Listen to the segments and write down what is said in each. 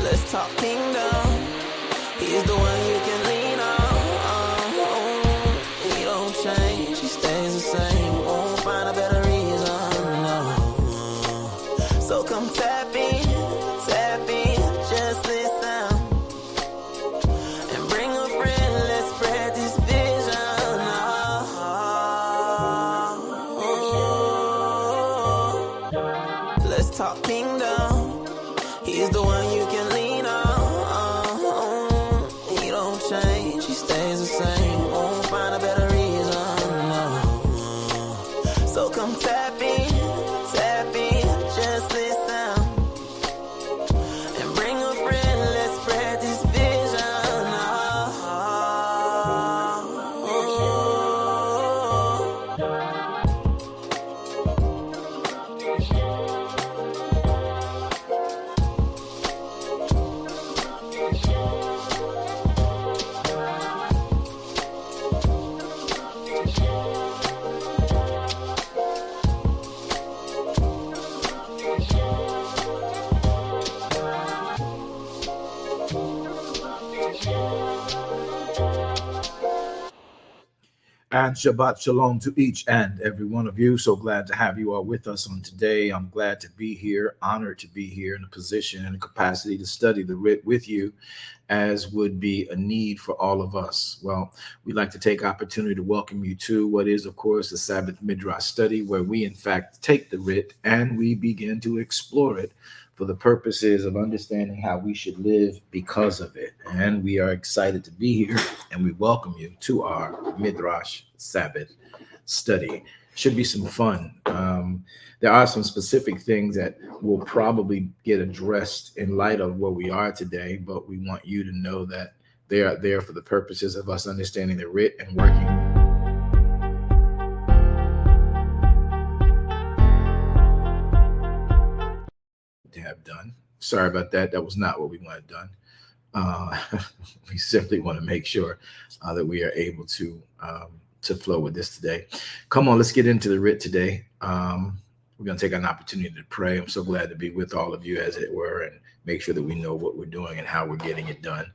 Let's talk kingdom. He's the one you can lean on. He don't change, he stays the same. Won't find a better reason, no. So come tap in, just listen. And bring a friend, let's spread this vision. Let's talk kingdom. He's the one you can lean on. He don't change, he stays the same. Won't find a better reason, no. So come tap in, just listen. And bring a friend, let's spread this vision. And Shabbat Shalom to each and every one of you. So glad to have you all with us on today. I'm glad to be here, honored to be here in a position and a capacity to study the writ with you, as would be a need for all of us. Well, we'd like to take opportunity to welcome you to what is, of course, the Sabbath Midrash study, where we, in fact, take the writ and we begin to explore it for the purposes of understanding how we should live because of it. And we are excited to be here, and we welcome you to our Midrash Sabbath study. Should be some fun. There are some specific things that will probably get addressed in light of where we are today, but we want you to know that they are there for the purposes of us understanding the writ and working to have done. Sorry about that. That was not what we wanted done. We simply want to make sure that we are able to flow with this today. Come on, let's get into the writ today. We're going to take an opportunity to pray. I'm so glad to be with all of you, as it were, and make sure that we know what we're doing and how we're getting it done.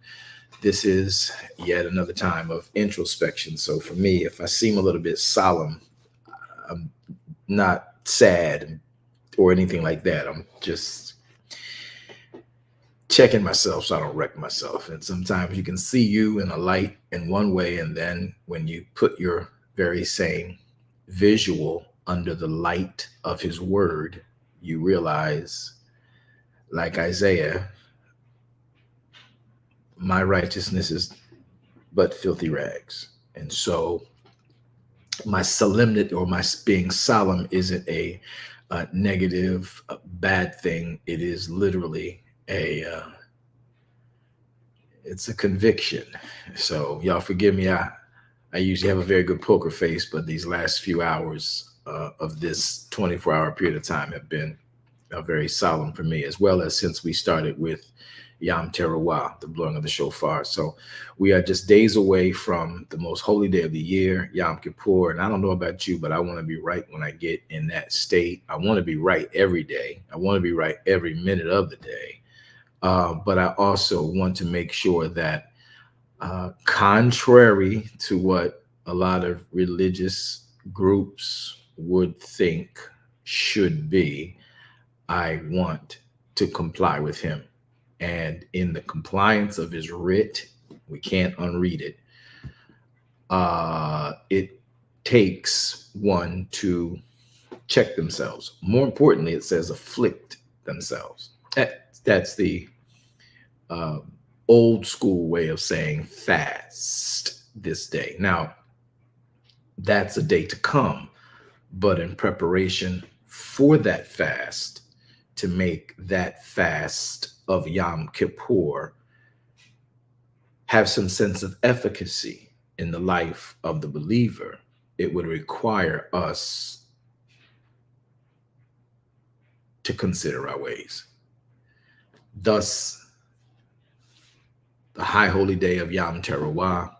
This is yet another time of introspection. So for me, if I seem a little bit solemn, I'm not sad or anything like that. I'm just checking myself so I don't wreck myself. And sometimes you can see you in a light in one way, and then when you put your very same visual under the light of his word, you realize, like Isaiah, my righteousness is but filthy rags. And so my solemnity, or my being solemn, isn't a negative, bad thing. It is literally it's a conviction. So y'all forgive me. I usually have a very good poker face, but these last few hours of this 24-hour period of time have been very solemn for me, as well as since we started with Yom Teruah, the blowing of the shofar. So we are just days away from the most holy day of the year, Yom Kippur. And I don't know about you, but I want to be right when I get in that state. I want to be right every day. I want to be right every minute of the day. But I also want to make sure that, contrary to what a lot of religious groups would think should be, I want to comply with him. And in the compliance of his writ, we can't unread it. It takes one to check themselves. More importantly, it says afflict themselves. That's the old school way of saying fast this day. Now, that's a day to come, but in preparation for that fast, to make that fast of Yom Kippur have some sense of efficacy in the life of the believer, it would require us to consider our ways. Thus, the high holy day of Yom Teruah,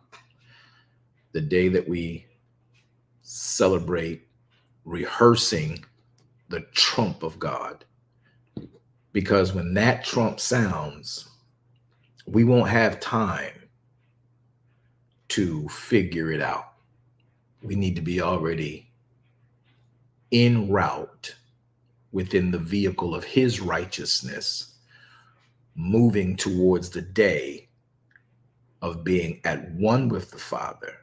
the day that we celebrate rehearsing the trump of God. Because when that trump sounds, we won't have time to figure it out. We need to be already en route within the vehicle of his righteousness, moving towards the day of being at one with the Father,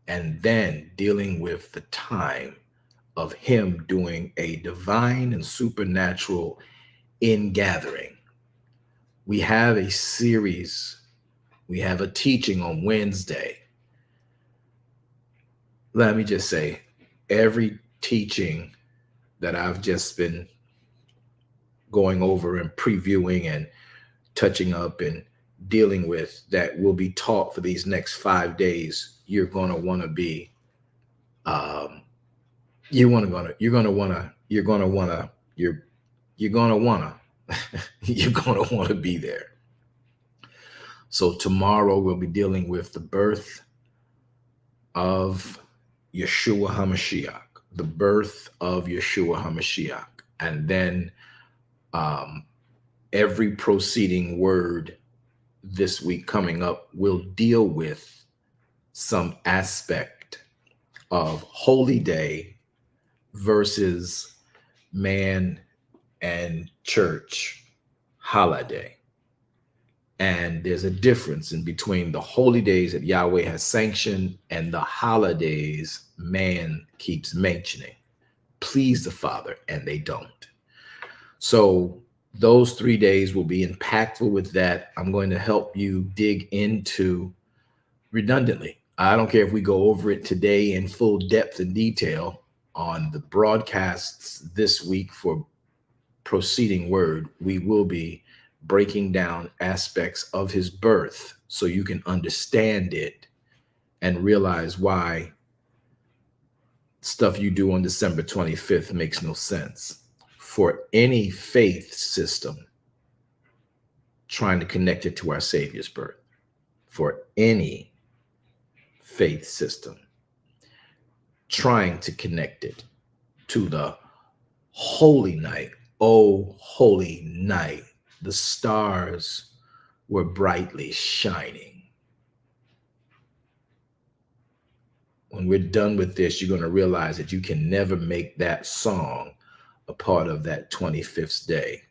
and then dealing with the time of him doing a divine and supernatural ingathering. We have a series, we have a teaching on Wednesday. Let me just say, every teaching that I've just been going over and previewing and touching up and dealing with that will be taught for these next 5 days, you're going to want to be you're going to want to be there. So tomorrow we'll be dealing with the birth of Yeshua HaMashiach, the birth of Yeshua HaMashiach. And then every proceeding word this week coming up will deal with some aspect of holy day versus man and church holiday. And there's a difference in between the holy days that Yahweh has sanctioned and the holidays man keeps mentioning. Please the Father, and they don't. So those 3 days will be impactful with that. I'm going to help you dig into redundantly. I don't care if we go over it today in full depth and detail on the broadcasts this week for proceeding word. We will be breaking down aspects of his birth so you can understand it and realize why stuff you do on December 25th makes no sense. For any faith system trying to connect it to our Savior's birth, for any faith system trying to connect it to the holy night, oh holy night, the stars were brightly shining. When we're done with this, you're going to realize that you can never make that song a part of that 25th day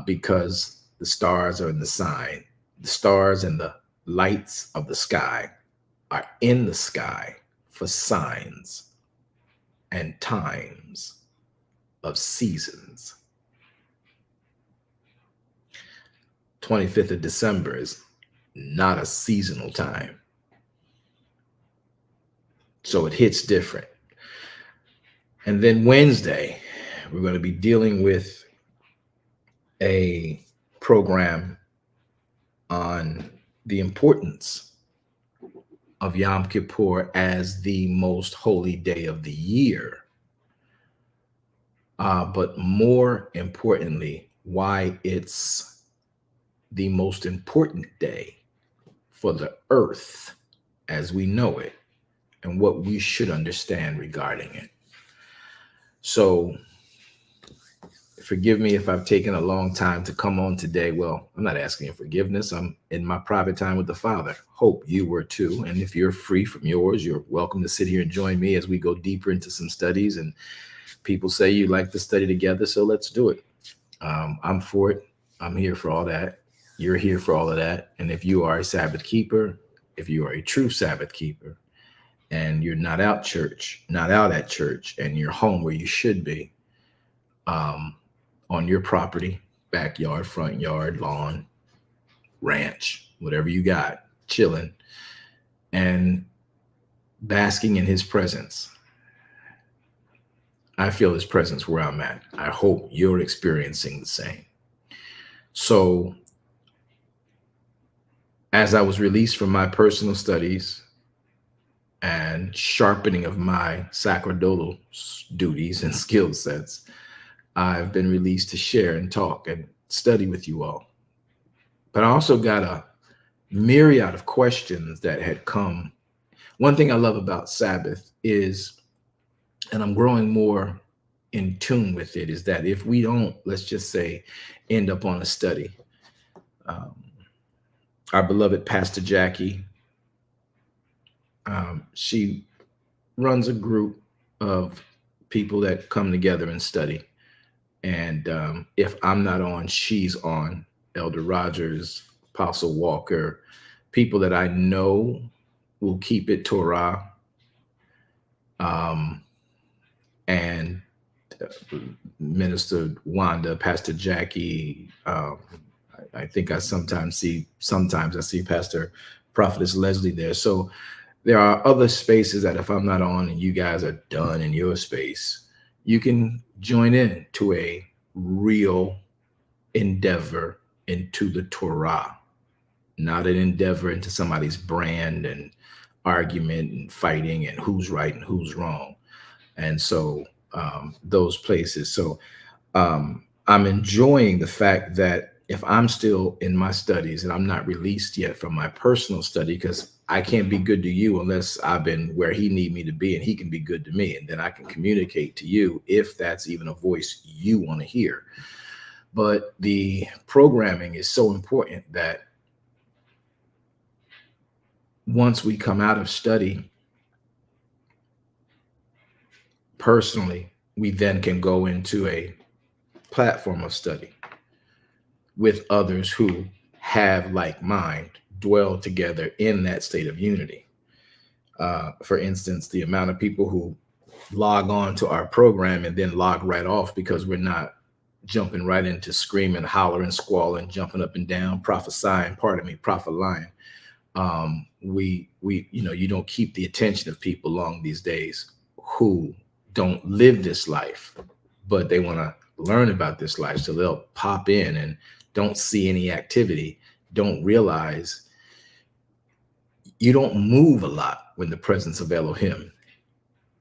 because the stars are in the sign. The stars and the lights of the sky are in the sky for signs and times of seasons. 25th of December is not a seasonal time. So it hits different. And then Wednesday, we're going to be dealing with a program on the importance of Yom Kippur as the most holy day of the year. But more importantly, why it's the most important day for the earth as we know it and what we should understand regarding it. So forgive me if I've taken a long time to come on today. Well, I'm not asking for forgiveness. I'm in my private time with the Father. Hope you were too. And if you're free from yours, you're welcome to sit here and join me as we go deeper into some studies. And people say you like to study together, so let's do it. I'm for it. I'm here for all that. You're here for all of that. And if you are a Sabbath keeper, if you are a true Sabbath keeper, and you're not out at church, and you're home where you should be, on your property, backyard, front yard, lawn, ranch, whatever you got, chilling and basking in his presence. I feel his presence where I'm at. I hope you're experiencing the same. So as I was released from my personal studies and sharpening of my sacerdotal duties and skill sets, I've been released to share and talk and study with you all. But I also got a myriad of questions that had come. One thing I love about Sabbath is, and I'm growing more in tune with it, is that if we don't, let's just say, end up on a study, Um, our beloved Pastor Jackie, she runs a group of people that come together and study. And if I'm not on, she's on. Elder Rogers, Apostle Walker, people that I know will keep it Torah. And Minister Wanda, Pastor Jackie. I think sometimes I see Pastor Prophetess Leslie there. So there are other spaces that if I'm not on and you guys are done in your space, you can join in to a real endeavor into the Torah, not an endeavor into somebody's brand and argument and fighting and who's right and who's wrong. And so those places. So I'm enjoying the fact that if I'm still in my studies and I'm not released yet from my personal study, because I can't be good to you unless I've been where he need me to be and he can be good to me. And then I can communicate to you if that's even a voice you want to hear. But the programming is so important that once we come out of study, personally, we then can go into a platform of study with others who have like mind, dwell together in that state of unity. For instance, the amount of people who log on to our program and then log right off because we're not jumping right into screaming, hollering, squalling, jumping up and down, prophesying, prophet lying. You don't keep the attention of people long these days who don't live this life, but they want to learn about this life. So they'll pop in and don't see any activity, don't realize you don't move a lot when the presence of Elohim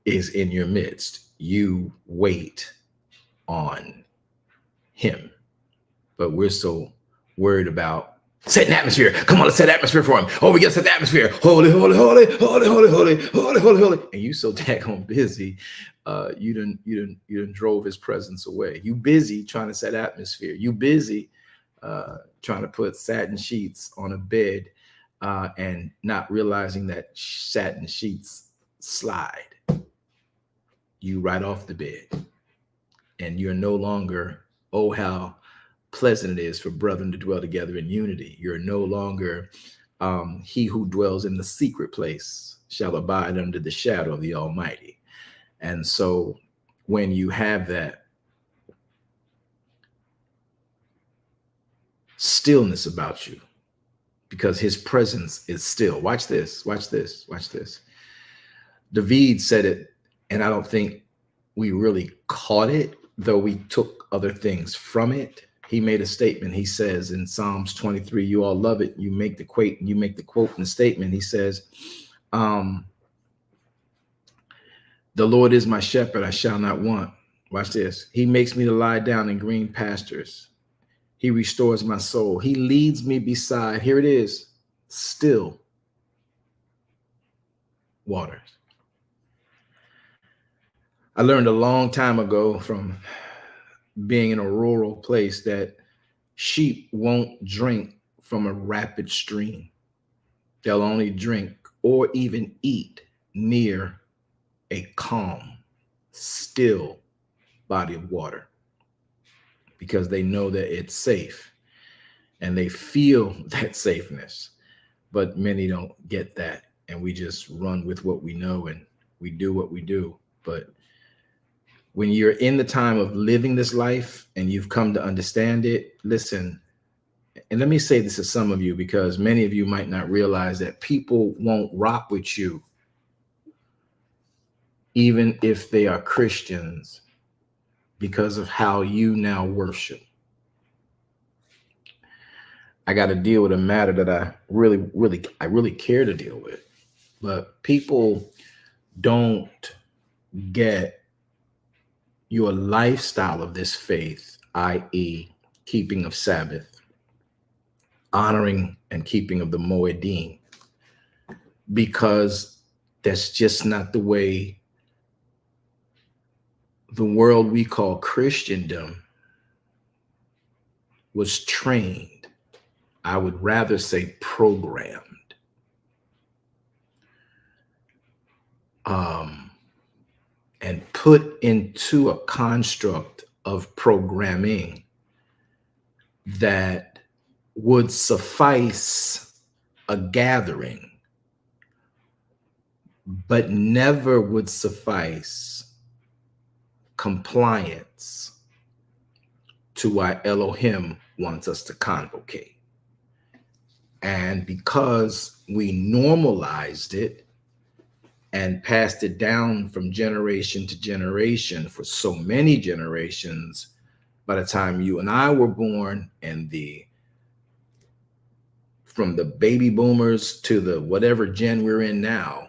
is in your midst. You wait on him. But we're so worried about setting atmosphere. Come on, let's set atmosphere for him. Oh, we got to set the atmosphere. Holy, holy, holy, holy, holy, holy, holy, holy, holy. And you so daggone busy. You done drove his presence away. You busy trying to set atmosphere. You busy trying to put satin sheets on a bed and not realizing that satin sheets slide you right off the bed. And you're no longer, oh, how pleasant it is for brethren to dwell together in unity. You're no longer he who dwells in the secret place shall abide under the shadow of the Almighty. And so when you have that stillness about you, because his presence is still. Watch this, watch this, watch this. David said it, and I don't think we really caught it, though we took other things from it. He made a statement. He says in Psalms 23, you all love it. You make the quote in the statement. He says, the Lord is my shepherd, I shall not want. Watch this. He makes me to lie down in green pastures. He restores my soul. He leads me beside, here it is, still waters. I learned a long time ago from being in a rural place that sheep won't drink from a rapid stream. They'll only drink or even eat near a calm, still body of water because they know that it's safe and they feel that safeness. But many don't get that, and we just run with what we know and we do what we do. But when you're in the time of living this life and you've come to understand it, listen, and let me say this to some of you, because many of you might not realize that people won't rock with you, even if they are Christians, because of how you now worship. I got to deal with a matter that I really care to deal with, but people don't get your lifestyle of this faith, i.e., keeping of Sabbath, honoring and keeping of the Moed'im, because that's just not the way the world we call Christendom was trained. I would rather say programmed. And put into a construct of programming that would suffice a gathering, but never would suffice compliance to why Elohim wants us to convocate. And because we normalized it and passed it down from generation to generation for so many generations, by the time you and I were born, and from the baby boomers to the whatever gen we're in now,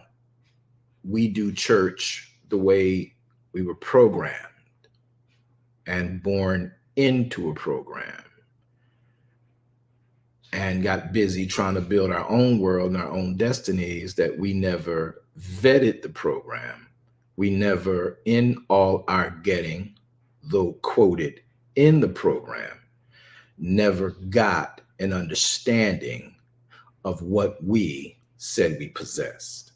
we do church the way we were programmed and born into a program, and got busy trying to build our own world and our own destinies, that we never vetted the program. We never, in all our getting, though quoted in the program, never got an understanding of what we said we possessed.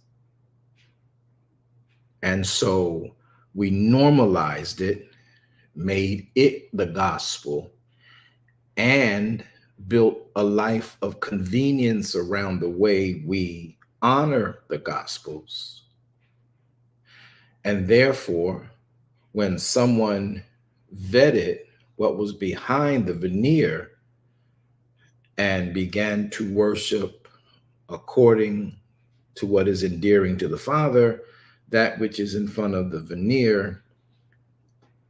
And so we normalized it, made it the gospel, and built a life of convenience around the way we honor the gospels. And therefore, when someone vetted what was behind the veneer and began to worship according to what is endearing to the Father, that which is in front of the veneer,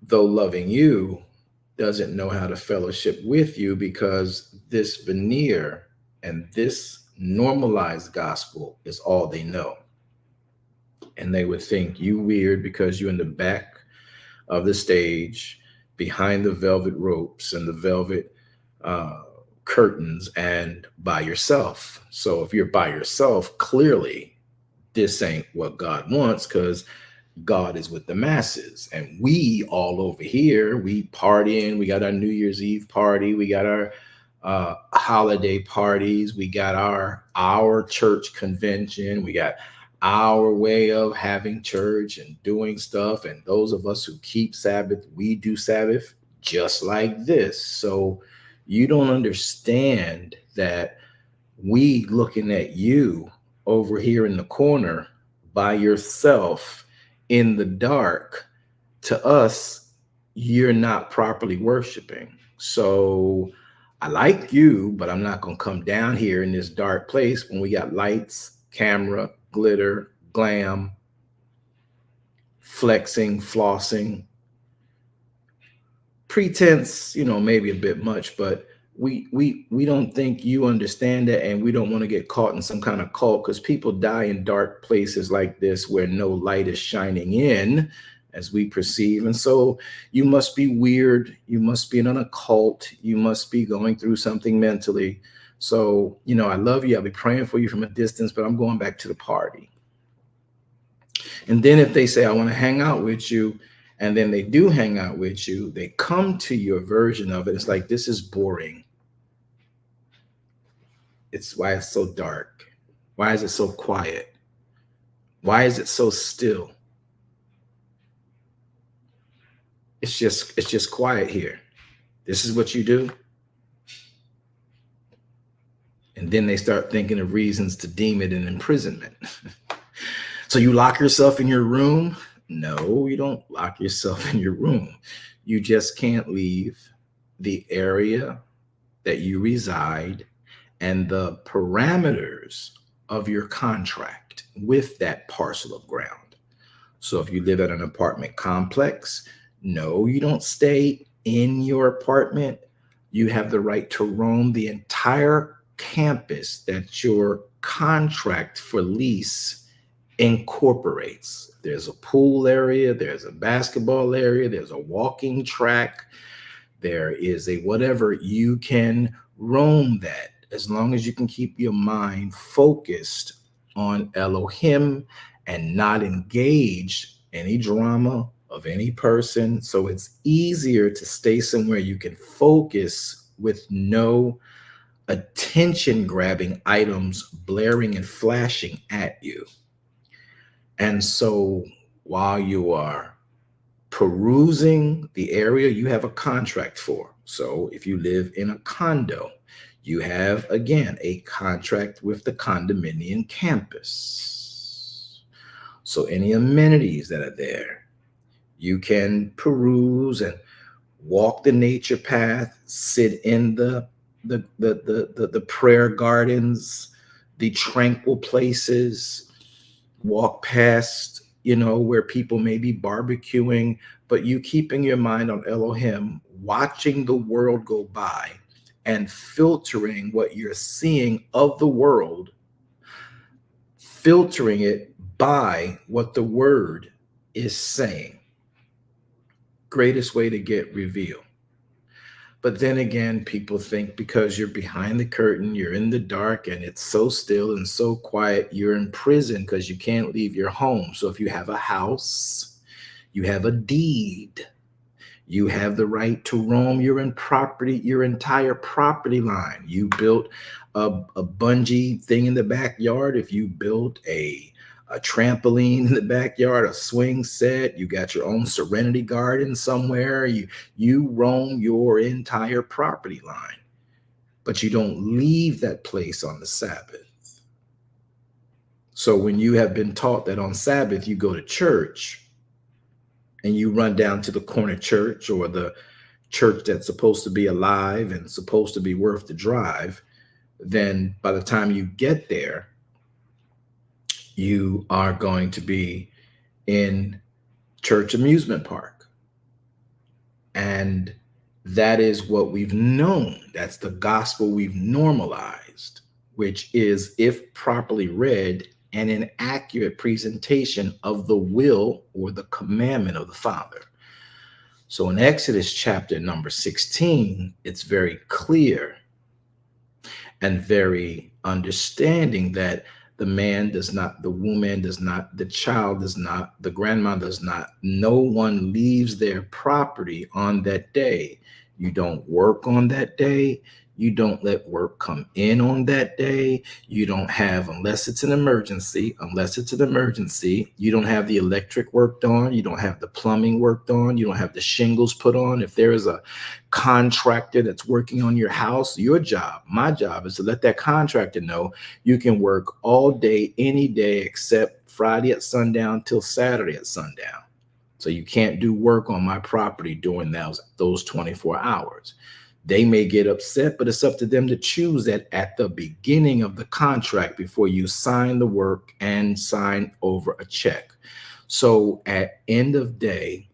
though loving you, doesn't know how to fellowship with you, because this veneer and this normalized gospel is all they know. And they would think you weird because you're in the back of the stage, behind the velvet ropes and the velvet curtains, and by yourself. So if you're by yourself, clearly this ain't what God wants, because God is with the masses. And we all over here, we partying, we got our New Year's Eve party, we got our holiday parties, we got our church convention, we got our way of having church and doing stuff. And those of us who keep Sabbath, we do Sabbath just like this. So you don't understand that we looking at you over here in the corner by yourself in the dark, to us, you're not properly worshiping. So I like you, but I'm not going to come down here in this dark place when we got lights, camera, glitter, glam, flexing, flossing, pretense, maybe a bit much, but we don't think you understand that, and we don't want to get caught in some kind of cult, because people die in dark places like this where no light is shining in as we perceive. And so you must be weird, you must be in an occult, you must be going through something mentally. So I love you, I'll be praying for you from a distance, but I'm going back to the party. And then if they say, I want to hang out with you, and then they do hang out with you, they come to your version of it, it's like, this is boring. It's why it's so dark. Why is it so quiet? Why is it so still? It's just quiet here. This is what you do. And then they start thinking of reasons to deem it an imprisonment. So you lock yourself in your room? No, you don't lock yourself in your room. You just can't leave the area that you reside and the parameters of your contract with that parcel of ground. So if you live at an apartment complex, no, you don't stay in your apartment. You have the right to roam the entire campus that your contract for lease incorporates. There's a pool area, there's a basketball area, there's a walking track, there is a whatever. You can roam that as long as you can keep your mind focused on Elohim and not engage any drama of any person. So it's easier to stay somewhere you can focus with no attention grabbing items blaring and flashing at you. And so while you are perusing the area you have a contract for, so if you live in a condo, you have again a contract with the condominium campus. So any amenities that are there, you can peruse and walk the nature path, sit in the prayer gardens, the tranquil places, walk past, where people may be barbecuing, but you keeping your mind on Elohim, watching the world go by and filtering what you're seeing of the world, filtering it by what the word is saying. Greatest way to get revealed. But then again, people think because you're behind the curtain, you're in the dark, and it's so still and so quiet, you're in prison because you can't leave your home. So if you have a house, you have a deed, you have the right to roam your entire property line. You built a bungee thing in the backyard. If you built a trampoline in the backyard, a swing set, you got your own serenity garden somewhere, you roam your entire property line, but you don't leave that place on the Sabbath. So when you have been taught that on Sabbath you go to church and you run down to the corner church or the church that's supposed to be alive and supposed to be worth the drive, then by the time you get there, you are going to be in church amusement park. And that is what we've known. That's the gospel we've normalized, which is, if properly read, an inaccurate presentation of the will or the commandment of the Father. So in Exodus chapter number 16, it's very clear and very understanding that the man does not, the woman does not, the child does not, the grandma does not, no one leaves their property on that day. You don't work on that day. You don't let work come in on that day. You don't have, unless it's an emergency, you don't have the electric worked on. You don't have the plumbing worked on. You don't have the shingles put on. If there is a contractor that's working on your house, your job, my job is to let that contractor know you can work all day, any day, except Friday at sundown till Saturday at sundown. So you can't do work on my property during those 24 hours. They may get upset, but it's up to them to choose that at the beginning of the contract before you sign the work and sign over a check. So at end of day,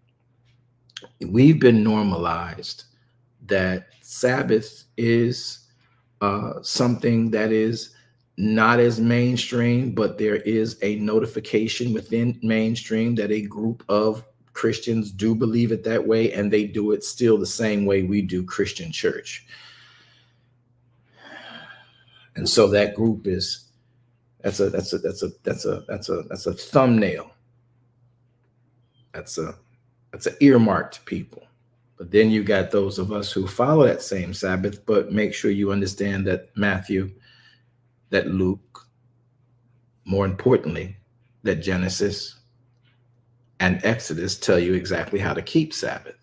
we've been normalized that Sabbath is something that is not as mainstream, but there is a notification within mainstream that a group of Christians do believe it that way, and they do it still the same way we do Christian church. And so that group is that's a thumbnail. That's an earmarked people. But then you got those of us who follow that same Sabbath, but make sure you understand that Matthew, that Luke, more importantly, that Genesis and Exodus tell you exactly how to keep Sabbath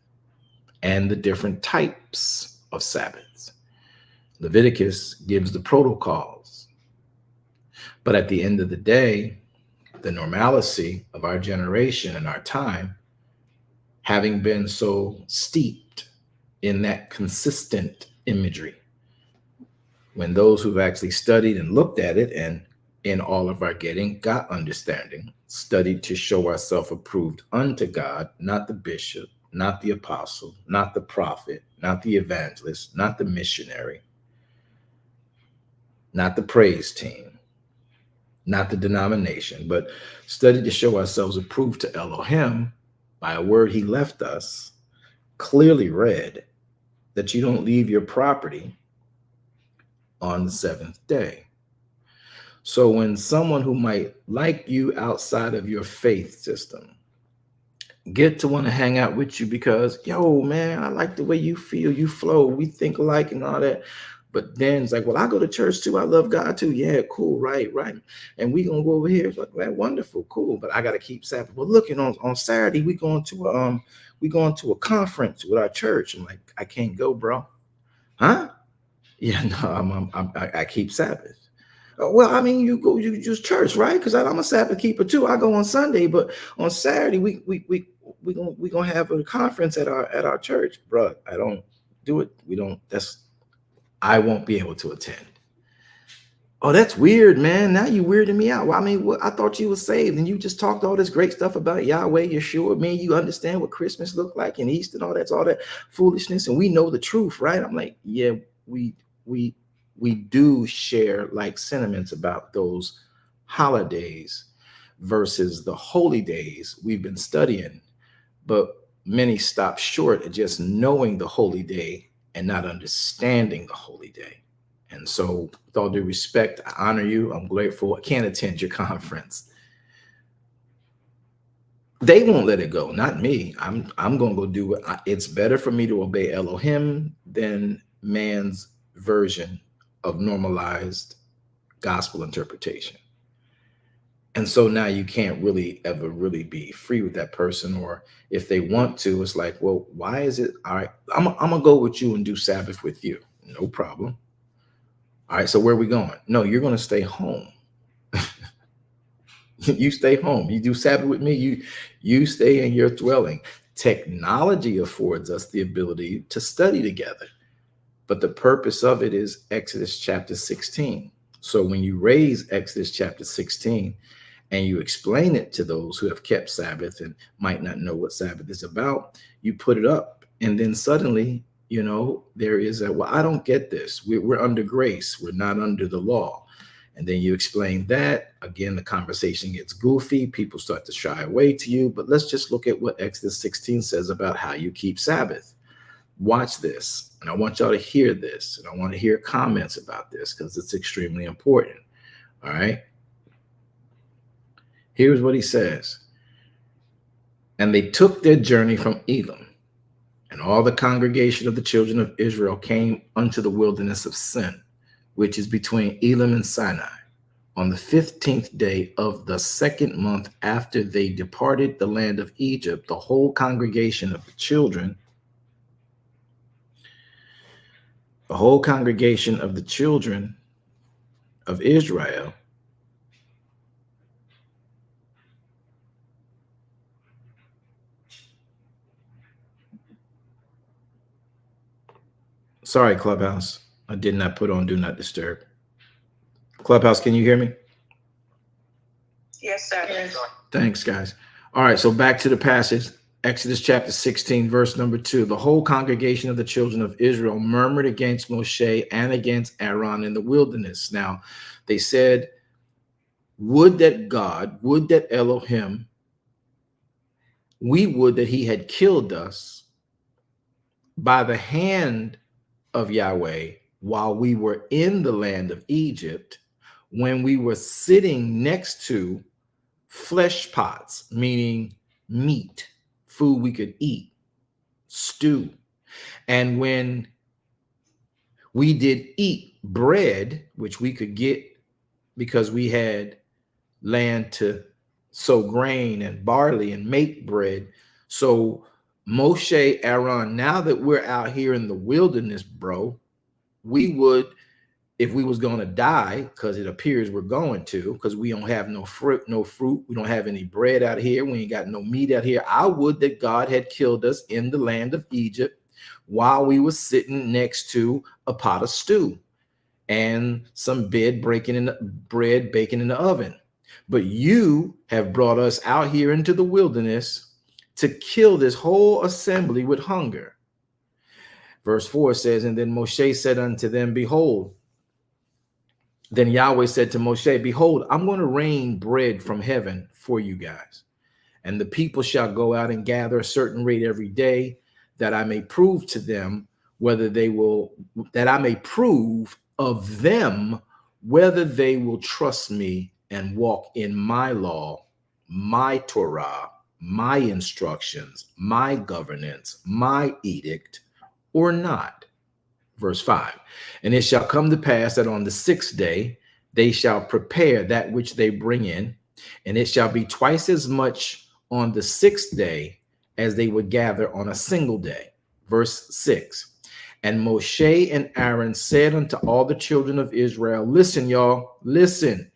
and the different types of Sabbaths. Leviticus gives the protocols. But at the end of the day, the normalcy of our generation and our time, having been so steeped in that consistent imagery, when those who've actually studied and looked at it and in all of our getting got understanding, studied to show ourselves approved unto God, not the bishop, not the apostle, not the prophet, not the evangelist, not the missionary, not the praise team, not the denomination, but studied to show ourselves approved to Elohim by a word he left us, clearly read that you don't leave your property on the seventh day. So when someone who might like you outside of your faith system get to want to hang out with you because, yo, man, I like the way you feel, you flow, we think alike and all that, But then it's like, well, I go to church too. I love God too. Yeah, cool, right. And we gonna go over here. It's like, man, wonderful, cool. But I gotta keep Sabbath. Well, looking on Saturday, we going to a conference with our church. I'm like, I can't go, bro. Huh? Yeah, no, I keep Sabbath. Well, I mean, you just church, right? Because I'm a Sabbath keeper too. I go on Sunday, but on Saturday we gonna have a conference at our church, bro. I don't do it. We don't. I won't be able to attend. Oh, that's weird, man. Now you weirding me out. Well, I mean, I thought you were saved and you just talked all this great stuff about Yahweh, Yeshua. Man, you understand what Christmas looked like and Easter and all that foolishness, and we know the truth, right? I'm like, yeah, we do share like sentiments about those holidays versus the holy days we've been studying, but many stop short at just knowing the holy day and not understanding the holy day. And so, with all due respect, I honor you. I'm grateful. I can't attend your conference. They won't let it go, not me. I'm going to go do it. It's better for me to obey Elohim than man's version of normalized gospel interpretation. And so now you can't really ever really be free with that person. Or if they want to, it's like, well, why is it? All right, I'm going to go with you and do Sabbath with you. No problem. All right, so where are we going? No, you're going to stay home. You stay home. You do Sabbath with me. You stay in your dwelling. Technology affords us the ability to study together. But the purpose of it is Exodus chapter 16. So when you raise Exodus chapter 16 and you explain it to those who have kept Sabbath and might not know what Sabbath is about, you put it up. And then suddenly, there is well, I don't get this. We're under grace. We're not under the law. And then you explain that. Again, the conversation gets goofy. People start to shy away to you. But let's just look at what Exodus 16 says about how you keep Sabbath. Watch this. And I want y'all to hear this. And I want to hear comments about this because it's extremely important. All right. Here's what he says. And they took their journey from Elim. And all the congregation of the children of Israel came unto the wilderness of Sin, which is between Elim and Sinai, on the 15th day of the second month after they departed the land of Egypt. The whole congregation of the children of Israel Sorry, Clubhouse. I did not put on Do Not Disturb. Clubhouse, can you hear me? Yes, sir. Yes. Thanks, guys. All right, so back to the passage. Exodus chapter 16, verse number 2. The whole congregation of the children of Israel murmured against Moshe and against Aaron in the wilderness. Now, they said, would that Elohim, we would that he had killed us by the hand of Yahweh while we were in the land of Egypt, when we were sitting next to flesh pots, meaning meat, food we could eat, stew. And when we did eat bread, which we could get because we had land to sow grain and barley and make bread. So Moshe, Aaron, now that we're out here in the wilderness, bro, we would, if we was going to die, because it appears we're going to, because we don't have no fruit, we don't have any bread out here, we ain't got no meat out here. I would that God had killed us in the land of Egypt while we were sitting next to a pot of stew and some bread baking in the oven. But you have brought us out here into the wilderness to kill this whole assembly with hunger. Verse 4 says, and then Moshe said unto them, behold, then Yahweh said to Moshe, behold, I'm going to rain bread from heaven for you guys. And the people shall go out and gather a certain rate every day, that I may prove to them that I may prove of them whether they will trust me and walk in my law, my Torah, my instructions, my governance, my edict, or not. Verse 5. And it shall come to pass that on the 6th day they shall prepare that which they bring in, and it shall be twice as much on the 6th day as they would gather on a single day. Verse 6. And Moshe and Aaron said unto all the children of Israel, listen, y'all, listen.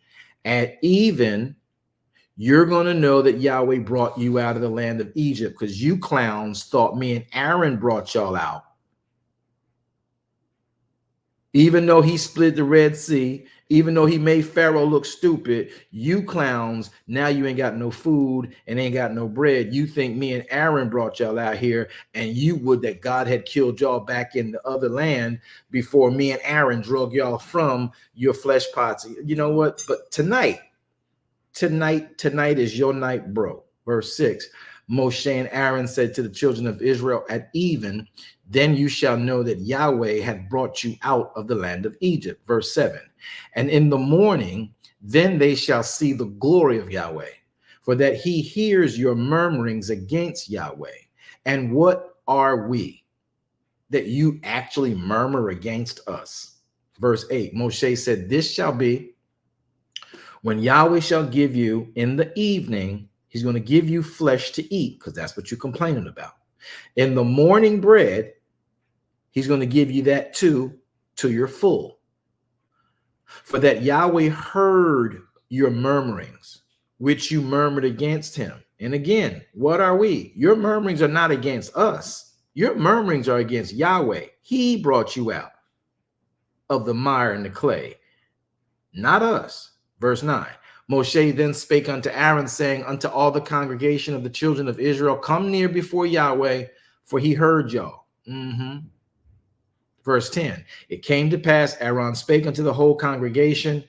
At even, you're going to know that Yahweh brought you out of the land of Egypt, because you clowns thought me and Aaron brought y'all out. Even though he split the Red Sea, even though he made Pharaoh look stupid, you clowns, now you ain't got no food and ain't got no bread. You think me and Aaron brought y'all out here, and you would that God had killed y'all back in the other land before me and Aaron drug y'all from your flesh pots. You know what? But tonight is your night, bro. Verse 6. Moshe and Aaron said to the children of Israel, at even, then you shall know that Yahweh hath brought you out of the land of Egypt. Verse 7. And in the morning, then they shall see the glory of Yahweh, for that he hears your murmurings against Yahweh. And what are we that you actually murmur against us? Verse 8. Moshe said, this shall be when Yahweh shall give you in the evening, he's going to give you flesh to eat, because that's what you're complaining about. In the morning bread, he's going to give you that too, till you're full. For that Yahweh heard your murmurings, which you murmured against him. And again, what are we? Your murmurings are not against us. Your murmurings are against Yahweh. He brought you out of the mire and the clay, not us. Verse 9. Moshe then spake unto Aaron, saying unto all the congregation of the children of Israel, come near before Yahweh, for he heard y'all. Verse 10. It came to pass, Aaron spake unto the whole congregation.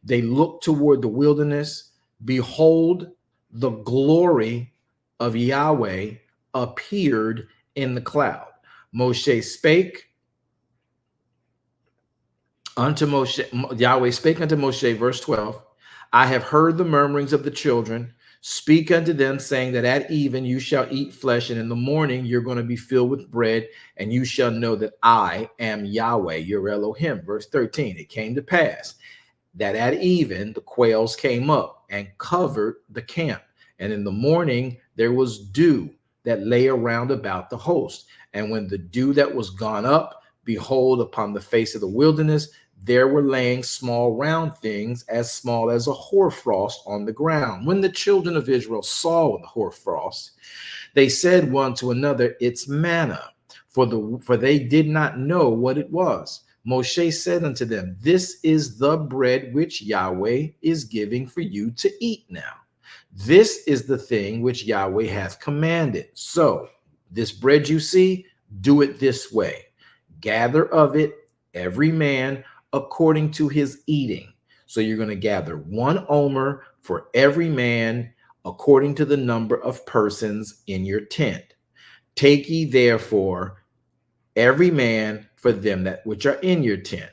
They looked toward the wilderness. Behold, the glory of Yahweh appeared in the cloud. Moshe spake unto Moshe, Yahweh spake unto Moshe, verse 12, I have heard the murmurings of the children. Speak unto them, saying that at even you shall eat flesh, and in the morning you're going to be filled with bread, and you shall know that I am Yahweh, your Elohim. Verse 13, it came to pass that at even the quails came up and covered the camp, and in the morning there was dew that lay around about the host. And when the dew that was gone up, behold, upon the face of the wilderness, there were laying small round things as small as a hoarfrost on the ground. When the children of Israel saw the hoarfrost, they said one to another, it's manna, for they did not know what it was. Moshe said unto them, this is the bread which Yahweh is giving for you to eat now. This is the thing which Yahweh hath commanded. So this bread you see, do it this way. Gather of it every man according to his eating. So you're going to gather 1 omer for every man according to the number of persons in your tent. Take ye therefore every man for them that which are in your tent.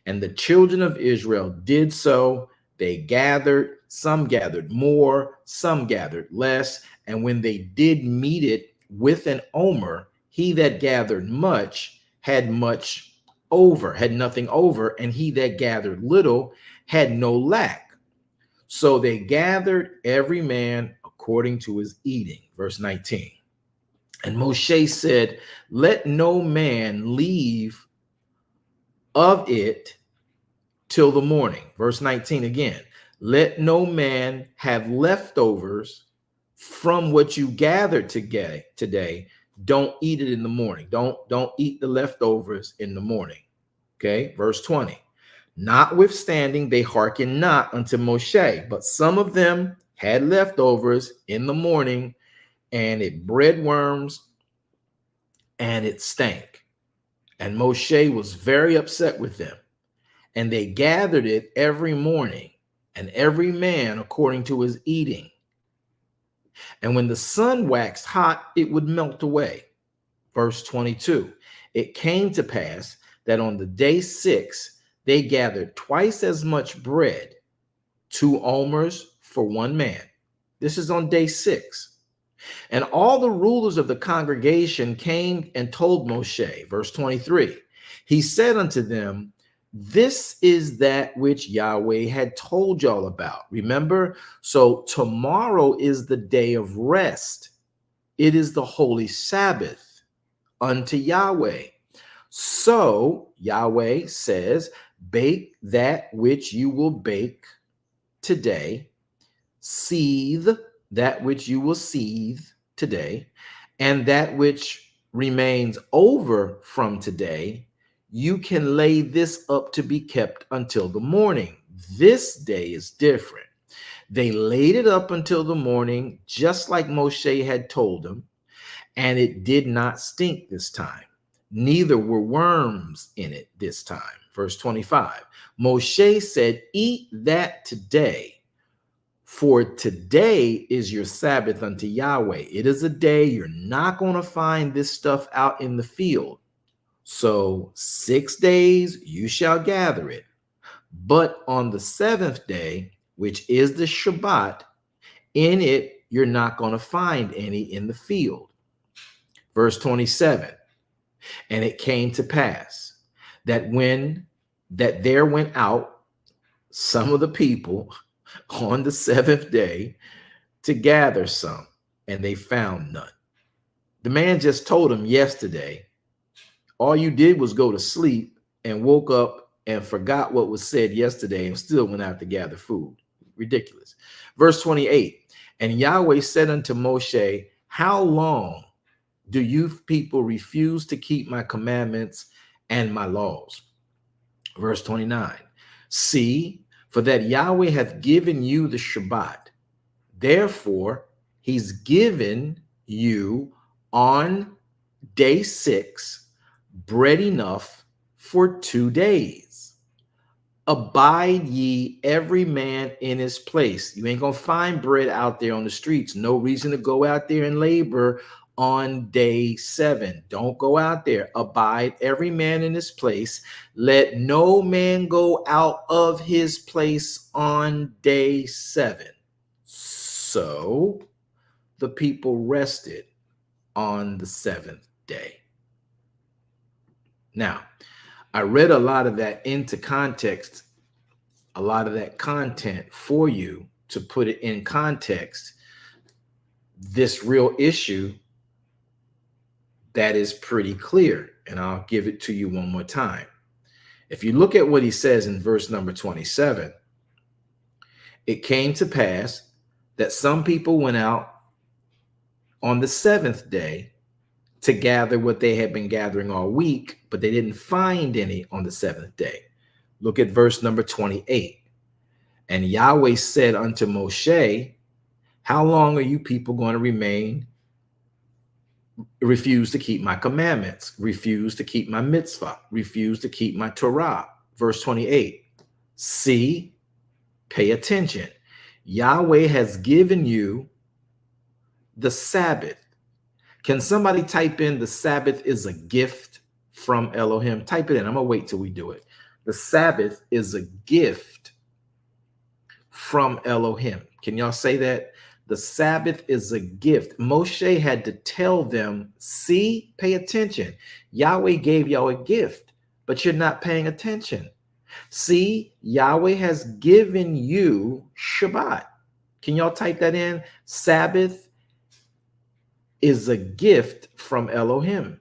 And the children of Israel did so. They gathered, some gathered more, some gathered less. And when they did meet it with an omer, he that gathered much had much over, had nothing over, and he that gathered little had no lack. So they gathered every man according to his eating. Verse 19. And Moshe said, let no man leave of it till the morning. Verse 19 again. Let no man have leftovers from what you gathered today. Don't eat it in the morning. Don't eat the leftovers in the morning. Okay, verse 20. Notwithstanding, they hearkened not unto Moshe, but some of them had leftovers in the morning, and it bred worms, and it stank. And Moshe was very upset with them. And they gathered it every morning, and every man according to his eating. And when the sun waxed hot, it would melt away. Verse 22. It came to pass that on the day 6, they gathered twice as much bread, 2 omers for 1 man. This is on day 6. And all the rulers of the congregation came and told Moshe, verse 23, He said unto them, this is that which Yahweh had told y'all about. Remember? So tomorrow is the day of rest. It is the holy Sabbath unto Yahweh. So Yahweh says, bake that which you will bake today, seethe that which you will seethe today, and that which remains over from today, you can lay this up to be kept until the morning. This day is different. They laid it up until the morning, just like Moshe had told them, and it did not stink this time. Neither were worms in it this time. Verse 25, Moshe said, eat that today, for today is your Sabbath unto Yahweh. It is a day you're not going to find this stuff out in the field. So 6 days you shall gather it. But on the 7th day, which is the Shabbat, in it you're not going to find any in the field. Verse 27, and it came to pass that there went out some of the people on the 7th day to gather some, and they found none. The man just told him yesterday, all you did was go to sleep and woke up and forgot what was said yesterday and still went out to gather food. Ridiculous. Verse 28, and Yahweh said unto Moshe, how long do you people refuse to keep my commandments and my laws? Verse 29, see, for that Yahweh hath given you the Shabbat. Therefore, he's given you on day 6 bread enough for 2 days. Abide ye every man in his place. You ain't gonna find bread out there on the streets. No reason to go out there and labor on day 7. Don't go out there. Abide every man in his place. Let no man go out of his place on day 7. So the people rested on the 7th day. Now, I read a lot of that into context, a lot of that content for you to put it in context, this real issue that is pretty clear. And I'll give it to you one more time. If you look at what he says in verse number 27, it came to pass that some people went out on the 7th day to gather what they had been gathering all week, but they didn't find any on the 7th day. Look at verse number 28. And Yahweh said unto Moshe, how long are you people going to refuse to keep my commandments, refuse to keep my mitzvah, refuse to keep my Torah? Verse 28, see, pay attention. Yahweh has given you the Sabbath. Can somebody type in the Sabbath is a gift from Elohim? Type it in. I'm going to wait till we do it. The Sabbath is a gift from Elohim. Can y'all say that? The Sabbath is a gift. Moshe had to tell them, see, pay attention. Yahweh gave y'all a gift, but you're not paying attention. See, Yahweh has given you Shabbat. Can y'all type that in? Sabbath is a gift from Elohim.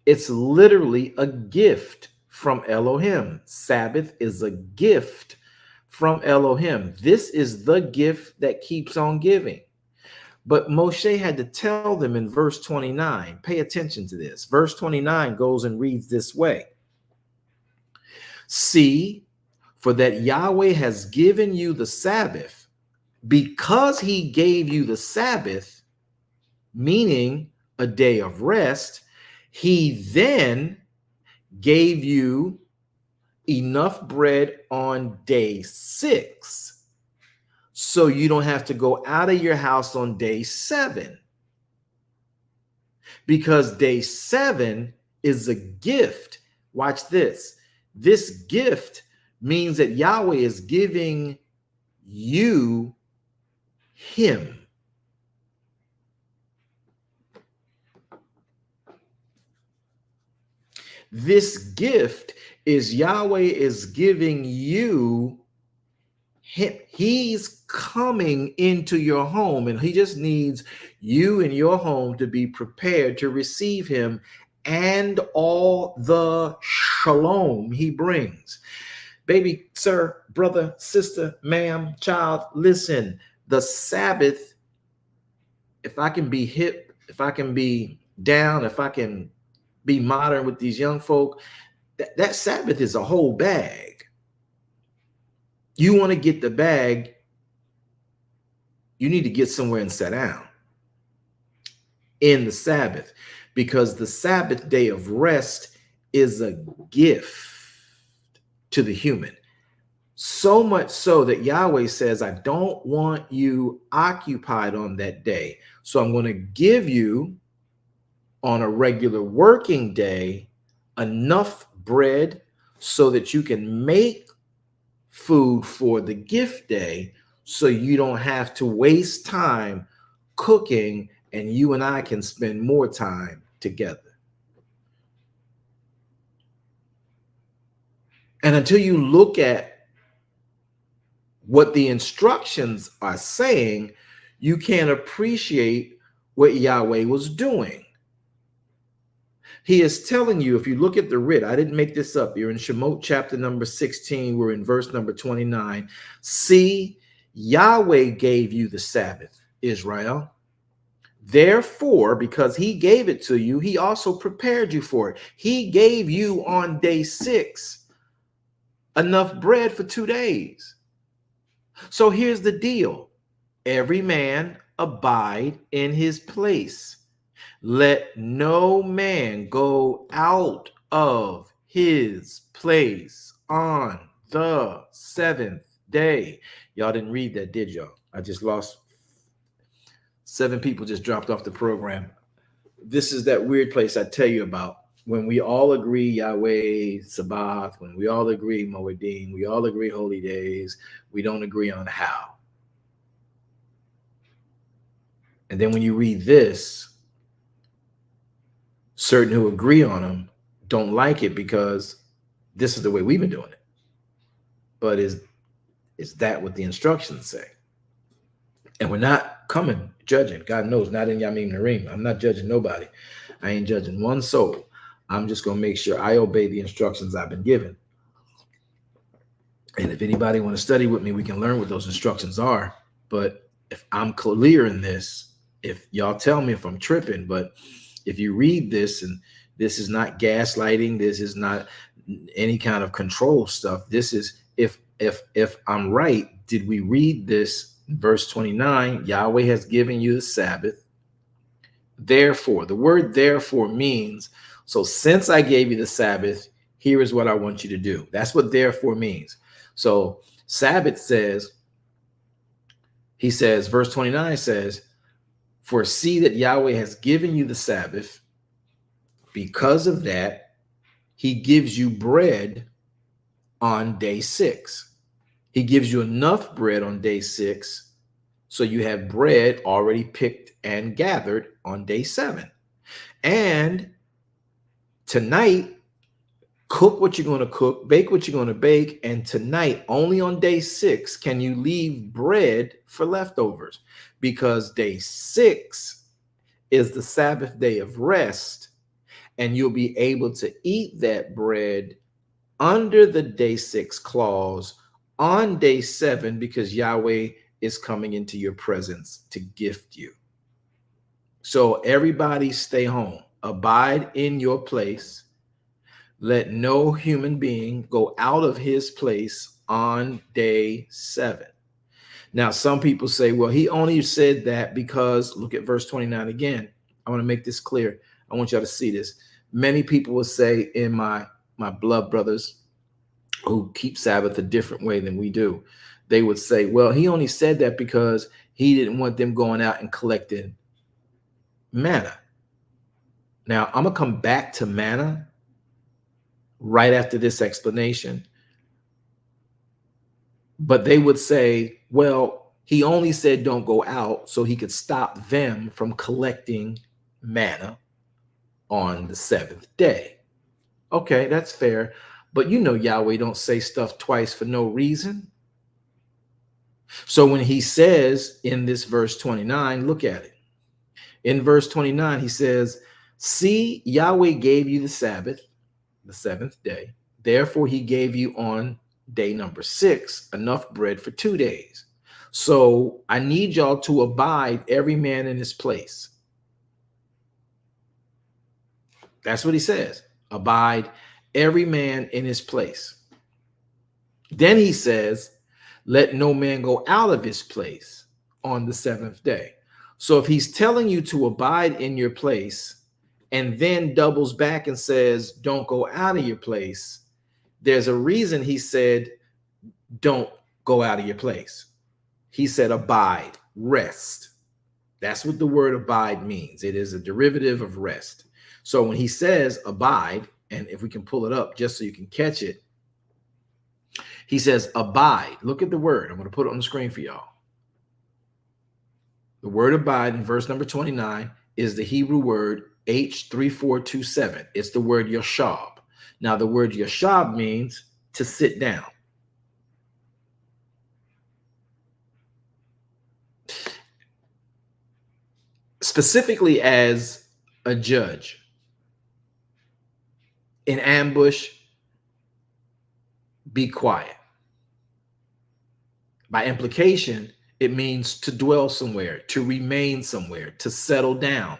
It's literally a gift from Elohim. Sabbath is a gift from Elohim. This is the gift that keeps on giving. But Moshe had to tell them in verse 29, pay attention to this. Verse 29 goes and reads this way. See, for that Yahweh has given you the Sabbath, because he gave you the Sabbath, meaning a day of rest, he then gave you enough bread on day 6, so you don't have to go out of your house on day 7, because day 7 is a gift. Watch this. This gift means that Yahweh is giving you him. This gift is Yahweh is giving you. He's coming into your home, and he just needs you and your home to be prepared to receive him and all the shalom he brings. Baby, sir, brother, sister, ma'am, child, listen, the Sabbath, if I can be hip, if I can be down, if I can be modern with these young folk, that Sabbath is a whole bag. You want to get the bag, you need to get somewhere and sit down in the Sabbath, because the Sabbath day of rest is a gift to the human. So much so that Yahweh says, I don't want you occupied on that day. So I'm going to give you on a regular working day enough bread so that you can make food for the gift day, so you don't have to waste time cooking, and you and I can spend more time together. And until you look at what the instructions are saying, you can't appreciate what Yahweh was doing. He is telling you, if you look at the writ, I didn't make this up. You're in Shemot chapter number 16. We're in verse number 29. See, Yahweh gave you the Sabbath, Israel. Therefore, because he gave it to you, he also prepared you for it. He gave you on day 6 enough bread for 2 days. So here's the deal. Every man abide in his place. Let no man go out of his place on the 7th day. Y'all didn't read that, did y'all? I just lost 7 people, just dropped off the program. This is that weird place I tell you about. When we all agree Yahweh, Sabbath, when we all agree Moed'im, we all agree holy days, we don't agree on how. And then when you read this, certain who agree on them don't like it because this is the way we've been doing it. But is that what the instructions say? And we're not coming judging. God knows, not in Yamim Nareem. I'm not judging nobody. I ain't judging one soul. I'm just going to make sure I obey the instructions I've been given. And if anybody want to study with me, we can learn what those instructions are. But if I'm clear in this, if y'all tell me if I'm tripping, but if you read this, and this is not gaslighting, this is not any kind of control stuff. This is, if I'm right, did we read this? Verse 29, Yahweh has given you the Sabbath. Therefore, the word therefore means, so since I gave you the Sabbath, here is what I want you to do. That's what therefore means. So Sabbath says, he says, verse 29 says, for see that Yahweh has given you the Sabbath. Because of that, he gives you bread on day 6. He gives you enough bread on day 6, so you have bread already picked and gathered on day 7. And tonight, cook what you're going to cook, bake what you're going to bake, and tonight, only on day 6, can you leave bread for leftovers, because day 6 is the Sabbath day of rest, and you'll be able to eat that bread under the day 6 clause on day 7, because Yahweh is coming into your presence to gift you. So everybody stay home, abide in your place. Let no human being go out of his place on day 7. Now, some people say, well, he only said that because, look at verse 29 again. I want to make this clear. I want y'all to see this. Many people will say, in my blood brothers who keep Sabbath a different way than we do, they would say, well, he only said that because he didn't want them going out and collecting manna. Now, I'm going to come back to manna right after this explanation. But they would say, well, he only said don't go out so he could stop them from collecting manna on the 7th day. Okay, that's fair. But you know Yahweh don't say stuff twice for no reason. So when he says in this verse 29, look at it. In verse 29, he says, see, Yahweh gave you the Sabbath, the seventh day. Therefore, he gave you on day number 6 enough bread for 2 days. So I need y'all to abide every man in his place. That's what he says. Abide every man in his place. Then he says, let no man go out of his place on the 7th day. So if he's telling you to abide in your place and then doubles back and says, don't go out of your place, there's a reason he said, don't go out of your place. He said, abide, rest. That's what the word abide means. It is a derivative of rest. So when he says abide, and if we can pull it up just so you can catch it, he says abide. Look at the word. I'm going to put it on the screen for y'all. The word abide in verse number 29 is the Hebrew word H3427. It's the word yashab. Now the word yashab means to sit down. Specifically as a judge. In ambush, be quiet. By implication, it means to dwell somewhere, to remain somewhere, to settle down,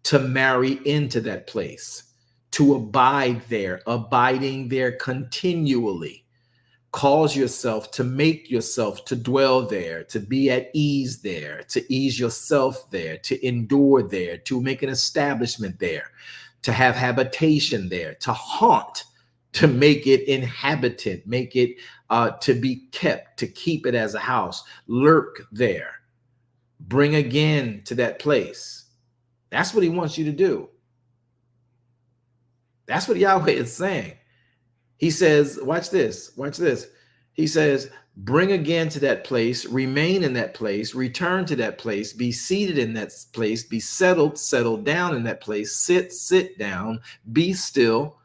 to marry into that place, to abide there, abiding there continually. Cause yourself to make yourself to dwell there, to be at ease there, to ease yourself there, to endure there, to make an establishment there, to have habitation there, to haunt, to make it inhabited, make it to be kept, to keep it as a house, lurk there, bring again to that place. That's what he wants you to do. That's what Yahweh is saying. He says, watch this, watch this. He says, bring again to that place, remain in that place, return to that place, be seated in that place, be settled, settle down in that place, sit down, be still,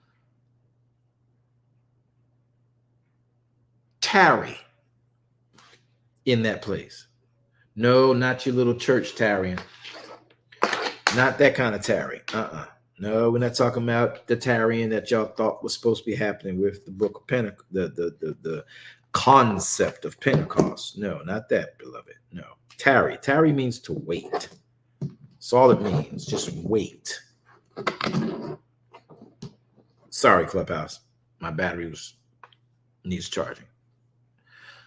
tarry in that place. No, not your little church tarrying. Not that kind of tarry. No, we're not talking about the tarrying that y'all thought was supposed to be happening with the book of Pentecost, the concept of Pentecost. No, not that, beloved. No. Tarry. Tarry means to wait. That's all it means. Just wait. Sorry, Clubhouse. My battery needs charging.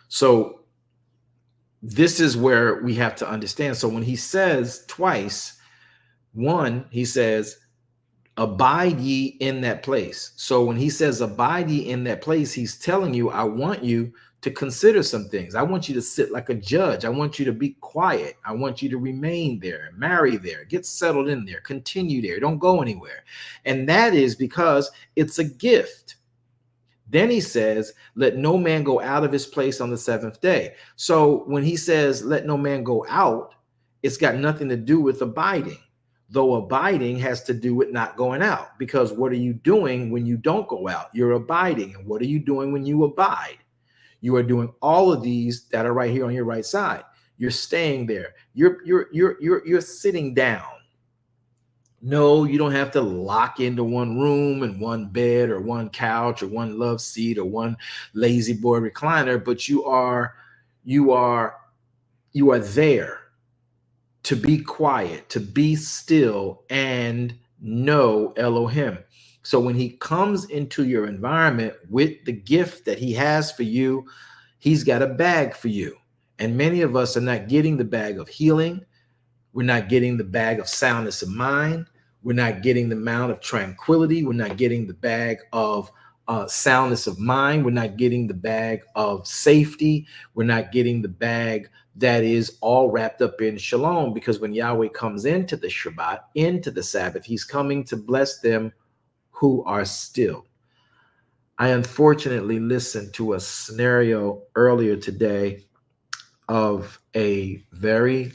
So this is where we have to understand. So when he says twice, one, he says, abide ye in that place. So when he says abide ye in that place, he's telling you, I want you to consider some things. I want you to sit like a judge. I want you to be quiet. I want you to remain there, marry there, get settled in there, continue there. Don't go anywhere. And that is because it's a gift. Then he says, let no man go out of his place on the 7th day. So when he says, let no man go out, it's got nothing to do with abiding. Though abiding has to do with not going out, because what are you doing when you don't go out? You're abiding. And what are you doing when you abide? You are doing all of these that are right here on your right side. You're staying there. You're sitting down. No, you don't have to lock into one room and one bed or one couch or one love seat or one lazy boy recliner, but you are there to be quiet, to be still and know Elohim. So when he comes into your environment with the gift that he has for you, he's got a bag for you. And many of us are not getting the bag of healing. We're not getting the bag of soundness of mind. We're not getting the amount of tranquility. We're not getting the bag of soundness of mind. We're not getting the bag of safety. We're not getting the bag that is all wrapped up in shalom, because when Yahweh comes into the Shabbat, into the Sabbath, he's coming to bless them who are still. I unfortunately listened to a scenario earlier today of a very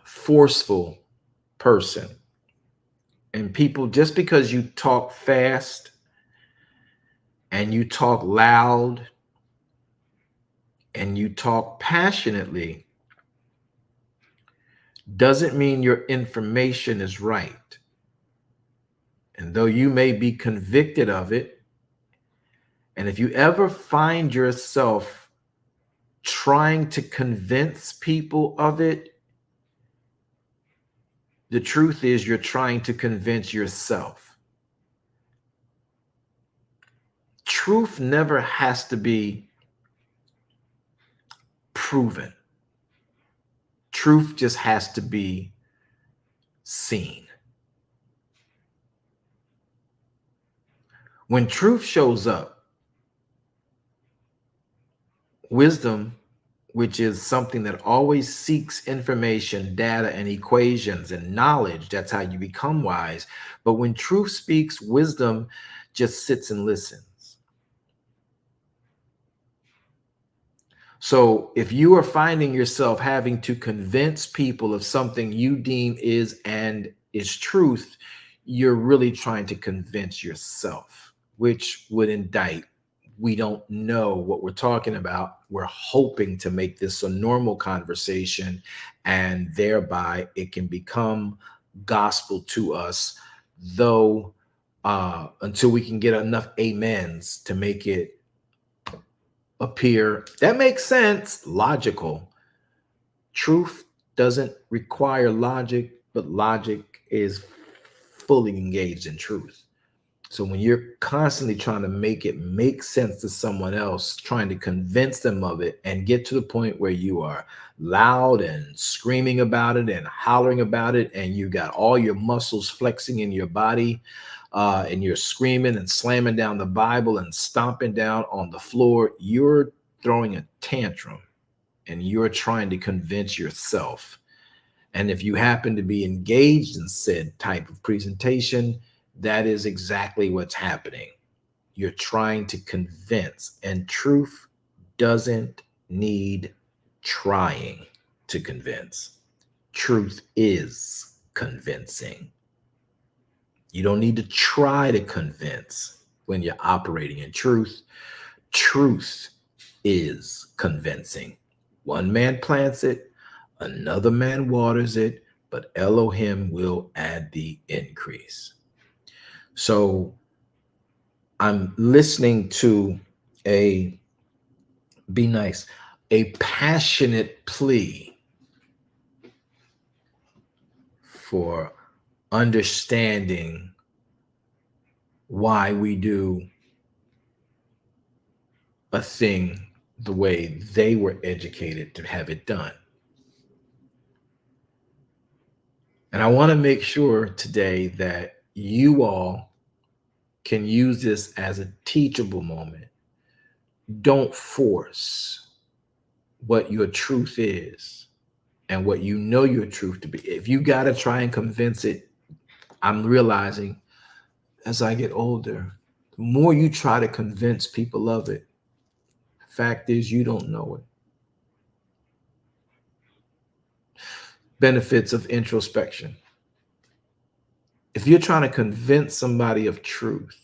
forceful person. And people, just because you talk fast and you talk loud and you talk passionately, doesn't mean your information is right. And though you may be convicted of it, and if you ever find yourself trying to convince people of it, the truth is you're trying to convince yourself. Truth never has to be proven. Truth just has to be seen. When truth shows up, wisdom, which is something that always seeks information, data, and equations and knowledge, that's how you become wise. But when truth speaks, wisdom just sits and listens. So if you are finding yourself having to convince people of something you deem is and is truth, you're really trying to convince yourself, which would indict. We don't know what we're talking about. We're hoping to make this a normal conversation, and thereby it can become gospel to us, though until we can get enough amens to make it appear that makes sense, logical. Truth doesn't require logic, but logic is fully engaged in truth. So when you're constantly trying to make it make sense to someone else, trying to convince them of it, and get to the point where you are loud and screaming about it and hollering about it, and you got all your muscles flexing in your body, and you're screaming and slamming down the Bible and stomping down on the floor, you're throwing a tantrum and you're trying to convince yourself. And if you happen to be engaged in said type of presentation, that is exactly what's happening. You're trying to convince, and truth doesn't need trying to convince. Truth is convincing. You don't need to try to convince when you're operating in truth. Truth is convincing. One man plants it, another man waters it, but Elohim will add the increase. So I'm listening to a passionate plea for understanding why we do a thing the way they were educated to have it done. And I want to make sure today that you all can use this as a teachable moment. Don't force what your truth is and what you know your truth to be. If you got to try and convince it, I'm realizing as I get older, the more you try to convince people of it, the fact is you don't know it. Benefits of introspection. If you're trying to convince somebody of truth,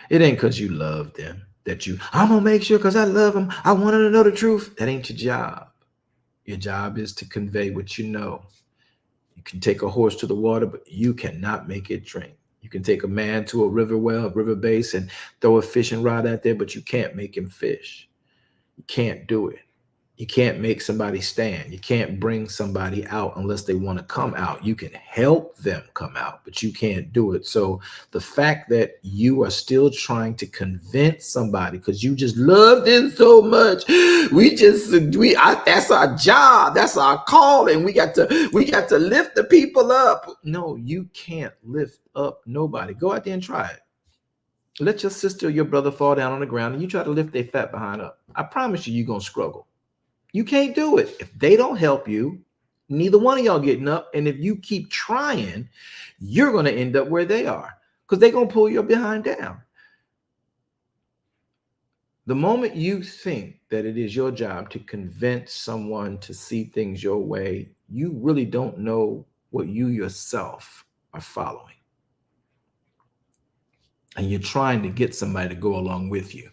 it ain't because you love them I'm going to make sure because I love them. I want them to know the truth. That ain't your job. Your job is to convey what you know. You can take a horse to the water, but you cannot make it drink. You can take a man to a river well, a river base, and throw a fishing rod out there, but you can't make him fish. You can't do it. You can't make somebody stand. You can't bring somebody out unless they want to come out. You can help them come out, but you can't do it. So the fact that you are still trying to convince somebody because you just love them so much, that's our job, that's our calling. We got to lift the people up. No, you can't lift up nobody. Go out there and try it. Let your sister or your brother fall down on the ground and you try to lift their fat behind up. I promise you're going to struggle. You can't do it. If they don't help you, neither one of y'all getting up. And if you keep trying, you're going to end up where they are because they're going to pull your behind down. The moment you think that it is your job to convince someone to see things your way, you really don't know what you yourself are following. And you're trying to get somebody to go along with you.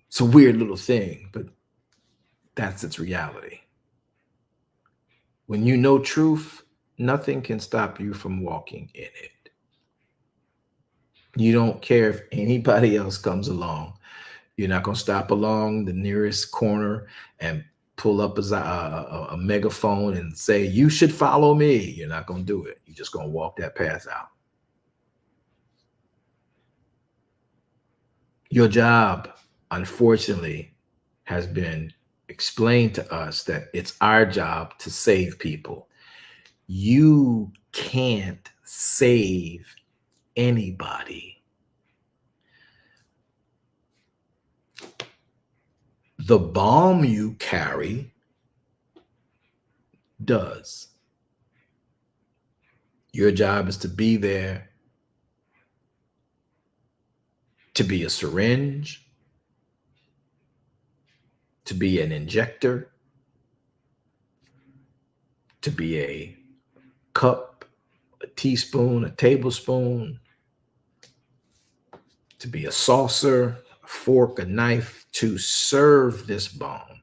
It's a weird little thing, but that's its reality. When you know truth, nothing can stop you from walking in it. You don't care if anybody else comes along. You're not going to stop along the nearest corner and pull up a megaphone and say, you should follow me. You're not going to do it. You're just going to walk that path out. Your job, unfortunately, has been explained to us that it's our job to save people. You can't save anybody. The balm you carry does. Your job is to be there, to be a syringe, to be an injector, to be a cup, a teaspoon, a tablespoon, to be a saucer, a fork, a knife, to serve this balm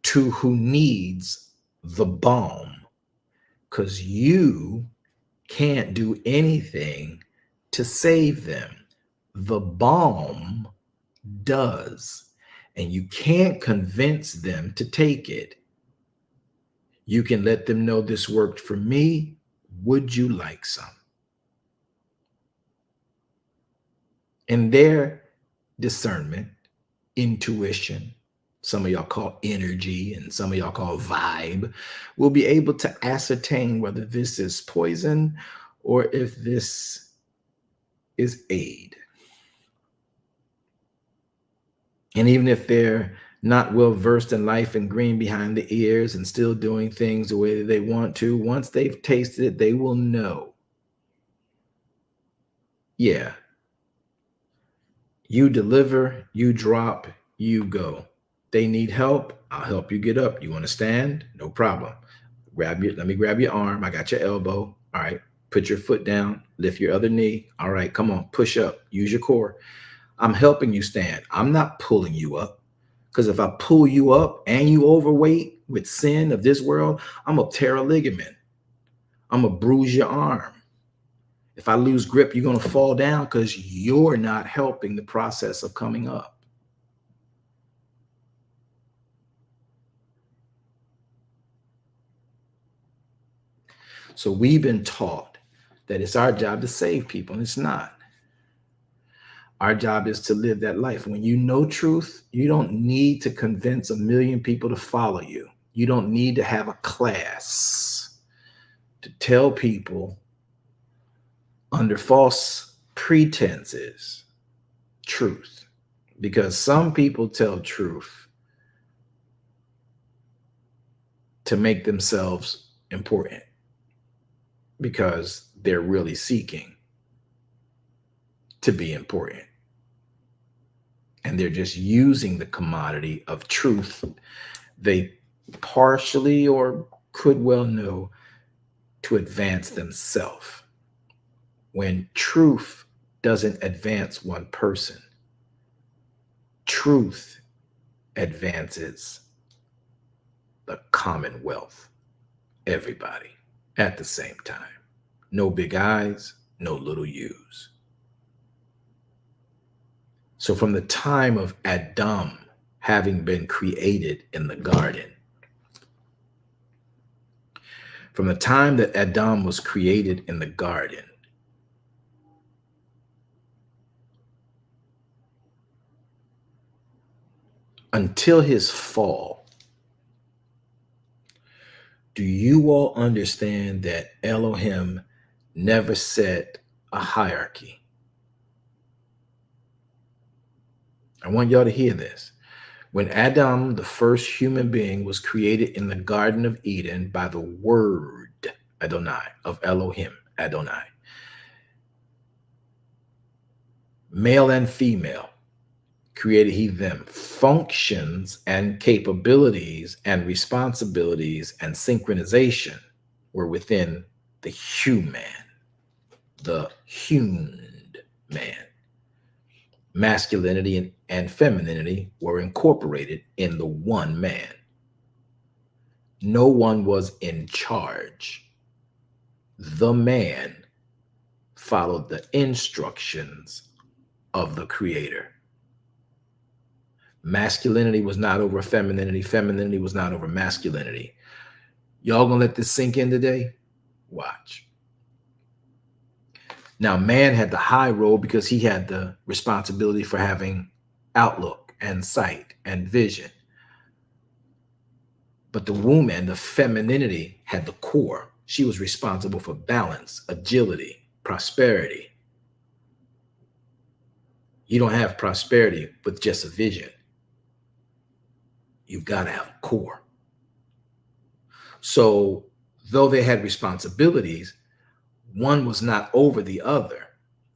to who needs the balm, because you can't do anything to save them. The balm does, and you can't convince them to take it. You can let them know this worked for me. Would you like some? And their discernment, intuition, some of y'all call energy and some of y'all call vibe, will be able to ascertain whether this is poison or if this is aid. And even if they're not well versed in life and green behind the ears and still doing things the way that they want to, once they've tasted it, they will know. Yeah. You deliver, you drop, you go. They need help, I'll help you get up. You want to stand? No problem. Let me grab your arm. I got your elbow. All right. Put your foot down, lift your other knee. All right, come on, push up, use your core. I'm helping you stand. I'm not pulling you up. Because if I pull you up and you overweight with sin of this world, I'm going to tear a ligament. I'm going to bruise your arm. If I lose grip, you're going to fall down because you're not helping the process of coming up. So we've been taught that it's our job to save people, and it's not. Our job is to live that life. When you know truth, you don't need to convince 1 million people to follow you. You don't need to have a class to tell people under false pretenses truth. Because some people tell truth to make themselves important because they're really seeking to be important. And they're just using the commodity of truth they partially or could well know to advance themselves. When truth doesn't advance one person, truth advances the commonwealth, everybody at the same time. No big I's, no little U's. So from the time of Adam having been created in the garden, from the time that Adam was created in the garden, until his fall, do you all understand that Elohim never set a hierarchy? I want y'all to hear this. When Adam, the first human being, was created in the Garden of Eden by the word Adonai of Elohim, Adonai, male and female, created he them. Functions and capabilities and responsibilities and synchronization were within the human, the humed man. Masculinity and femininity were incorporated in the one man. No one was in charge. The man followed the instructions of the creator. Masculinity was not over femininity. Femininity was not over masculinity. Y'all gonna let this sink in today? Watch. Now, man had the high road because he had the responsibility for having outlook and sight and vision. But the woman, the femininity, had the core. She was responsible for balance, agility, prosperity. You don't have prosperity with just a vision. You've got to have a core. So, though they had responsibilities, one was not over the other,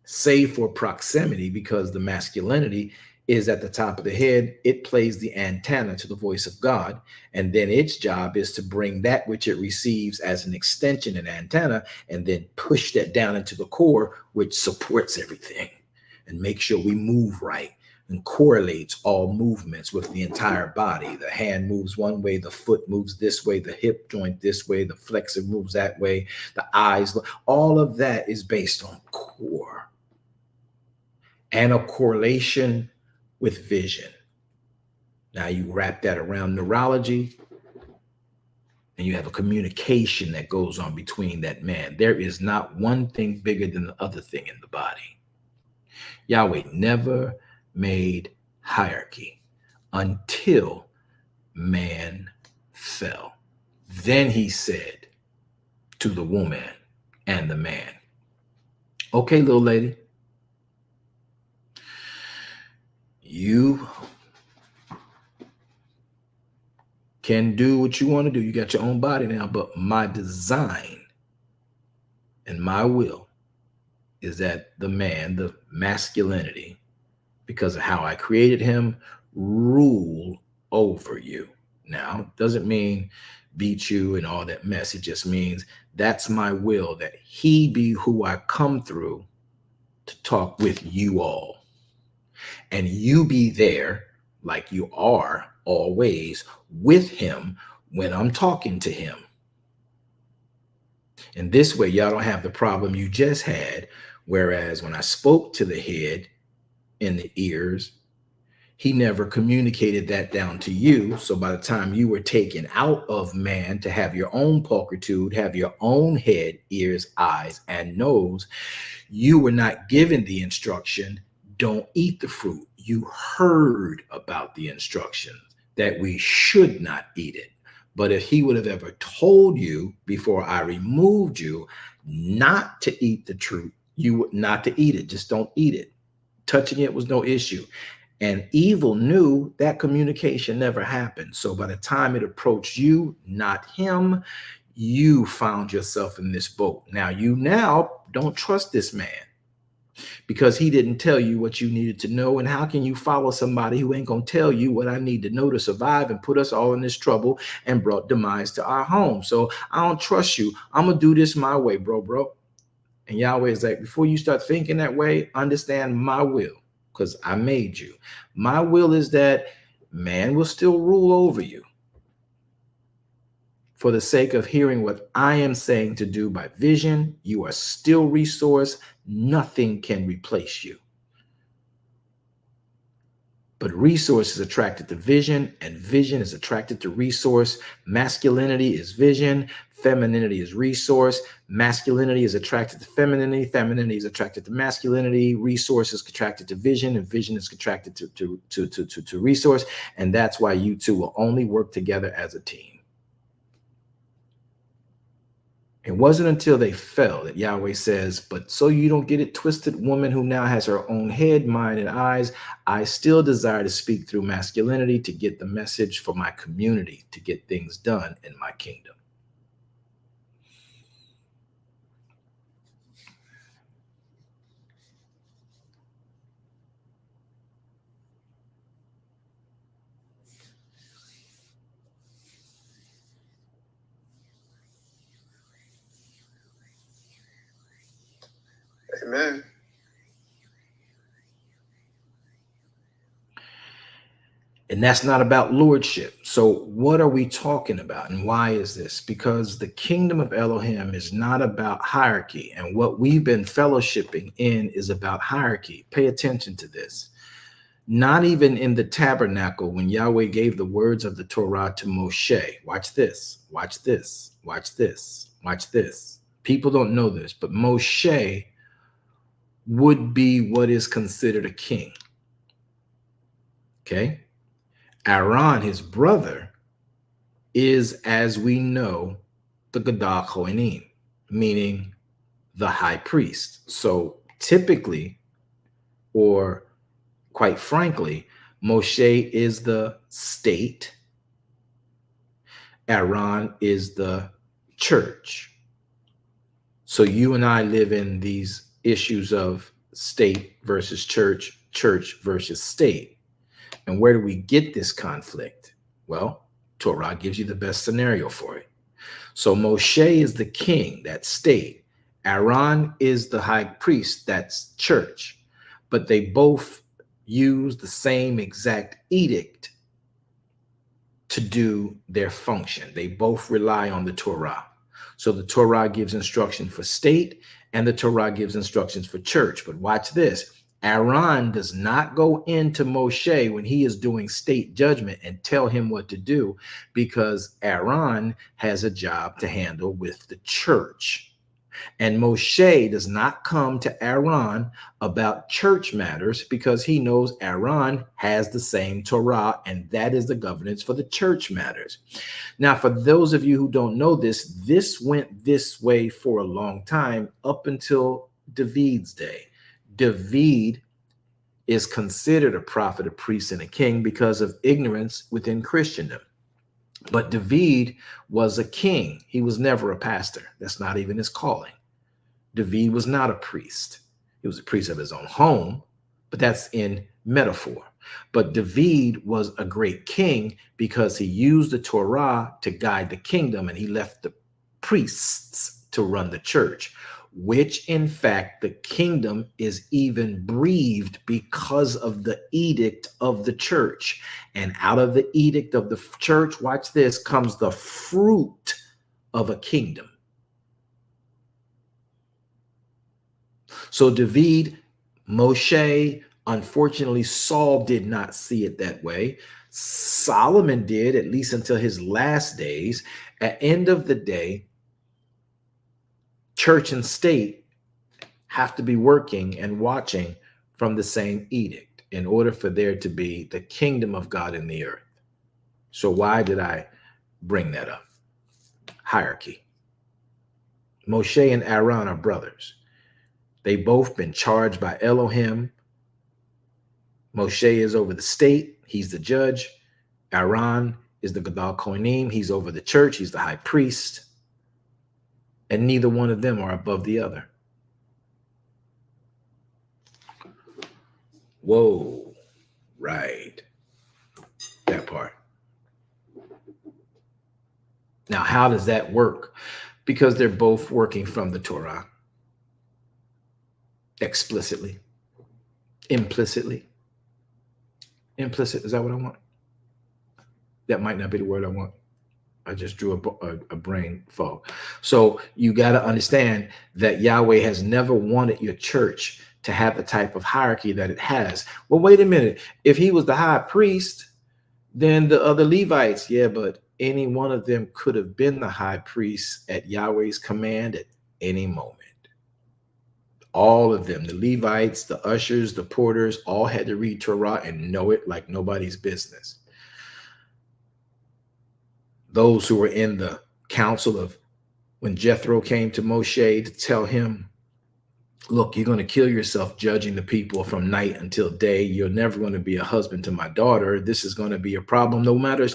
save for proximity, because the masculinity is at the top of the head. It plays the antenna to the voice of God. And then its job is to bring that which it receives as an extension and antenna, and then push that down into the core, which supports everything and makes sure we move right and correlates all movements with the entire body. The hand moves one way, the foot moves this way, the hip joint this way, the flexor moves that way, the eyes, all of that is based on core and a correlation with vision. Now you wrap that around neurology and you have a communication that goes on between that man. There is not one thing bigger than the other thing in the body. Yahweh never made hierarchy until man fell. Then he said to the woman and the man, okay, little lady, you can do what you want to do. You got your own body now, but my design and my will is that the man, the masculinity, because of how I created him, rule over you. Now, doesn't mean beat you and all that mess. It just means that's my will, that he be who I come through to talk with you all. And you be there like you are always with him when I'm talking to him. And this way, y'all don't have the problem you just had. Whereas when I spoke to the head in the ears, he never communicated that down to you. So by the time you were taken out of man to have your own pulchritude, have your own head, ears, eyes, and nose, you were not given the instruction, don't eat the fruit. You heard about the instructions that we should not eat it. But if he would have ever told you before I removed you not to eat the truth, you would not to eat it. Just don't eat it. Touching it was no issue. And evil knew that communication never happened. So by the time it approached you, not him, you found yourself in this boat. Now you don't trust this man because he didn't tell you what you needed to know. And how can you follow somebody who ain't going to tell you what I need to know to survive and put us all in this trouble and brought demise to our home? So I don't trust you. I'm going to do this my way, bro. And Yahweh is like, before you start thinking that way, understand my will. Because I made you. My will is that man will still rule over you for the sake of hearing what I am saying to do by vision. You are still resource. Nothing can replace you. But resource is attracted to vision, and vision is attracted to resource. Masculinity is vision. Femininity is resource. Masculinity is attracted to femininity. Femininity is attracted to masculinity. Resource is attracted to vision, and vision is attracted to resource. And that's why you two will only work together as a team. It wasn't until they fell that Yahweh says, but so you don't get it twisted, woman who now has her own head, mind, and eyes, I still desire to speak through masculinity to get the message for my community, to get things done in my kingdom. Amen. And that's not about lordship. So what are we talking about? And why is this? Because the kingdom of Elohim is not about hierarchy. And what we've been fellowshipping in is about hierarchy. Pay attention to this. Not even in the tabernacle, when Yahweh gave the words of the Torah to Moshe. Watch this, watch this, watch this, watch this. People don't know this, but Moshe would be what is considered a king. Okay? Aaron, his brother, is, as we know, the Gadol Kohanim, meaning the high priest. So typically, or quite frankly, Moshe is the state. Aaron is the church. So you and I live in these issues of state versus church, church versus state. And where do we get this conflict? Well, Torah gives you the best scenario for it. So Moshe is the king, that's state. Aaron is the high priest, that's church. But they both use the same exact edict to do their function. They both rely on the Torah. So the Torah gives instruction for state and the Torah gives instructions for church. But watch this. Aaron does not go into Moshe when he is doing state judgment and tell him what to do, because Aaron has a job to handle with the church. And Moshe does not come to Aaron about church matters because he knows Aaron has the same Torah, and that is the governance for the church matters. Now, for those of you who don't know this, this went this way for a long time up until David's day. David is considered a prophet, a priest, and a king because of ignorance within Christendom. But David was a king. He was never a pastor. That's not even his calling. David was not a priest. He was a priest of his own home, but that's in metaphor. But David was a great king because he used the Torah to guide the kingdom, and he left the priests to run the church, which in fact the kingdom is even breathed because of the edict of the church. And out of the edict of the church, watch this, comes the fruit of a kingdom. So David, Moshe, unfortunately, Saul did not see it that way. Solomon did, at least until his last days. At the end of the day, church and state have to be working and watching from the same edict in order for there to be the kingdom of God in the earth. So why did I bring that up? Hierarchy. Moshe and Aaron are brothers. They both been charged by Elohim. Moshe is over the state. He's the judge. Aaron is the Gadol Kohanim. He's over the church. He's the high priest. And neither one of them are above the other. Whoa, right. That part. Now, how does that work? Because they're both working from the Torah. Explicitly. Implicitly. Implicit, is that what I want? That might not be the word I want. I just drew a brain fog. So you got to understand that Yahweh has never wanted your church to have the type of hierarchy that it has. Well, wait a minute. If he was the high priest, then the other Levites, yeah, but any one of them could have been the high priest at Yahweh's command at any moment. All of them, the Levites, the ushers, the porters, all had to read Torah and know it like nobody's business. Those who were in the council of when Jethro came to Moshe to tell him, look, you're going to kill yourself judging the people from night until day. You're never going to be a husband to my daughter. This is going to be a problem. No wonder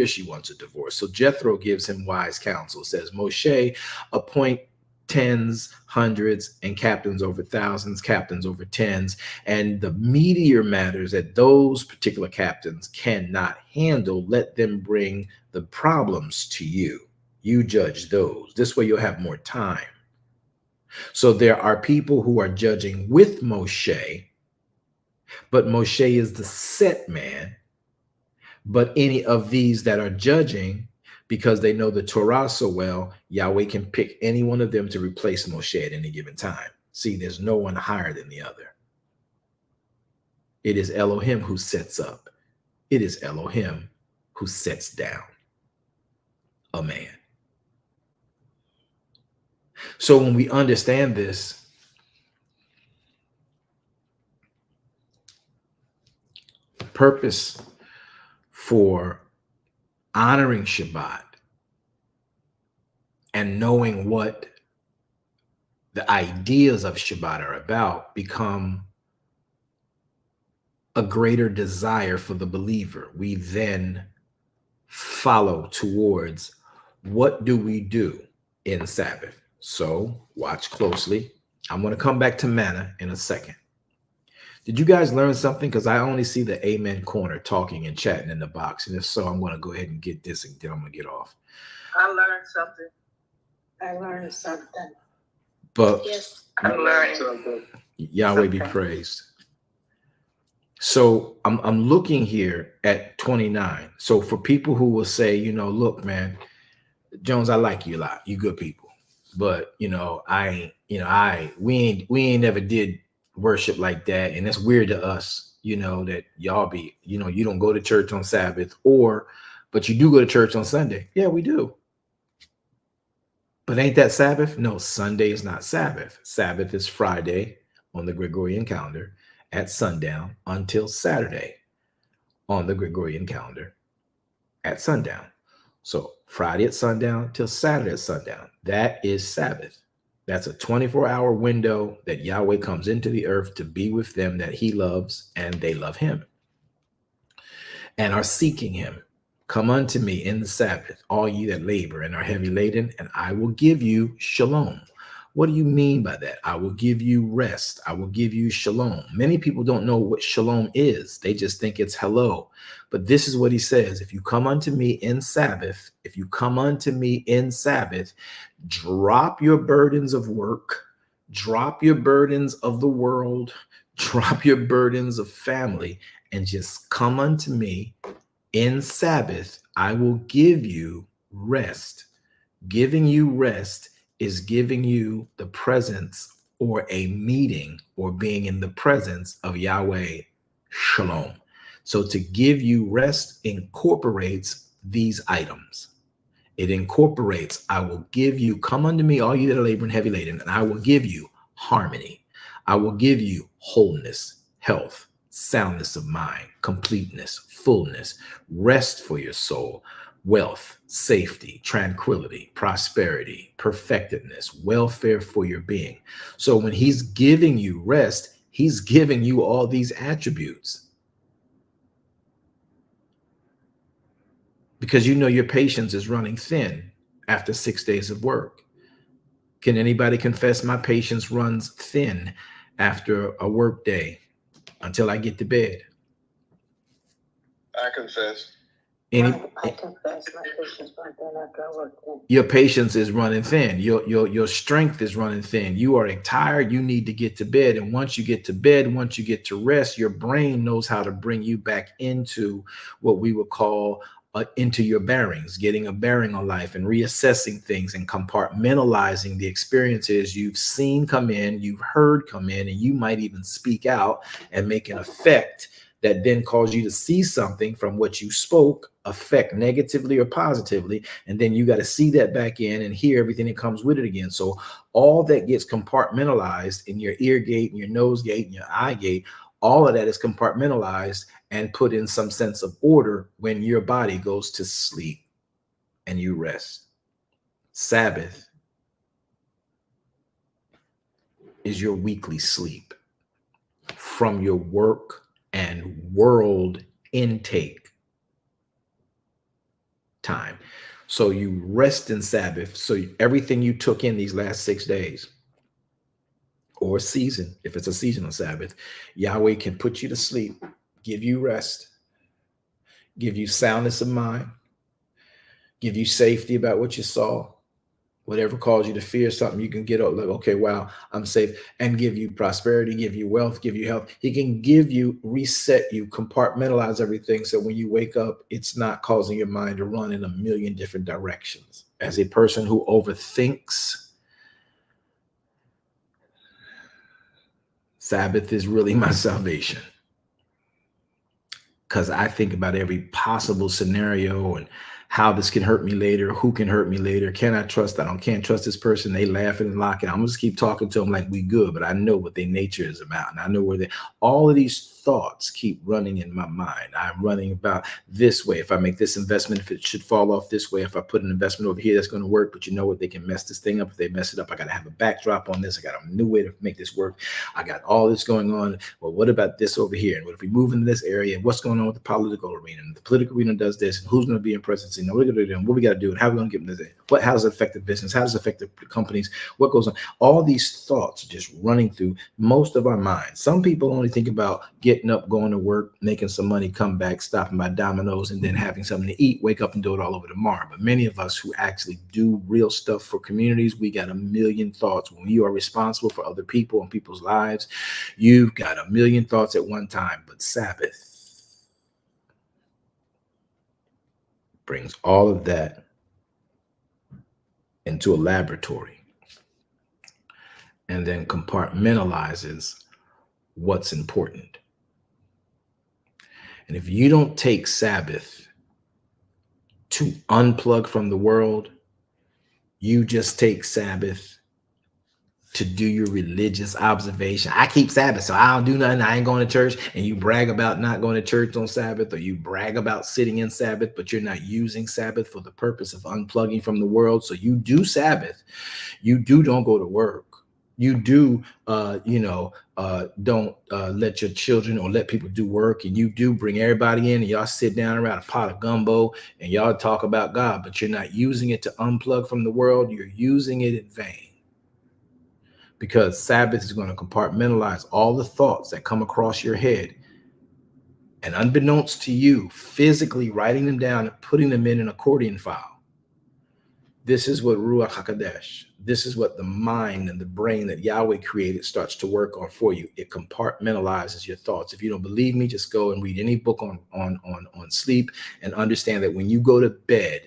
she wants a divorce. So Jethro gives him wise counsel, says, Moshe, appoint tens, hundreds, and captains over thousands, captains over tens, and the meatier matters that those particular captains cannot handle, let them bring the problems to you. You judge those. This way you'll have more time. So there are people who are judging with Moshe, but Moshe is the set man. But any of these that are judging, because they know the Torah so well, Yahweh can pick any one of them to replace Moshe at any given time. See, there's no one higher than the other. It is Elohim who sets up. It is Elohim who sets down a man. So when we understand this, purpose for honoring Shabbat and knowing what the ideas of Shabbat are about become a greater desire for the believer. We then follow towards what do we do in Sabbath. So watch closely. I'm going to come back to manna in a second. Did you guys learn something? Because I only see the Amen corner talking and chatting in the box. And if so, I'm going to go ahead and get this and then I'm going to get off. I learned something. I learned something. But yes, I learned something. Yahweh be praised. So I'm looking here at 29. So for people who will say, you know, look, man, Jones, I like you a lot. You good people. But we ain't never did worship like that. And that's weird to us, that y'all be, you don't go to church on Sabbath but you do go to church on Sunday. Yeah, we do. But ain't that Sabbath? No, Sunday is not Sabbath. Sabbath is Friday on the Gregorian calendar at sundown until Saturday on the Gregorian calendar at sundown. So Friday at sundown till Saturday at sundown. That is Sabbath. That's a 24-hour window that Yahweh comes into the earth to be with them that he loves and they love him and are seeking him. Come unto me in the Sabbath, all ye that labor and are heavy laden, and I will give you shalom. What do you mean by that? I will give you rest. I will give you shalom. Many people don't know what shalom is. They just think it's hello. But this is what he says. If you come unto me in Sabbath, drop your burdens of work, drop your burdens of the world, drop your burdens of family, and just come unto me in Sabbath. I will give you rest. Giving you rest is giving you the presence or a meeting or being in the presence of Yahweh Shalom. So to give you rest incorporates these items. It incorporates, I will give you, come unto me, all you that are laboring heavy laden, and I will give you harmony. I will give you wholeness, health, soundness of mind, completeness, fullness, rest for your soul, wealth, safety, tranquility, prosperity, perfectedness, welfare for your being. So when he's giving you rest, he's giving you all these attributes. Because your patience is running thin after 6 days of work. Can anybody confess my patience runs thin after a work day until I get to bed? I confess. I confess my patience runs thin after I work thin. Your patience is running thin. Your strength is running thin. You are tired. You need to get to bed. And once you get to bed, once you get to rest, your brain knows how to bring you back into what we would call into your bearings, getting a bearing on life and reassessing things and compartmentalizing the experiences you've seen come in, you've heard come in, and you might even speak out and make an effect that then cause you to see something from what you spoke affect negatively or positively. And then you got to see that back in and hear everything that comes with it again. So all that gets compartmentalized in your ear gate and your nose gate and your eye gate, all of that is compartmentalized and put in some sense of order when your body goes to sleep and you rest. Sabbath is your weekly sleep from your work and world intake time. So you rest in Sabbath. So everything you took in these last 6 days or season, if it's a seasonal Sabbath, Yahweh can put you to sleep, give you rest, give you soundness of mind, give you safety about what you saw, Whatever caused you to fear something, you can get up like, okay, wow, I'm safe, and give you prosperity, give you wealth, give you health. He can give you, reset you, compartmentalize everything. So when you wake up, it's not causing your mind to run in a million different directions. As a person who overthinks, Sabbath is really my salvation. Because I think about every possible scenario and how this can hurt me later, who can hurt me later. Can I trust? I can't trust this person. They laughing and locking. I'm just keep talking to them like we good, but I know what their nature is about. And I know where they, all of these thoughts keep running in my mind. I'm running about this way. If I make this investment, if it should fall off this way, if I put an investment over here, that's going to work. But you know what? They can mess this thing up. If they mess it up, I got to have a backdrop on this. I got a new way to make this work. I got all this going on. Well, what about this over here? And what if we move into this area? And what's going on with the political arena? And the political arena does this. And who's going to be in presidency? And what we're going to do? And what we got to do? And how we're going to get them this? What? How does it affect the business? How does it affect the companies? What goes on? All these thoughts are just running through most of our minds. Some people only think about getting up, going to work, making some money, come back, stopping by Domino's, and then having something to eat, wake up and do it all over tomorrow. But many of us who actually do real stuff for communities, we got a million thoughts. When you are responsible for other people and people's lives, you've got a million thoughts at one time. But Sabbath brings all of that into a laboratory and then compartmentalizes what's important. And if you don't take Sabbath to unplug from the world, you just take Sabbath to do your religious observation. I keep Sabbath, so I don't do nothing. I ain't going to church. And you brag about not going to church on Sabbath, or you brag about sitting in Sabbath, but you're not using Sabbath for the purpose of unplugging from the world. So you do Sabbath. You don't go to work. You do, don't let your children or let people do work. And you do bring everybody in and y'all sit down around a pot of gumbo and y'all talk about God, but you're not using it to unplug from the world. You're using it in vain. Because Sabbath is going to compartmentalize all the thoughts that come across your head. And unbeknownst to you, physically writing them down and putting them in an accordion file. This is what Ruach HaKodesh, this is what the mind and the brain that Yahweh created starts to work on for you. It compartmentalizes your thoughts. If you don't believe me, just go and read any book on sleep and understand that when you go to bed,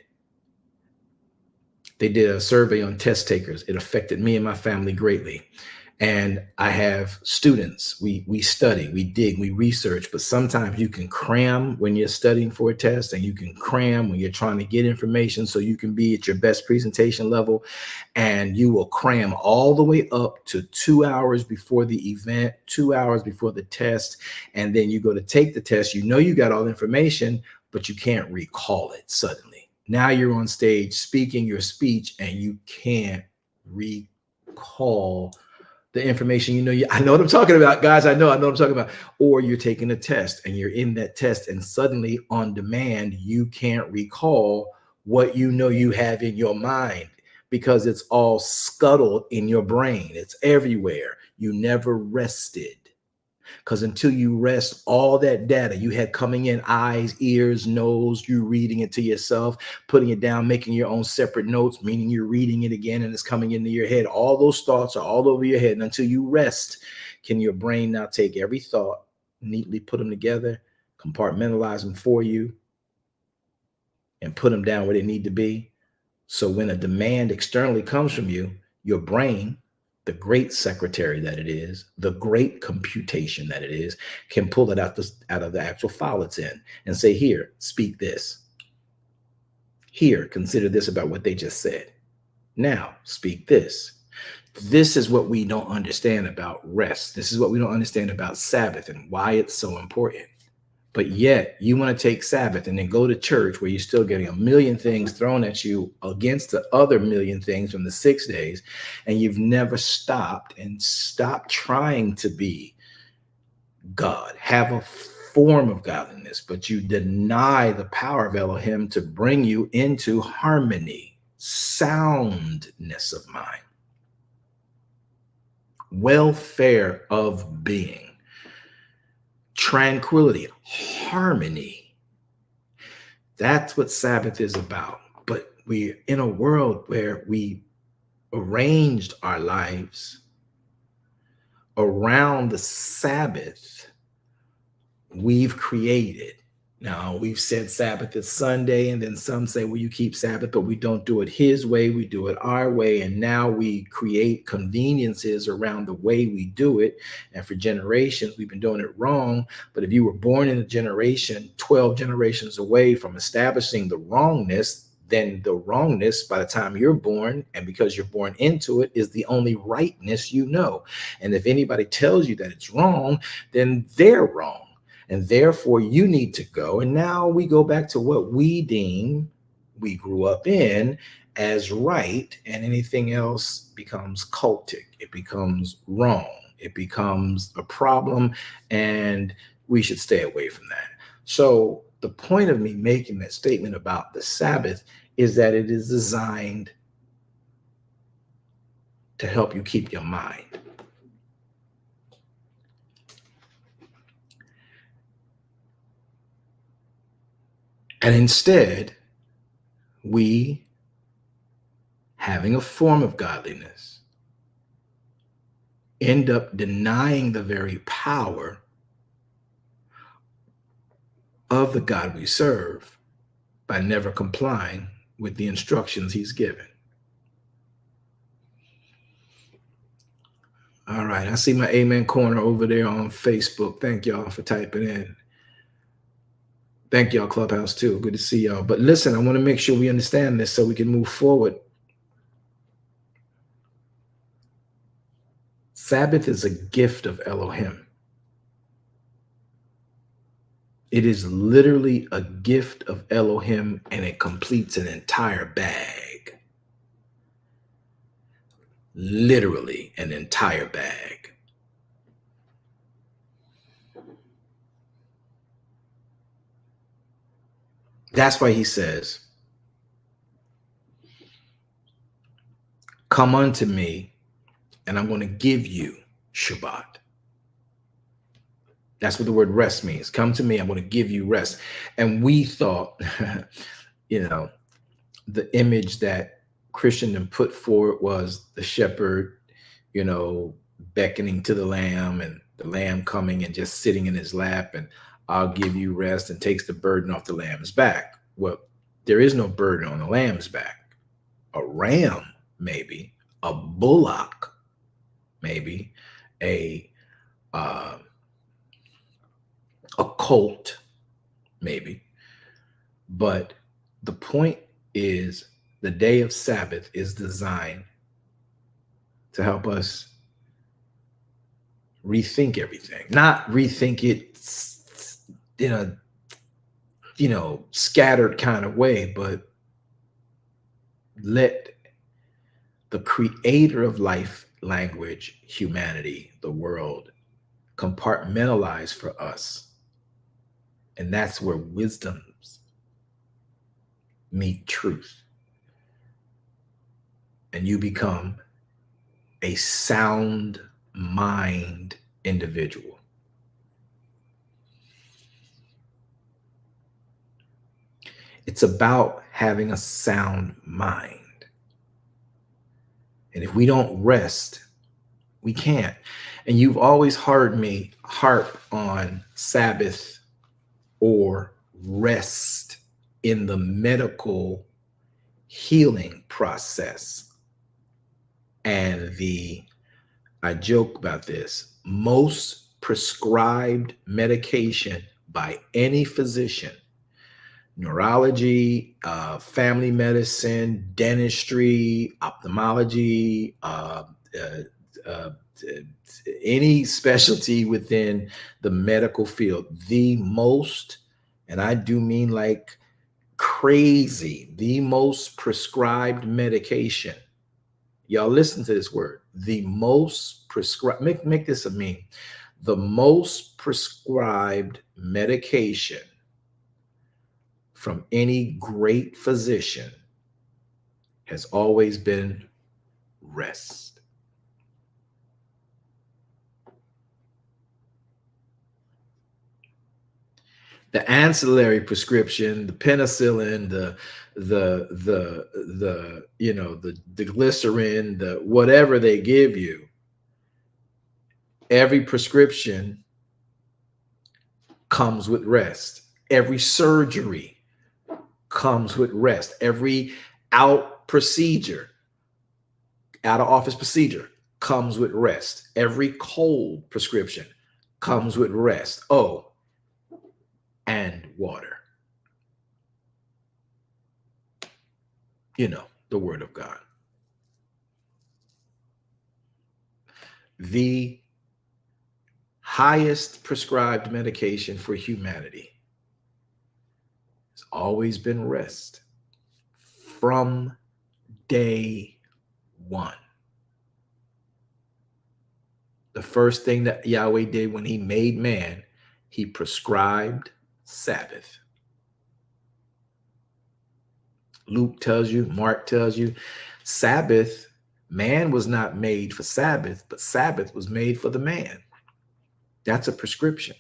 they did a survey on test takers. It affected me and my family greatly. And I have students, we study, we dig, we research, but sometimes you can cram when you're studying for a test, and you can cram when you're trying to get information so you can be at your best presentation level, and you will cram all the way up to 2 hours before the event, 2 hours before the test, and then you go to take the test. You know you got all the information, but you can't recall it suddenly. Now you're on stage speaking your speech, and you can't recall the information. I know what I'm talking about, guys. I know what I'm talking about. Or you're taking a test and you're in that test, and suddenly on demand, you can't recall what you have in your mind because it's all scuttled in your brain. It's everywhere. You never rested. Because until you rest, all that data you had coming in, eyes, ears, nose, you reading it to yourself, putting it down, making your own separate notes, meaning you're reading it again and it's coming into your head. All those thoughts are all over your head. And until you rest, can your brain now take every thought, neatly put them together, compartmentalize them for you, and put them down where they need to be? So when a demand externally comes from you, your brain, the great secretary that it is, the great computation that it is, can pull it out of the actual file it's in and say, here, speak this. Here, consider this about what they just said. Now, speak this. This is what we don't understand about rest. This is what we don't understand about Sabbath and why it's so important. But yet you want to take Sabbath and then go to church where you're still getting a million things thrown at you against the other million things from the 6 days. And you've never stopped trying to be God, have a form of godliness, but you deny the power of Elohim to bring you into harmony, soundness of mind, welfare of being, tranquility, harmony. That's what Sabbath is about. But we're in a world where we arranged our lives around the Sabbath we've created. Now, we've said Sabbath is Sunday, and then some say, well, you keep Sabbath, but we don't do it his way, we do it our way. And now we create conveniences around the way we do it. And for generations, we've been doing it wrong. But if you were born in a generation 12 generations away from establishing the wrongness, then the wrongness by the time you're born, and because you're born into it, is the only rightness you know. And if anybody tells you that it's wrong, then they're wrong. And therefore, you need to go. And now we go back to what we deem we grew up in as right, and anything else becomes cultic. It becomes wrong. It becomes a problem, and we should stay away from that. So the point of me making that statement about the Sabbath is that it is designed to help you keep your mind. And instead, we, having a form of godliness, end up denying the very power of the God we serve by never complying with the instructions he's given. All right, I see my Amen Corner over there on Facebook. Thank y'all for typing in. Thank y'all, Clubhouse, too. Good to see y'all. But listen, I want to make sure we understand this so we can move forward. Sabbath is a gift of Elohim. It is literally a gift of Elohim, and it completes an entire bag. Literally an entire bag. That's why he says, come unto me, and I'm going to give you Shabbat. That's what the word rest means. Come to me, I'm going to give you rest. And we thought, the image that Christendom put forward was the shepherd, beckoning to the lamb, and the lamb coming and just sitting in his lap, and I'll give you rest, and takes the burden off the lamb's back. Well, there is no burden on the lamb's back. A ram, maybe. A bullock, maybe. A colt, maybe. But the point is, the day of Sabbath is designed to help us rethink everything. Not rethink it in a scattered kind of way, but let the creator of life, language, humanity, the world, compartmentalize for us. And that's where wisdoms meet truth. And you become a sound mind individual. It's about having a sound mind. And if we don't rest, we can't. And you've always heard me harp on Sabbath or rest in the medical healing process. And I joke about this, most prescribed medication by any physician, neurology, family medicine, dentistry, ophthalmology, any specialty within the medical field, the most, and I do mean like crazy, the most prescribed medication. Y'all listen to this word. The most prescribed, make this a meme. The most prescribed medication from any great physician has always been rest. The ancillary prescription, the penicillin, the glycerin, the whatever they give you, every prescription comes with rest. Every surgery comes with rest. Every out of office procedure comes with rest. Every cold prescription comes with rest. Oh, and water. The word of God. The highest prescribed medication for humanity has always been rest from day one. The first thing that Yahweh did when he made man, he prescribed Sabbath. Luke tells you, Mark tells you, Sabbath, man was not made for Sabbath, but Sabbath was made for the man. That's a prescription.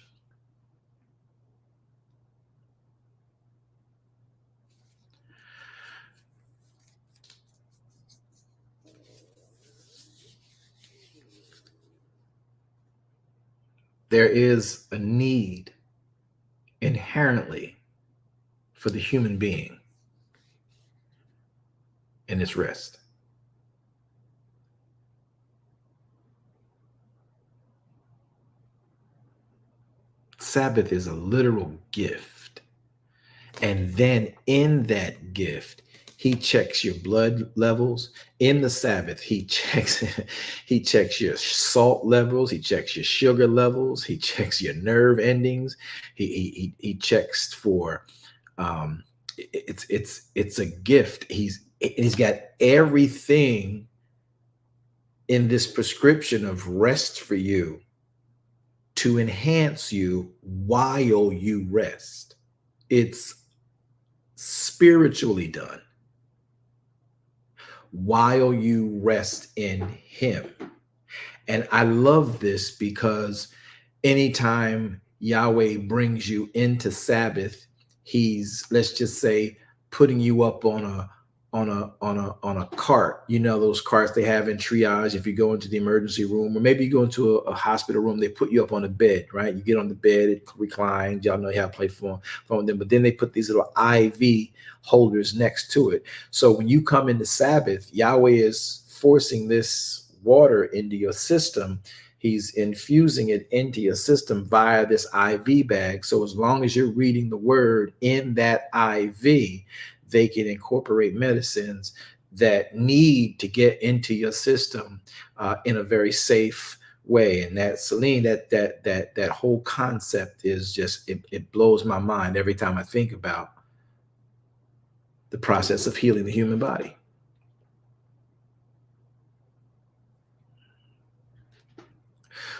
There is a need inherently for the human being in its rest. Sabbath is a literal gift. And then in that gift, he checks your blood levels. In the Sabbath, he checks your salt levels, he checks your sugar levels, he checks your nerve endings, he checks for it's a gift. He's got everything in this prescription of rest for you to enhance you while you rest. It's spiritually done while you rest in him. And I love this because anytime Yahweh brings you into Sabbath, he's, let's just say, putting you up on a cart. Those carts they have in triage. If you go into the emergency room, or maybe you go into a hospital room, they put you up on a bed, right? You get on the bed, it reclines. Y'all know how to play phone them, but then they put these little IV holders next to it. So when you come into Sabbath, Yahweh is forcing this water into your system. He's infusing it into your system via this IV bag. So as long as you're reading the word in that IV, they can incorporate medicines that need to get into your system in a very safe way. And that, Celine, that whole concept is just, it blows my mind every time I think about the process of healing the human body.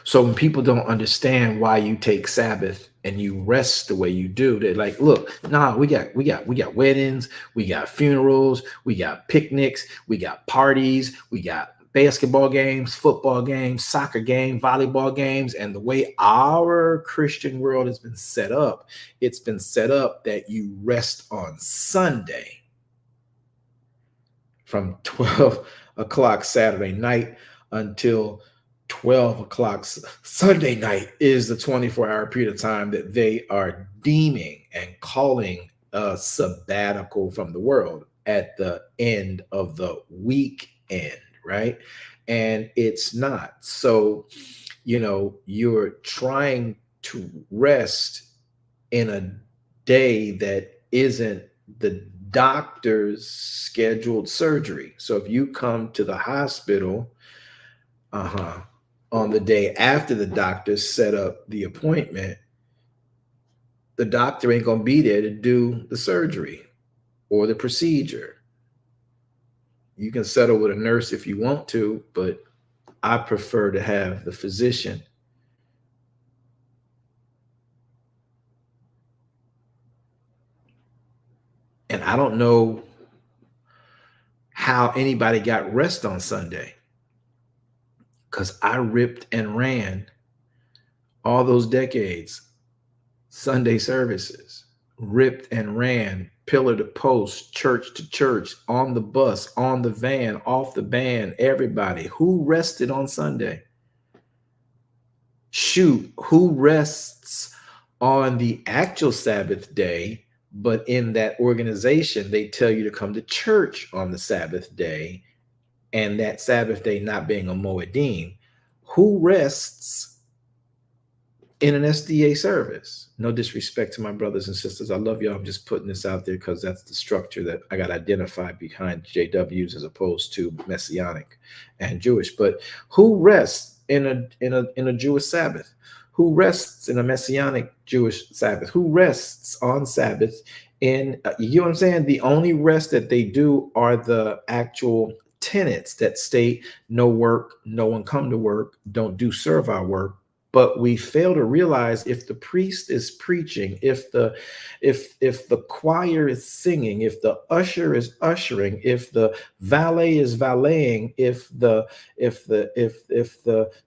So when people don't understand why you take Sabbath and you rest the way you do, they're like, look, we got weddings, we got funerals, we got picnics, we got parties, we got basketball games, football games, soccer games, volleyball games. And the way our Christian world has been set up, it's been set up that you rest on Sunday from 12 o'clock Saturday night until 12 o'clock Sunday night is the 24-hour period of time that they are deeming and calling a sabbatical from the world at the end of the weekend, right? And it's not. So, you're trying to rest in a day that isn't the doctor's scheduled surgery. So if you come to the hospital, on the day after the doctor set up the appointment, the doctor ain't going to be there to do the surgery or the procedure. You can settle with a nurse if you want to, but I prefer to have the physician. And I don't know how anybody got rest on Sunday, because I ripped and ran all those decades Sunday services, ripped and ran, pillar to post, church to church, on the bus, on the van, off the van, everybody. Who rested on Sunday? Shoot, who rests on the actual Sabbath day, but in that organization, they tell you to come to church on the Sabbath day, and that Sabbath day not being a Moed'im? Who rests in an SDA service? No disrespect to my brothers and sisters. I love y'all. I'm just putting this out there because that's the structure that I got identified behind JWs as opposed to Messianic and Jewish. But who rests in a Jewish Sabbath? Who rests in a Messianic Jewish Sabbath? Who rests on Sabbath in, you know what I'm saying? The only rest that they do are the actual tenets that state no work, no one come to work, don't do servile work. But we fail to realize if the priest is preaching, if the choir is singing, if the usher is ushering, if the valet is valeting, if the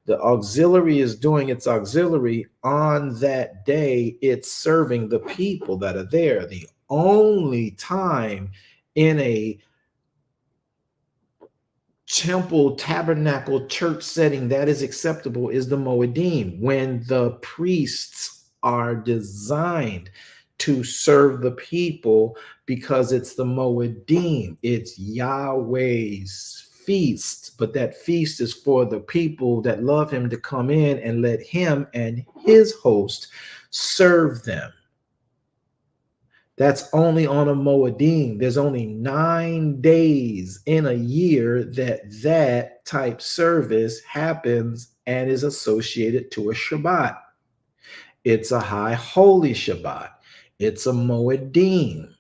auxiliary is doing its auxiliary on that day, it's serving the people that are there. The only time in a temple, tabernacle, church setting that is acceptable is the Moed'im, when the priests are designed to serve the people, because it's the Moed'im, it's Yahweh's feast, but that feast is for the people that love him to come in and let him and his host serve them. That's only on a Moed'im. There's only 9 days in a year that type service happens and is associated to a Shabbat. It's a high holy Shabbat. It's a Moed'im.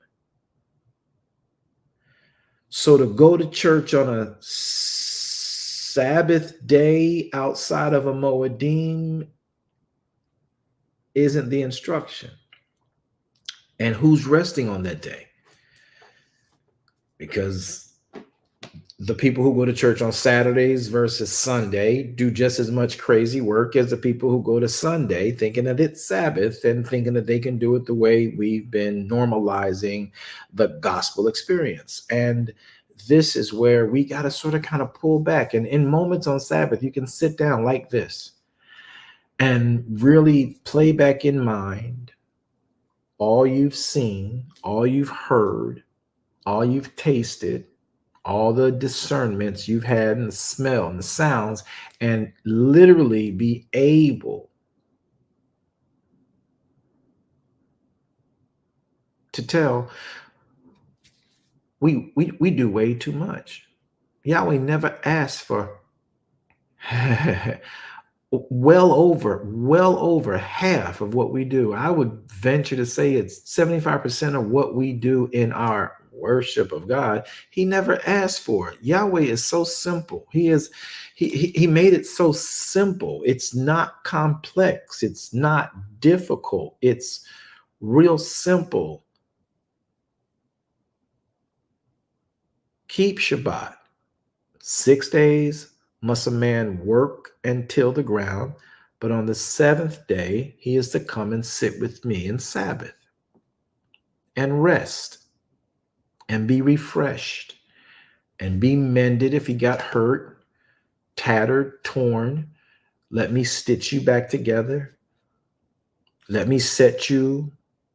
So to go to church on a Sabbath day outside of a Moed'im isn't the instruction. And who's resting on that day? Because the people who go to church on Saturdays versus Sunday do just as much crazy work as the people who go to Sunday thinking that it's Sabbath and thinking that they can do it the way we've been normalizing the gospel experience. And this is where we got to sort of kind of pull back. And in moments on Sabbath, you can sit down like this and really play back in mind all you've seen, all you've heard, all you've tasted, all the discernments you've had, and the smell and the sounds, and literally be able to tell we do way too much. Yahweh never asked for well over half of what we do. I would venture to say it's 75% of what we do in our worship of God. He never asked for it. Yahweh is so simple. He made it so simple. It's not complex. It's not difficult. It's real simple. Keep Shabbat. 6 days must a man work and till the ground, but on the 7th day he is to come and sit with me in Sabbath and rest and be refreshed and be mended if he got hurt, tattered, torn. Let me stitch you back together. Let me set you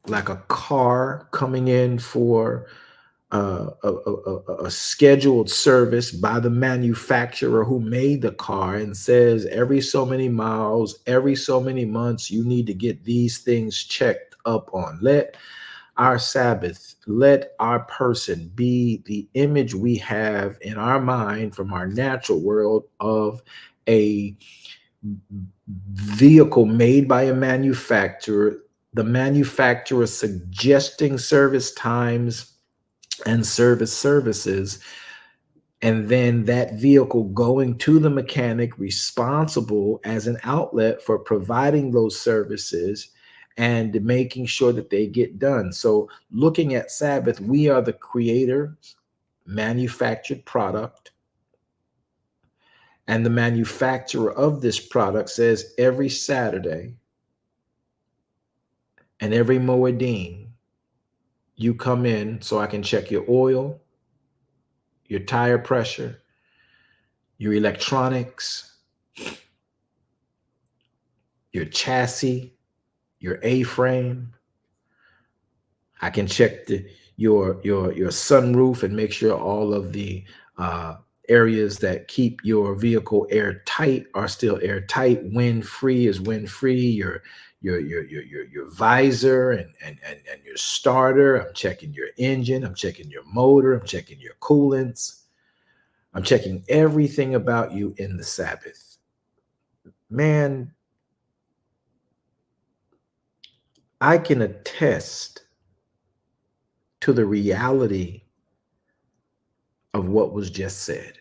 like a car coming in for a scheduled service by the manufacturer who made the car and says every so many miles, every so many months, you need to get these things checked up on. Let our Sabbath, let our person be the image we have in our mind from our natural world of a vehicle made by a manufacturer, the manufacturer suggesting service times and services, and then that vehicle going to the mechanic responsible as an outlet for providing those services and making sure that they get done. So looking at Sabbath, we are the creator's manufactured product, and the manufacturer of this product says every Saturday And every Moed'im, you come in so I can check your oil, your tire pressure, your electronics, your chassis, your A-frame. I can check your sunroof and make sure all of the areas that keep your vehicle airtight are still airtight. Wind free is wind free. Your visor and your starter. I'm checking your engine. I'm checking your motor. I'm checking your coolants. I'm checking everything about you in the Sabbath. Man, I can attest to the reality of what was just said.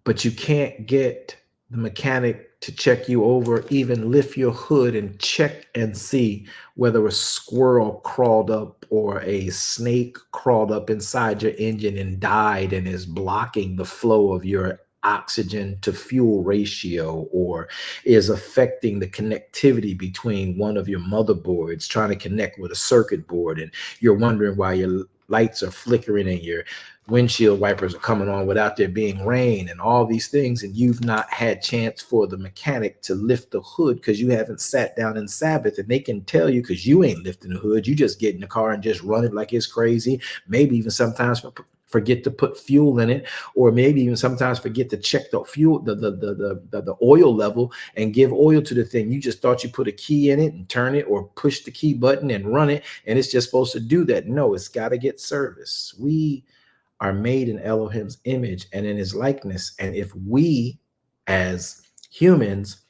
But you can't get the mechanic to check you over, even lift your hood and check and see whether a squirrel crawled up or a snake crawled up inside your engine and died and is blocking the flow of your oxygen to fuel ratio, or is affecting the connectivity between one of your motherboards trying to connect with a circuit board, and you're wondering why your lights are flickering and your windshield wipers are coming on without there being rain and all these things, and you've not had chance for the mechanic to lift the hood because you haven't sat down in Sabbath. And they can tell you, because you ain't lifting the hood, you just get in the car and just run it like it's crazy, maybe even sometimes forget to put fuel in it, or maybe even sometimes forget to check the fuel, the oil level, and give oil to the thing. You just thought you put a key in it and turn it, or push the key button and run it, and it's just supposed to do that. No, it's got to get service. We are made in Elohim's image and in his likeness. And if we as humans,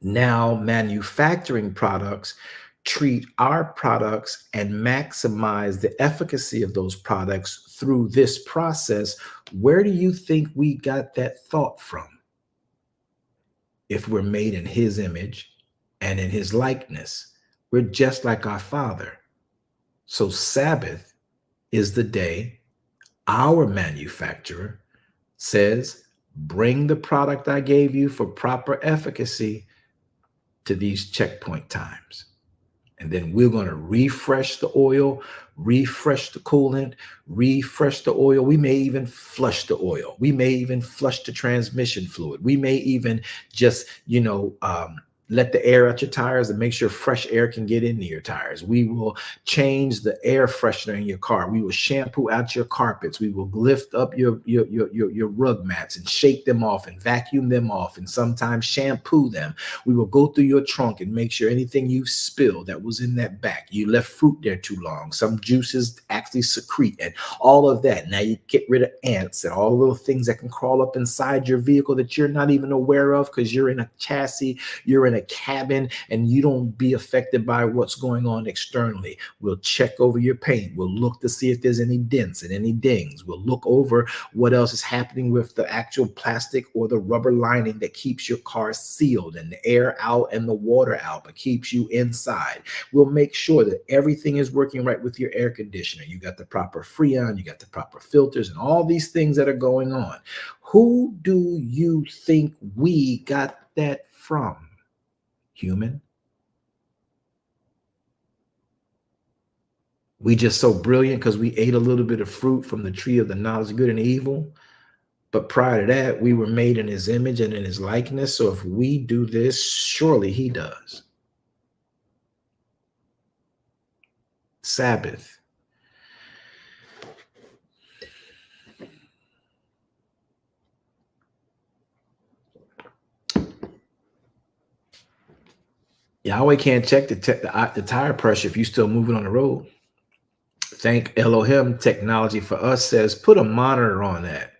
now manufacturing products, treat our products and maximize the efficacy of those products through this process, where do you think we got that thought from? If we're made in his image and in his likeness, we're just like our Father. So Sabbath is the day our manufacturer says, bring the product I gave you for proper efficacy to these checkpoint times. And then we're going to refresh the oil, refresh the coolant, refresh the oil. We may even flush the oil. We may even flush the transmission fluid. We may even just, let the air out your tires and make sure fresh air can get into your tires. We will change the air freshener in your car. We will shampoo out your carpets. We will lift up your rug mats and shake them off and vacuum them off and sometimes shampoo them. We will go through your trunk and make sure anything you spilled that was in that back, you left fruit there too long, some juices actually secrete, and all of that. Now you get rid of ants and all the little things that can crawl up inside your vehicle that you're not even aware of because you're in a chassis, you're in a cabin, and you don't be affected by what's going on externally. We'll check over your paint. We'll look to see if there's any dents and any dings. We'll look over what else is happening with the actual plastic or the rubber lining that keeps your car sealed and the air out and the water out, but keeps you inside. We'll make sure that everything is working right with your air conditioner. You got the proper Freon, you got the proper filters, and all these things that are going on. Who do you think we got that from? Human? We just so brilliant because we ate a little bit of fruit from the tree of the knowledge of good and evil. But prior to that, we were made in his image and in his likeness. So if we do this, surely he does. Sabbath. Yahweh can't check the tire pressure if you're still moving on the road. Thank Elohim. Technology for us says put a monitor on that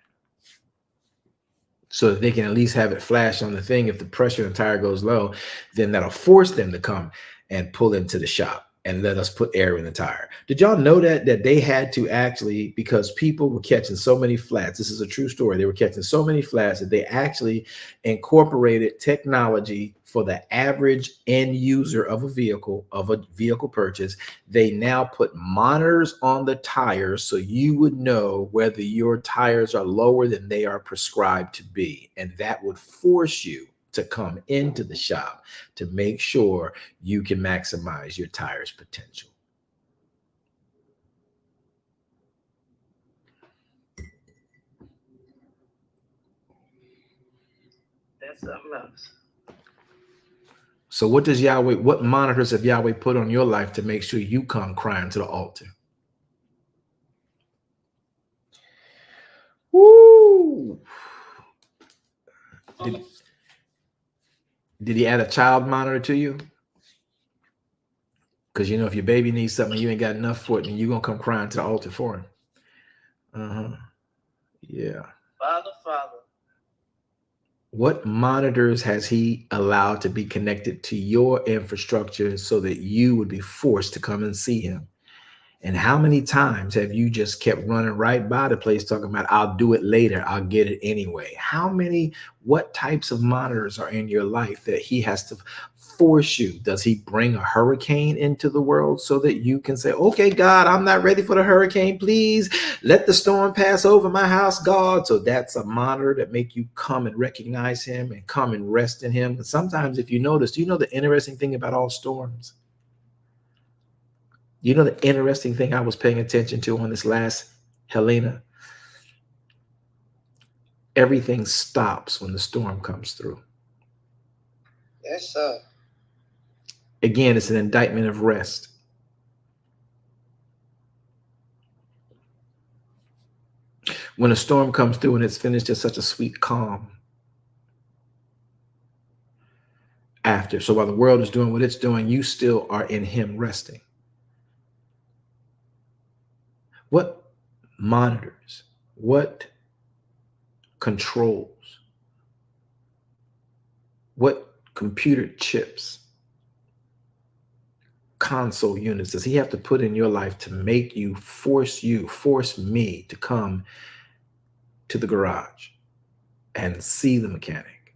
so that they can at least have it flash on the thing. If the pressure in the tire goes low, then that'll force them to come and pull into the shop and let us put air in the tire. Did y'all know that they had to actually, because people were catching so many flats, this is a true story, they were catching so many flats that they actually incorporated technology for the average end user of a vehicle purchase. They now put monitors on the tires so you would know whether your tires are lower than they are prescribed to be. And that would force you to come into the shop to make sure you can maximize your tire's potential. That's something else. So what monitors have Yahweh put on your life to make sure you come crying to the altar? Woo! Did he add a child monitor to you? Because if your baby needs something, you ain't got enough for it, and you're gonna come crying to the altar for him. Yeah. Father. What monitors has he allowed to be connected to your infrastructure so that you would be forced to come and see him? And how many times have you just kept running right by the place talking about, I'll do it later, I'll get it anyway? What types of monitors are in your life that he has to force you? Does he bring a hurricane into the world so that you can say, okay, God, I'm not ready for the hurricane. Please let the storm pass over my house, God. So that's a monitor that make you come and recognize him and come and rest in him. And sometimes if you notice, do you know the interesting thing about all storms? You know the interesting thing I was paying attention to on this last Helena? Everything stops when the storm comes through. Yes, sir. Again, it's an indictment of rest. When a storm comes through and it's finished, there's such a sweet calm after. So while the world is doing what it's doing, you still are in him resting. What monitors, what controls, what computer chips, console units does he have to put in your life to make you, force me to come to the garage and see the mechanic?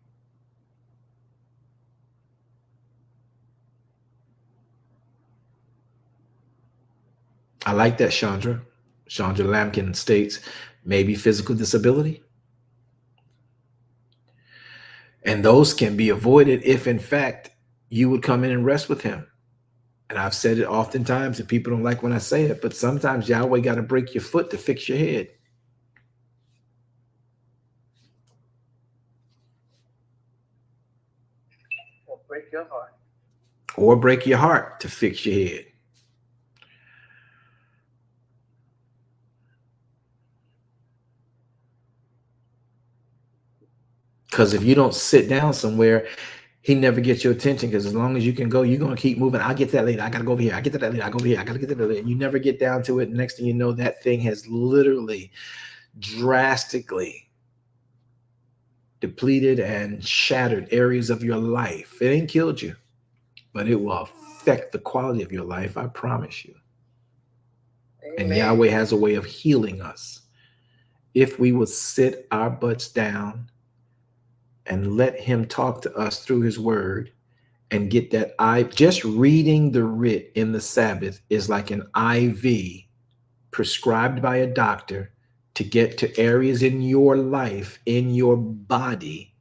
I like that, Chandra. Chandra Lampkin states, maybe physical disability. And those can be avoided if, in fact, you would come in and rest with him. And I've said it oftentimes, and people don't like when I say it, but sometimes Yahweh got to break your foot to fix your head. Or break your heart. Or break your heart to fix your head. Because if you don't sit down somewhere, he never gets your attention, because as long as you can go, you're going to keep moving. I'll get to that later. I got to go over here. I get to that later. I go over here. I got to get to that later. And you never get down to it. And next thing you know, that thing has literally drastically depleted and shattered areas of your life. It ain't killed you, but it will affect the quality of your life. I promise you. Amen. And Yahweh has a way of healing us. If we would sit our butts down and let him talk to us through his word and get that just reading the writ in the Sabbath is like an IV prescribed by a doctor to get to areas in your life, in your body.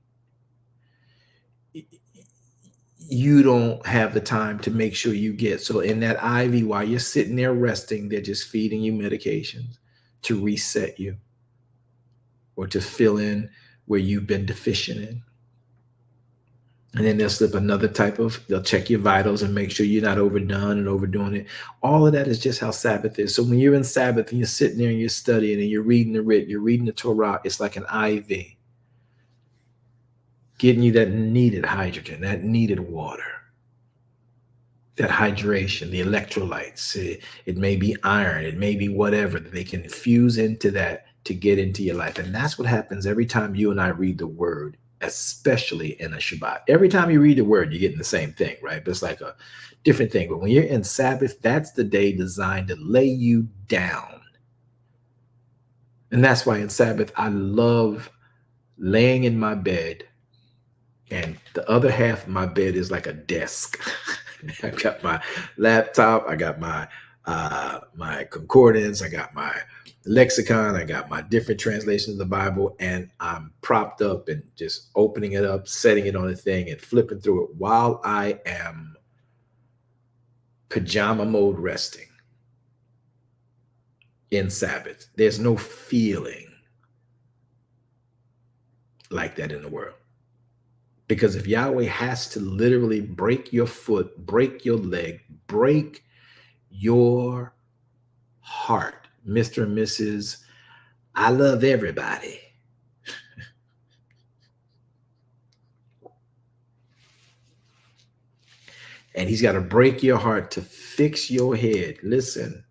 You don't have the time to make sure you get. So in that IV, while you're sitting there resting, they're just feeding you medications to reset you or to fill in where you've been deficient in. And then they'll slip another they'll check your vitals and make sure you're not overdone and overdoing it. All of that is just how Sabbath is. So when you're in Sabbath and you're sitting there and you're studying and you're reading the writ, you're reading the Torah, it's like an IV, getting you that needed hydrogen, that needed water, that hydration, the electrolytes. It may be iron, it may be whatever that they can fuse into that to get into your life. And that's what happens every time you and I read the word, especially in a Shabbat. Every time you read the word, you're getting the same thing, right? But it's like a different thing. But when you're in Sabbath, that's the day designed to lay you down. And that's why in Sabbath, I love laying in my bed, and the other half of my bed is like a desk. I got my laptop, I got my my concordance, I got my lexicon. I got my different translations of the Bible, and I'm propped up and just opening it up, setting it on the thing, and flipping through it while I am pajama mode resting in Sabbath. There's no feeling like that in the world. Because if Yahweh has to literally break your foot, break your leg, break your heart, Mr. and Mrs. I love everybody. And he's got to break your heart to fix your head. Listen,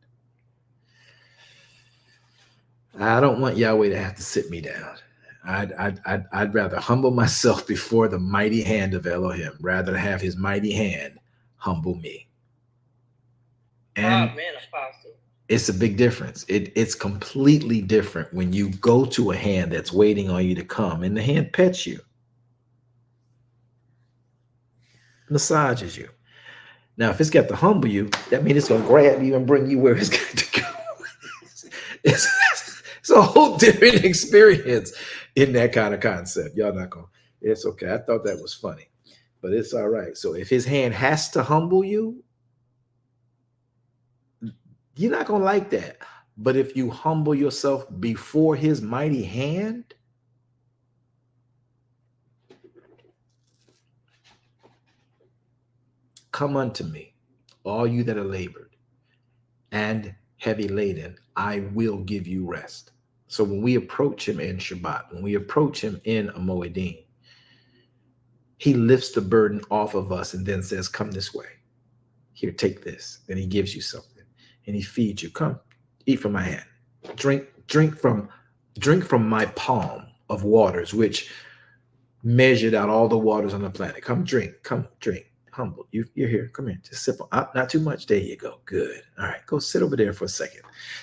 I don't want Yahweh to have to sit me down. I'd rather humble myself before the mighty hand of Elohim, rather than have his mighty hand humble me. And it's a big difference. It's completely different when you go to a hand that's waiting on you to come, and the hand pets you, massages you. Now, if it's got to humble you, that means it's going to grab you and bring you where it's got to go. It's a whole different experience in that kind of concept. Y'all not going to, it's okay. I thought that was funny, but it's all right. So if his hand has to humble you, you're not going to like that. But if you humble yourself before his mighty hand, come unto me, all you that are labored and heavy laden, I will give you rest. So when we approach him in Shabbat, when we approach him in a Moed'im, he lifts the burden off of us and then says, come this way. Here, take this. Then he gives you something and he feeds you. Come, eat from my hand. Drink from my palm of waters, which measured out all the waters on the planet. Come drink. Humble. You're here. Come here. Just sip on. Not too much. There you go. Good. All right. Go sit over there for a second.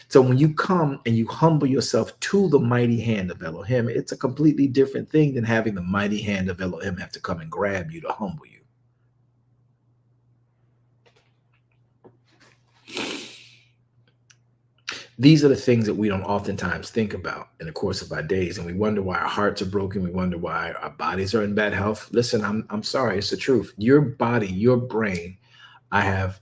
So when you come and you humble yourself to the mighty hand of Elohim, it's a completely different thing than having the mighty hand of Elohim have to come and grab you to humble you. These are the things that we don't oftentimes think about in the course of our days, and we wonder why our hearts are broken. We wonder why our bodies are in bad health. Listen, I'm sorry, it's the truth. Your body, your brain. I have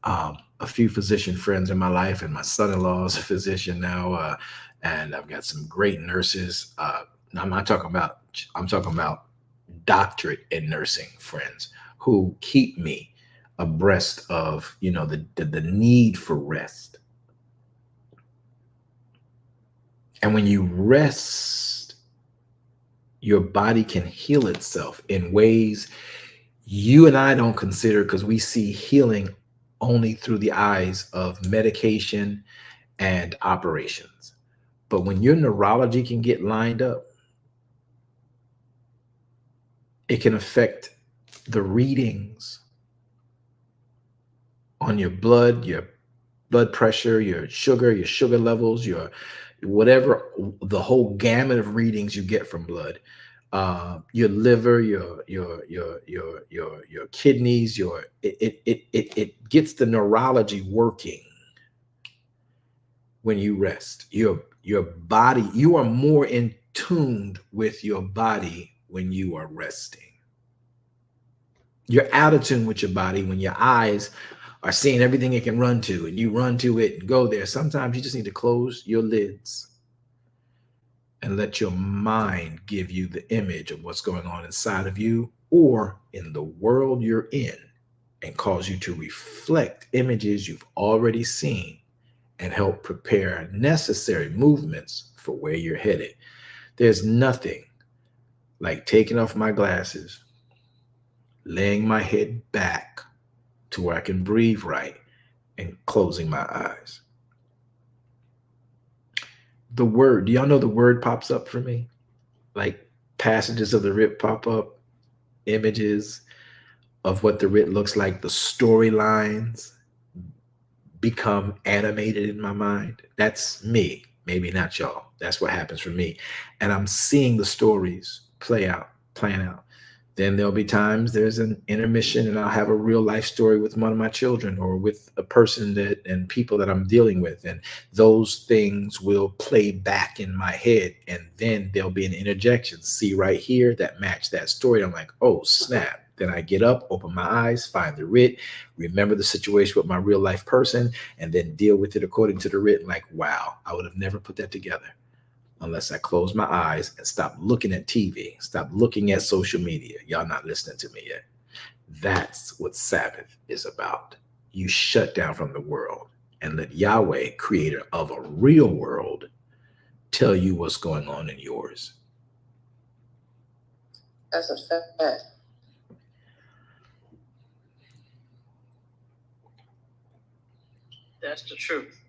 a few physician friends in my life, and my son-in-law is a physician now, and I've got some great nurses. I'm talking about doctorate in nursing friends who keep me abreast of the need for rest. And when you rest, your body can heal itself in ways you and I don't consider, because we see healing only through the eyes of medication and operations. But when your neurology can get lined up, it can affect the readings on your blood pressure, your sugar levels, your whatever, the whole gamut of readings you get from blood, your liver, your kidneys, it gets the neurology working when you rest. Your body, you are more in tune with your body when you are resting. You're out of tune with your body when your eyes are seeing everything it can run to, and you run to it and go there. Sometimes you just need to close your lids and let your mind give you the image of what's going on inside of you or in the world you're in, and cause you to reflect images you've already seen and help prepare necessary movements for where you're headed. There's nothing like taking off my glasses, laying my head back to where I can breathe right, and closing my eyes. The word, do y'all know the word pops up for me? Like passages of the writ pop up, images of what the writ looks like, the storylines become animated in my mind. That's me, maybe not y'all. That's what happens for me. And I'm seeing the stories playing out. Then there'll be times there's an intermission and I'll have a real life story with one of my children or with a person that and people that I'm dealing with. And those things will play back in my head. And then there'll be an interjection. See right here that match that story. I'm like, oh, snap. Then I get up, open my eyes, find the writ, remember the situation with my real life person, and then deal with it according to the writ. Like, wow, I would have never put that together unless I close my eyes and stop looking at TV, stop looking at social media. Y'all not listening to me yet. That's what Sabbath is about. You shut down from the world and let Yahweh, creator of a real world, tell you what's going on in yours. That's a fact. That's the truth.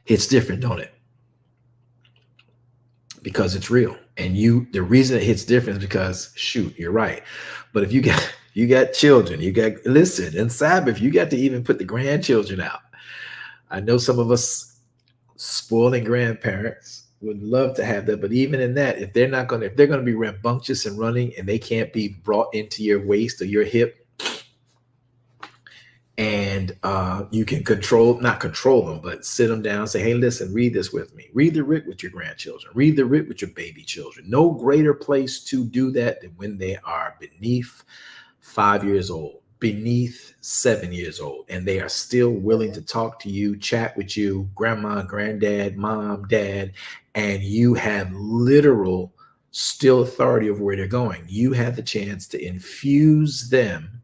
It's different, don't it? Because it's real. And the reason it hits different is because, shoot, you're right. But if you got children, listen, in Sabbath, you got to even put the grandchildren out. I know some of us spoiling grandparents would love to have that, but even in that, if they're going to be rambunctious and running and they can't be brought into your waist or your hip, and you can not control them, but sit them down, say, hey, listen, read this with me. Read the writ with your grandchildren. Read the writ with your baby children. No greater place to do that than when they are beneath 5 years old, beneath 7 years old, and they are still willing to talk to you, chat with you, grandma, granddad, mom, dad, and you have literal still authority over where they're going. You have the chance to infuse them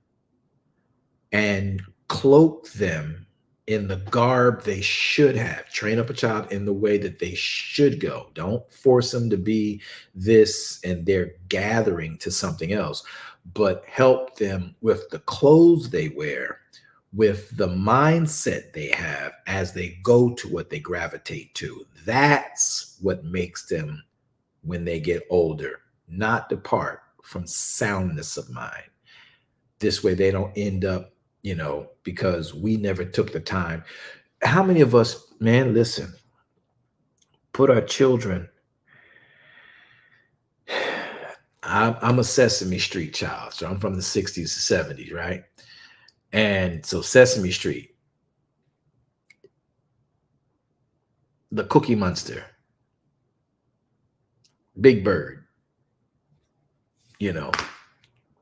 and cloak them in the garb they should have. Train up a child in the way that they should go. Don't force them to be this and they're gathering to something else, but help them with the clothes they wear, with the mindset they have as they go to what they gravitate to. That's what makes them, when they get older, not depart from soundness of mind. This way they don't end up, because we never took the time. How many of us, man, listen, put our children, I'm a Sesame Street child, so I'm from the 60s to 70s, right? And so Sesame Street, the Cookie Monster, Big Bird,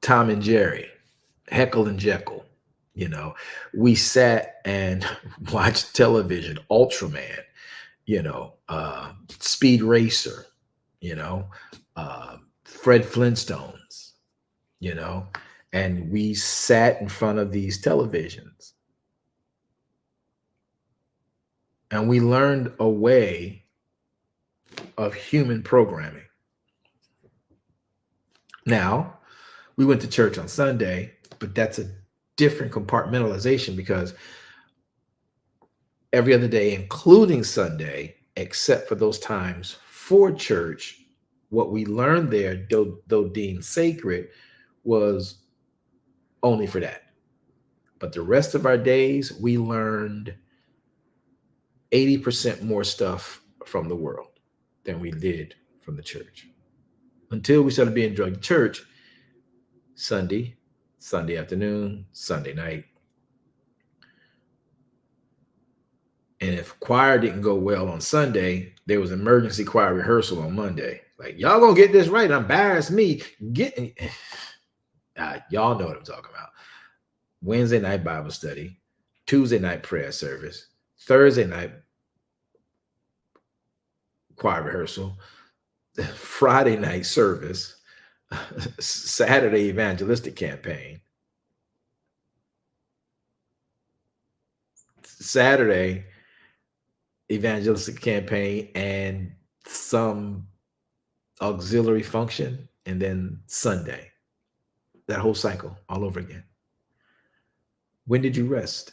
Tom and Jerry, Heckle and Jekyll. We sat and watched television, Ultraman, Speed Racer, Fred Flintstones, and we sat in front of these televisions and we learned a way of human programming. Now, we went to church on Sunday, but that's a different compartmentalization, because every other day, including Sunday, except for those times for church, what we learned there, though deemed sacred, was only for that. But the rest of our days, we learned 80% more stuff from the world than we did from the church. Until we started being drugged to church Sunday afternoon, Sunday night. And if choir didn't go well on Sunday, there was emergency choir rehearsal on Monday. Like, y'all gonna get this right. Embarrass me. Y'all know what I'm talking about. Wednesday night Bible study, Tuesday night prayer service, Thursday night choir rehearsal, Friday night service, Saturday evangelistic campaign, Saturday evangelistic campaign and some auxiliary function, and then Sunday. That whole cycle all over again. When did you rest?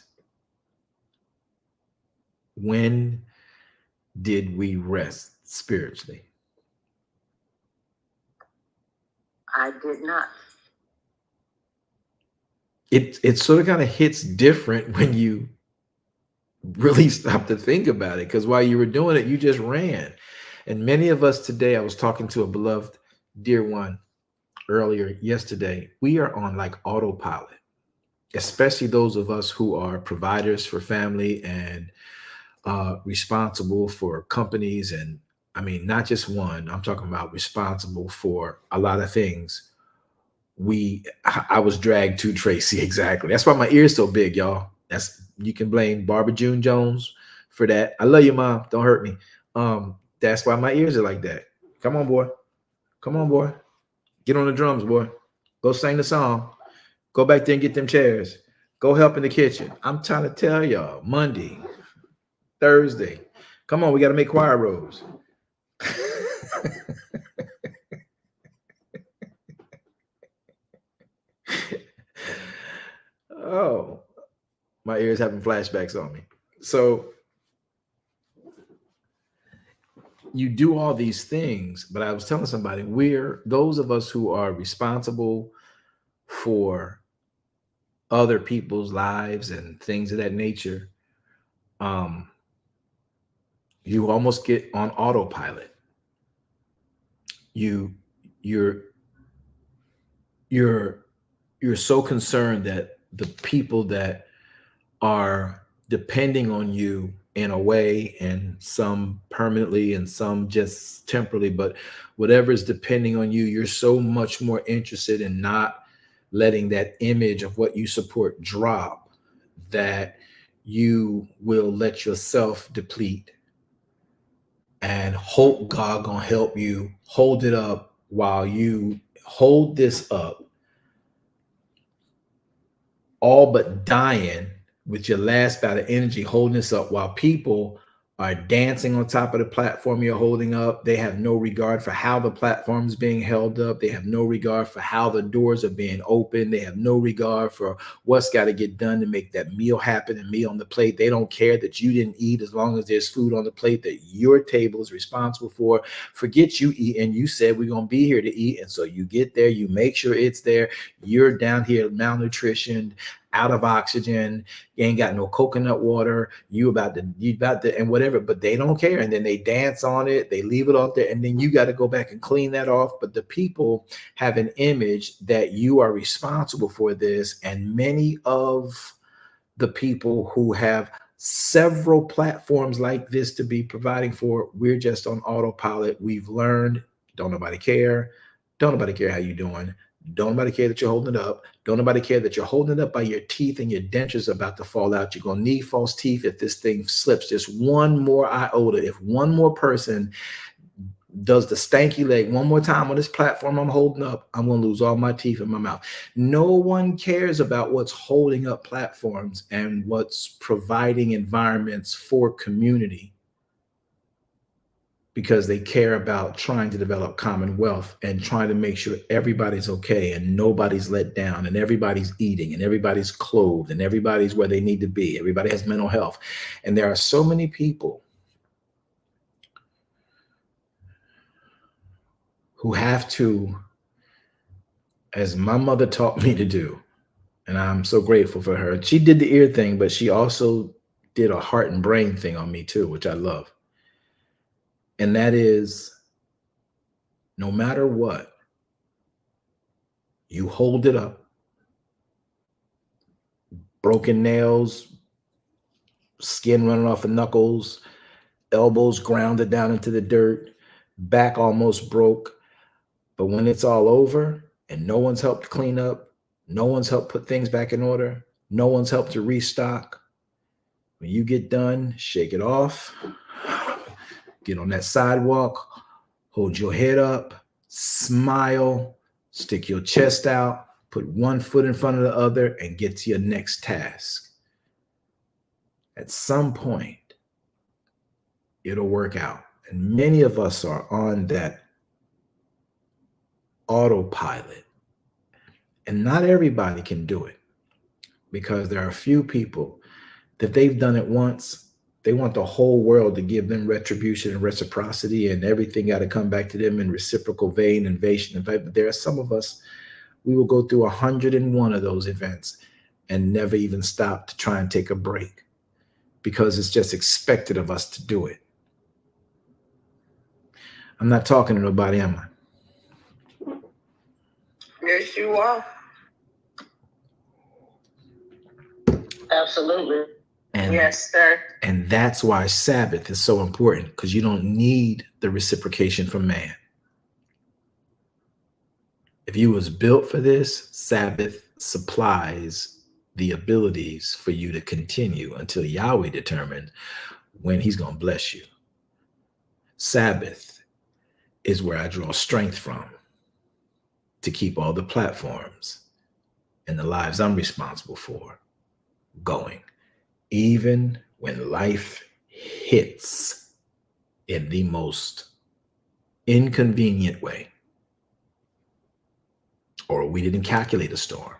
When did we rest spiritually? I did not. It sort of kind of hits different when you really stop to think about it, because while you were doing it, you just ran. And many of us today, I was talking to a beloved dear one earlier yesterday, we are on like autopilot, especially those of us who are providers for family and responsible for companies. And I mean, not just one, I'm talking about responsible for a lot of things. I was dragged to Tracy. Exactly. That's why my ear's so big, y'all. You can blame Barbara June Jones for that. I love you, Mom. Don't hurt me. That's why my ears are like that. Come on, boy. Come on, boy. Get on the drums, boy. Go sing the song. Go back there and get them chairs. Go help in the kitchen. I'm trying to tell y'all, Monday, Thursday. Come on, we got to make choir robes. Oh, my ears having flashbacks on me. So you do all these things, but I was telling somebody, we're those of us who are responsible for other people's lives and things of that nature. You almost get on autopilot. You're you're so concerned that the people that are depending on you in a way, and some permanently and some just temporarily, but whatever is depending on you, you're so much more interested in not letting that image of what you support drop, that you will let yourself deplete and hope God gonna help you hold it up while you hold this up, all but dying with your last bout of energy holding this up while people are dancing on top of the platform you're holding up. They have no regard for how the platform is being held up. They have no regard for how the doors are being opened. They have no regard for what's got to get done to make that meal happen and meal on the plate. They don't care that you didn't eat, as long as there's food on the plate that your table is responsible for. Forget you eat, and you said we're going to be here to eat. And so you get there, you make sure it's there. You're down here malnutritioned, out of oxygen, you ain't got no coconut water, you about to and whatever, but they don't care. And then they dance on it, they leave it off there, and then you got to go back and clean that off. But the people have an image that you are responsible for this. And many of the people who have several platforms like this to be providing for, we're just on autopilot. We've learned, don't nobody care. Don't nobody care how you doing. Don't nobody care that you're holding it up. Don't nobody care that you're holding it up by your teeth and your dentures about to fall out. You're going to need false teeth if this thing slips just one more iota. If one more person does the stanky leg one more time on this platform I'm holding up, I'm going to lose all my teeth in my mouth. No one cares about what's holding up platforms and what's providing environments for community, because they care about trying to develop commonwealth and trying to make sure everybody's okay and nobody's let down and everybody's eating and everybody's clothed and everybody's where they need to be. Everybody has mental health. And there are so many people who have to, as my mother taught me to do, and I'm so grateful for her. She did the ear thing, but she also did a heart and brain thing on me too, which I love. And that is, no matter what, you hold it up. Broken nails, skin running off the knuckles, elbows grounded down into the dirt, back almost broke. But when it's all over and no one's helped clean up, no one's helped put things back in order, no one's helped to restock, when you get done, shake it off, get on that sidewalk, hold your head up, smile, stick your chest out, put one foot in front of the other, and get to your next task. At some point, it'll work out. And many of us are on that autopilot. And not everybody can do it, because there are a few people that they've done it once. They want the whole world to give them retribution and reciprocity, and everything got to come back to them in reciprocal vein, invasion. But there are some of us, we will go through 101 of those events and never even stop to try and take a break, because it's just expected of us to do it. I'm not talking to nobody, am I? Yes, you are. Absolutely. And, Yes, sir. and that's why Sabbath is so important, because you don't need the reciprocation from man. If you was built for this, Sabbath supplies the abilities for you to continue until Yahweh determines when he's going to bless you. Sabbath is where I draw strength from to keep all the platforms and the lives I'm responsible for going, even when life hits in the most inconvenient way, or we didn't calculate a storm.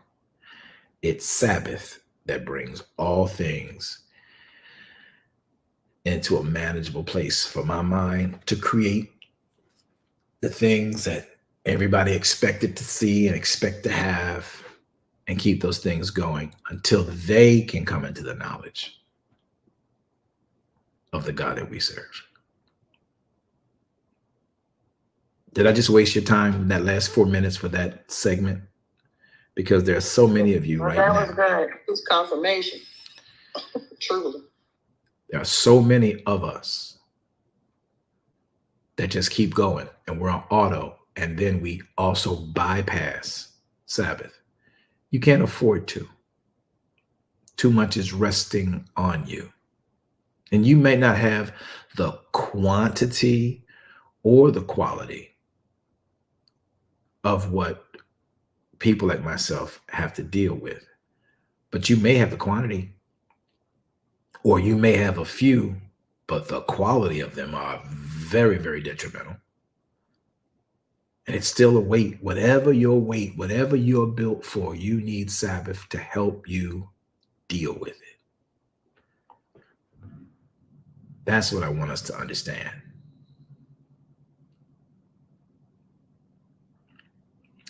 It's Sabbath that brings all things into a manageable place for my mind to create the things that everybody expected to see and expect to have, and keep those things going until they can come into the knowledge of the God that we serve. Did I just waste your time in that last 4 minutes for that segment? Because there are so many of you right now. That was good. It's confirmation. Truly. There are so many of us that just keep going and we're on auto, and then we also bypass Sabbath. You can't afford to. Too much is resting on you. And you may not have the quantity or the quality of what people like myself have to deal with. But you may have the quantity, or you may have a few, but the quality of them are very, very detrimental. And it's still a weight. Whatever your weight, whatever you're built for, you need Sabbath to help you deal with it. That's what I want us to understand.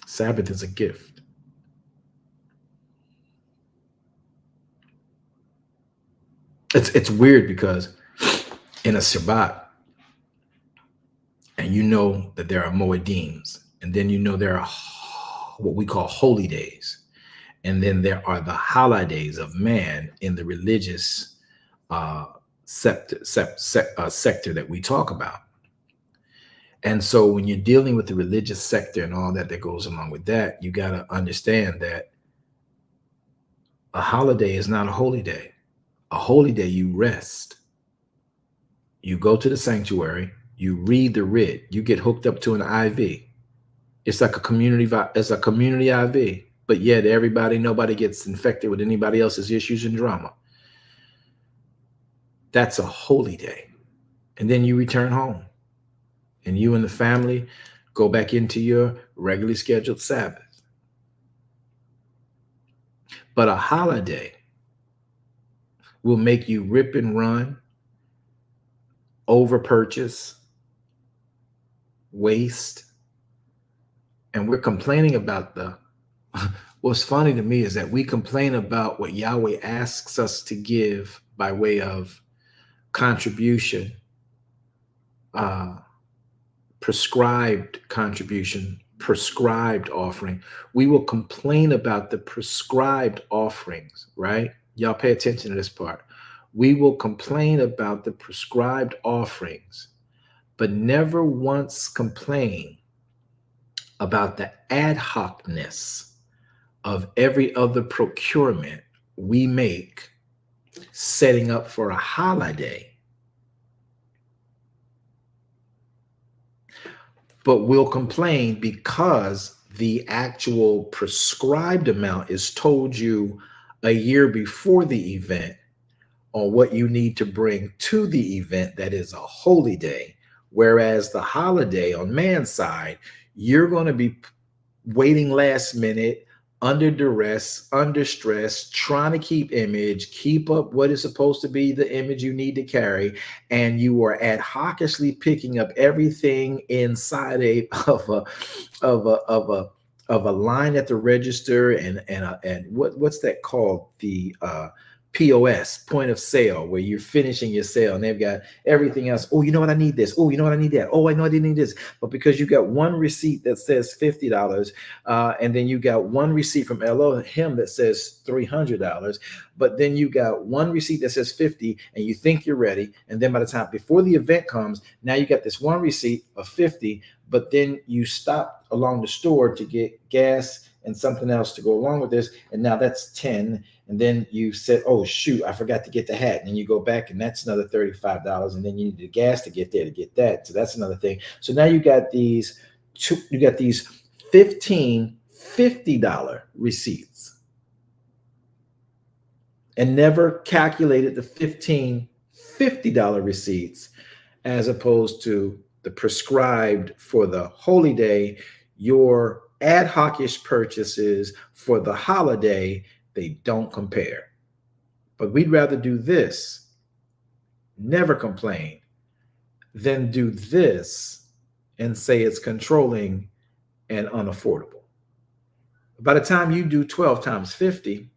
Sabbath is a gift. It's weird because in a Shabbat, and you know that there are Moedims, and then you know there are what we call holy days, and then there are the holidays of man in the religious sector that we talk about. And so when you're dealing with the religious sector and all that goes along with that, you got to understand that a holiday is not a holy day. A holy day, you rest. You go to the sanctuary, you read the writ, you get hooked up to an IV. It's like a community IV, but yet nobody gets infected with anybody else's issues and drama. That's a holy day. And then you return home, and you and the family go back into your regularly scheduled Sabbath. But a holiday will make you rip and run, over purchase, waste. And we're complaining about what's funny to me is that we complain about what Yahweh asks us to give by way of contribution, prescribed contribution, prescribed offering. We will complain about the prescribed offerings, right? Y'all pay attention to this part. We will complain about the prescribed offerings, but never once complain about the ad hocness of every other procurement we make setting up for a holiday. But we'll complain because the actual prescribed amount is told you a year before the event on what you need to bring to the event that is a holy day. Whereas the holiday on man's side, you're going to be waiting last minute, under duress, under stress, trying to keep image, keep up what is supposed to be the image you need to carry, and you are ad hocishly picking up everything inside of a line at the register and what's that called? The POS, point of sale, where you're finishing your sale and they've got everything else. Oh, you know what? I need this. Oh, you know what? I need that. Oh, I know I didn't need this. But because you got one receipt that says $50, and then you got one receipt from Elohim that says $300, but then you got one receipt that says 50 and you think you're ready. And then by the time before the event comes, now you got this one receipt of 50, but then you stop along the store to get gas and something else to go along with this. And now that's 10. And then you said, oh, shoot, I forgot to get the hat. And then you go back and that's another $35. And then you need the gas to get there to get that. So that's another thing. So now you got these 15 $50 receipts and never calculated the 15 $50 receipts as opposed to the prescribed for the holy day, your ad hoc-ish purchases for the holiday, they don't compare. But we'd rather do this, never complain, than do this and say it's controlling and unaffordable. By the time you do 12 times 50,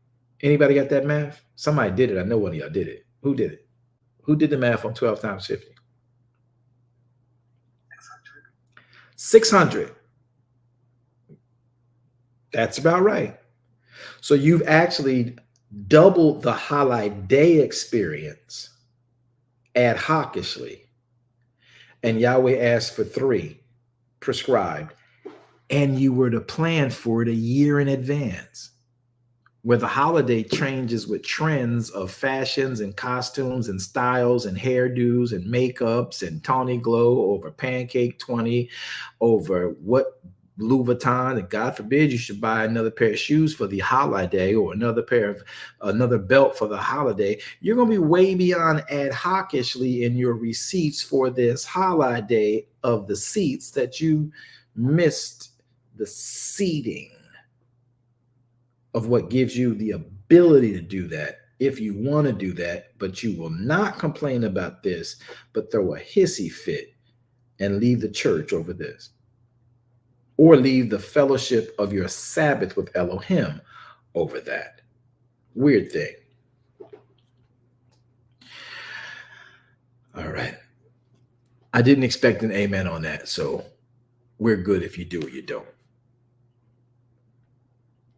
anybody got that math? Somebody did it. I know one of y'all did it. Who did it? Who did the math on 12 times 50? 600. That's about right. So you've actually doubled the holiday experience ad hocishly. And Yahweh asked for 3 prescribed. And you were to plan for it a year in advance, where the holiday changes with trends of fashions and costumes and styles and hairdos and makeups and Tawny Glow over Pancake 20 over what Louis Vuitton, and God forbid you should buy another pair of shoes for the holiday or another belt for the holiday. You're going to be way beyond ad hocishly in your receipts for this holiday of the seats that you missed the seating of what gives you the ability to do that if you want to do that, but you will not complain about this, but throw a hissy fit and leave the church over this. Or leave the fellowship of your Sabbath with Elohim over that. Weird thing. All right. I didn't expect an amen on that, so we're good if you do or you don't.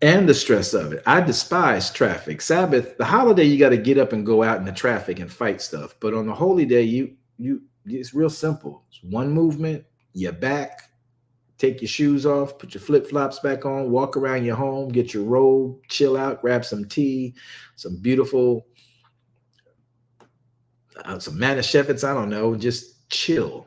And the stress of it. I despise traffic. Sabbath, the holiday, you got to get up and go out in the traffic and fight stuff. But on the holy day, it's real simple. It's one movement, you're back. Take your shoes off, put your flip-flops back on, walk around your home, get your robe, chill out, grab some tea, some beautiful, some Manischewitz, I don't know, just chill.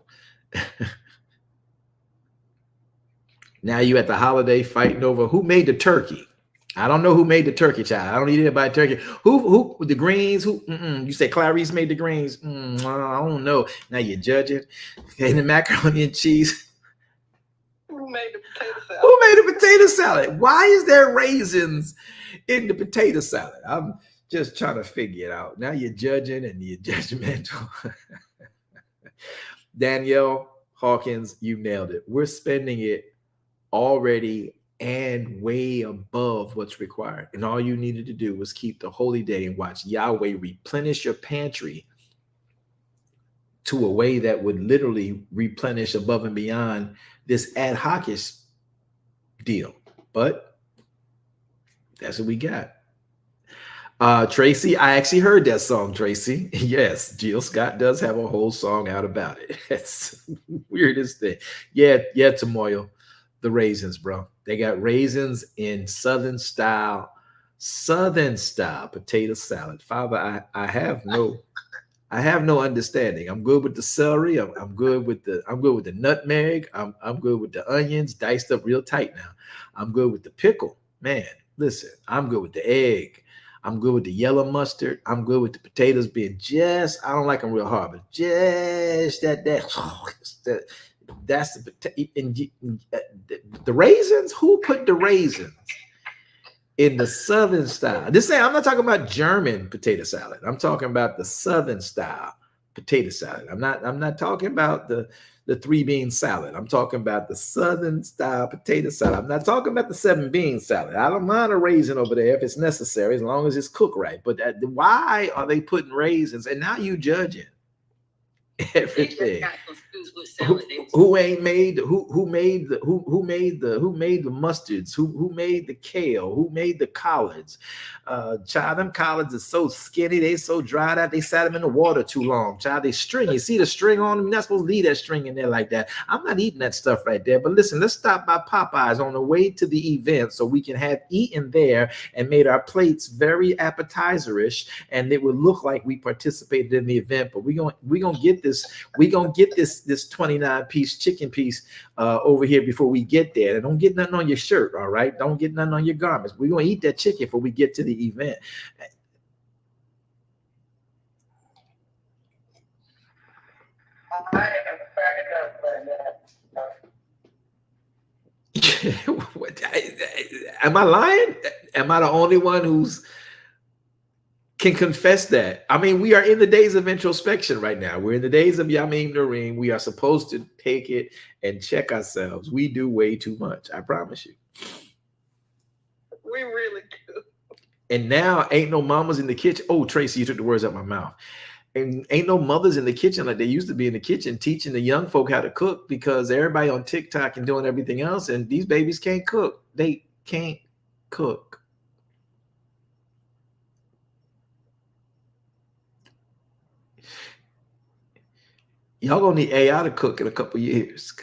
Now you at the holiday fighting over who made the turkey. I don't know who made the turkey, child. I don't need anybody turkey. Who the greens? You say Clarice made the greens? I don't know. Now you're judging. Okay, the macaroni and cheese. Who made the potato salad? Who made a potato salad? Why is there raisins in the potato salad? I'm just trying to figure it out. Now you're judging and you're judgmental. Danielle Hawkins, you nailed it. We're spending it already and way above what's required. And all you needed to do was keep the holy day and watch Yahweh replenish your pantry to a way that would literally replenish above and beyond this ad hoc-ish deal. But that's what we got. Tracy, I actually heard that song, Tracy. Yes, Jill Scott does have a whole song out about it. That's the weirdest thing. Yeah, Tamoyo, the raisins, bro. They got raisins in Southern style potato salad. Father, I have no understanding. I'm good with the celery. I'm good with the nutmeg. I'm good with the onions diced up real tight now. I'm good with the pickle. Man, listen, I'm good with the egg. I'm good with the yellow mustard. I'm good with the potatoes being I don't like them real hard, but just that's the potato. The raisins, who put the raisins in the Southern style? I'm not talking about German potato salad. I'm talking about the Southern style potato salad. I'm not talking about the 3-bean salad. I'm talking about the Southern style potato salad. I'm not talking about the 7-bean salad. I don't mind a raisin over there if it's necessary, as long as it's cooked right. But why are they putting raisins? And now you judging everything. Who ain't made who made the mustards, who made the kale, who made the collards? Child, them collards are so skinny, they so dried out, they sat them in the water too long. Child, they string. You see the string on them? You're not supposed to leave that string in there like that. I'm not eating that stuff right there. But listen, let's stop by Popeyes on the way to the event so we can have eaten there and made our plates very appetizerish, and it would look like we participated in the event. But we're gonna get this. We're gonna get this 29-piece chicken piece over here before we get there. And don't get nothing on your shirt, all right? Don't get nothing on your garments. We're gonna eat that chicken before we get to the event. Am I lying? Am I the only one who's can confess that? I mean, we are in the days of introspection right now. We're in the days of Yamim Nareem. We are supposed to take it and check ourselves. We do way too much. I promise you. We really do. And now ain't no mamas in the kitchen. Oh, Tracy, you took the words out of my mouth. And ain't no mothers in the kitchen like they used to be in the kitchen teaching the young folk how to cook, because everybody on TikTok and doing everything else, and these babies can't cook. They can't cook. Y'all gonna need AI to cook in a couple years.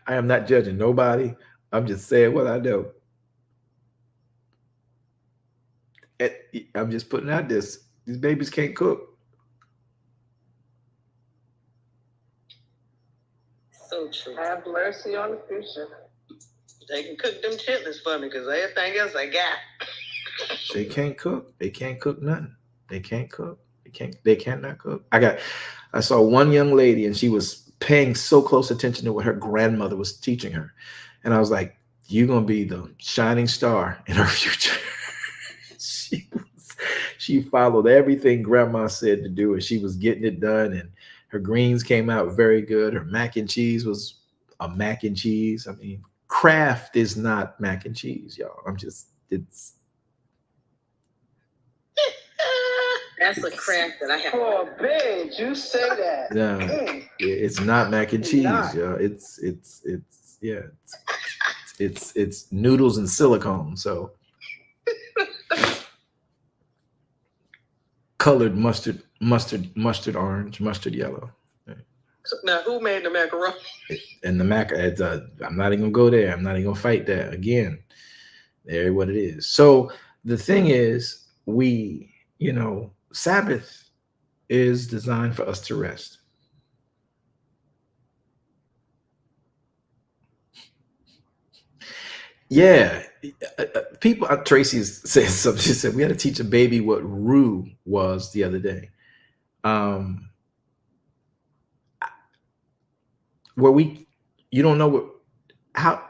I am not judging nobody. I'm just saying what I know. I'm just putting out this. These babies can't cook. So true. Have mercy on the future. They can cook them chitlins for me because everything else I got. They can't cook. They can't cook nothing. They can't cook. They cannot cook. I saw one young lady, and she was paying so close attention to what her grandmother was teaching her. And I was like, you're gonna be the shining star in her future. She followed everything grandma said to do, and she was getting it done, and her greens came out very good. Her mac and cheese was a mac and cheese. I mean, Kraft is not mac and cheese, y'all. It's That's a craft that I have. Oh, babe, you say that. no, it's not mac and cheese, y'all. It's noodles and silicone. So colored mustard orange, mustard yellow. Now, who made the macaroni? And the mac, I'm not even gonna go there. I'm not even gonna fight that again. There, what it is. So the thing is, Sabbath is designed for us to rest. Yeah, people. Tracy said something. She said we had to teach a baby what roux was the other day. You don't know how.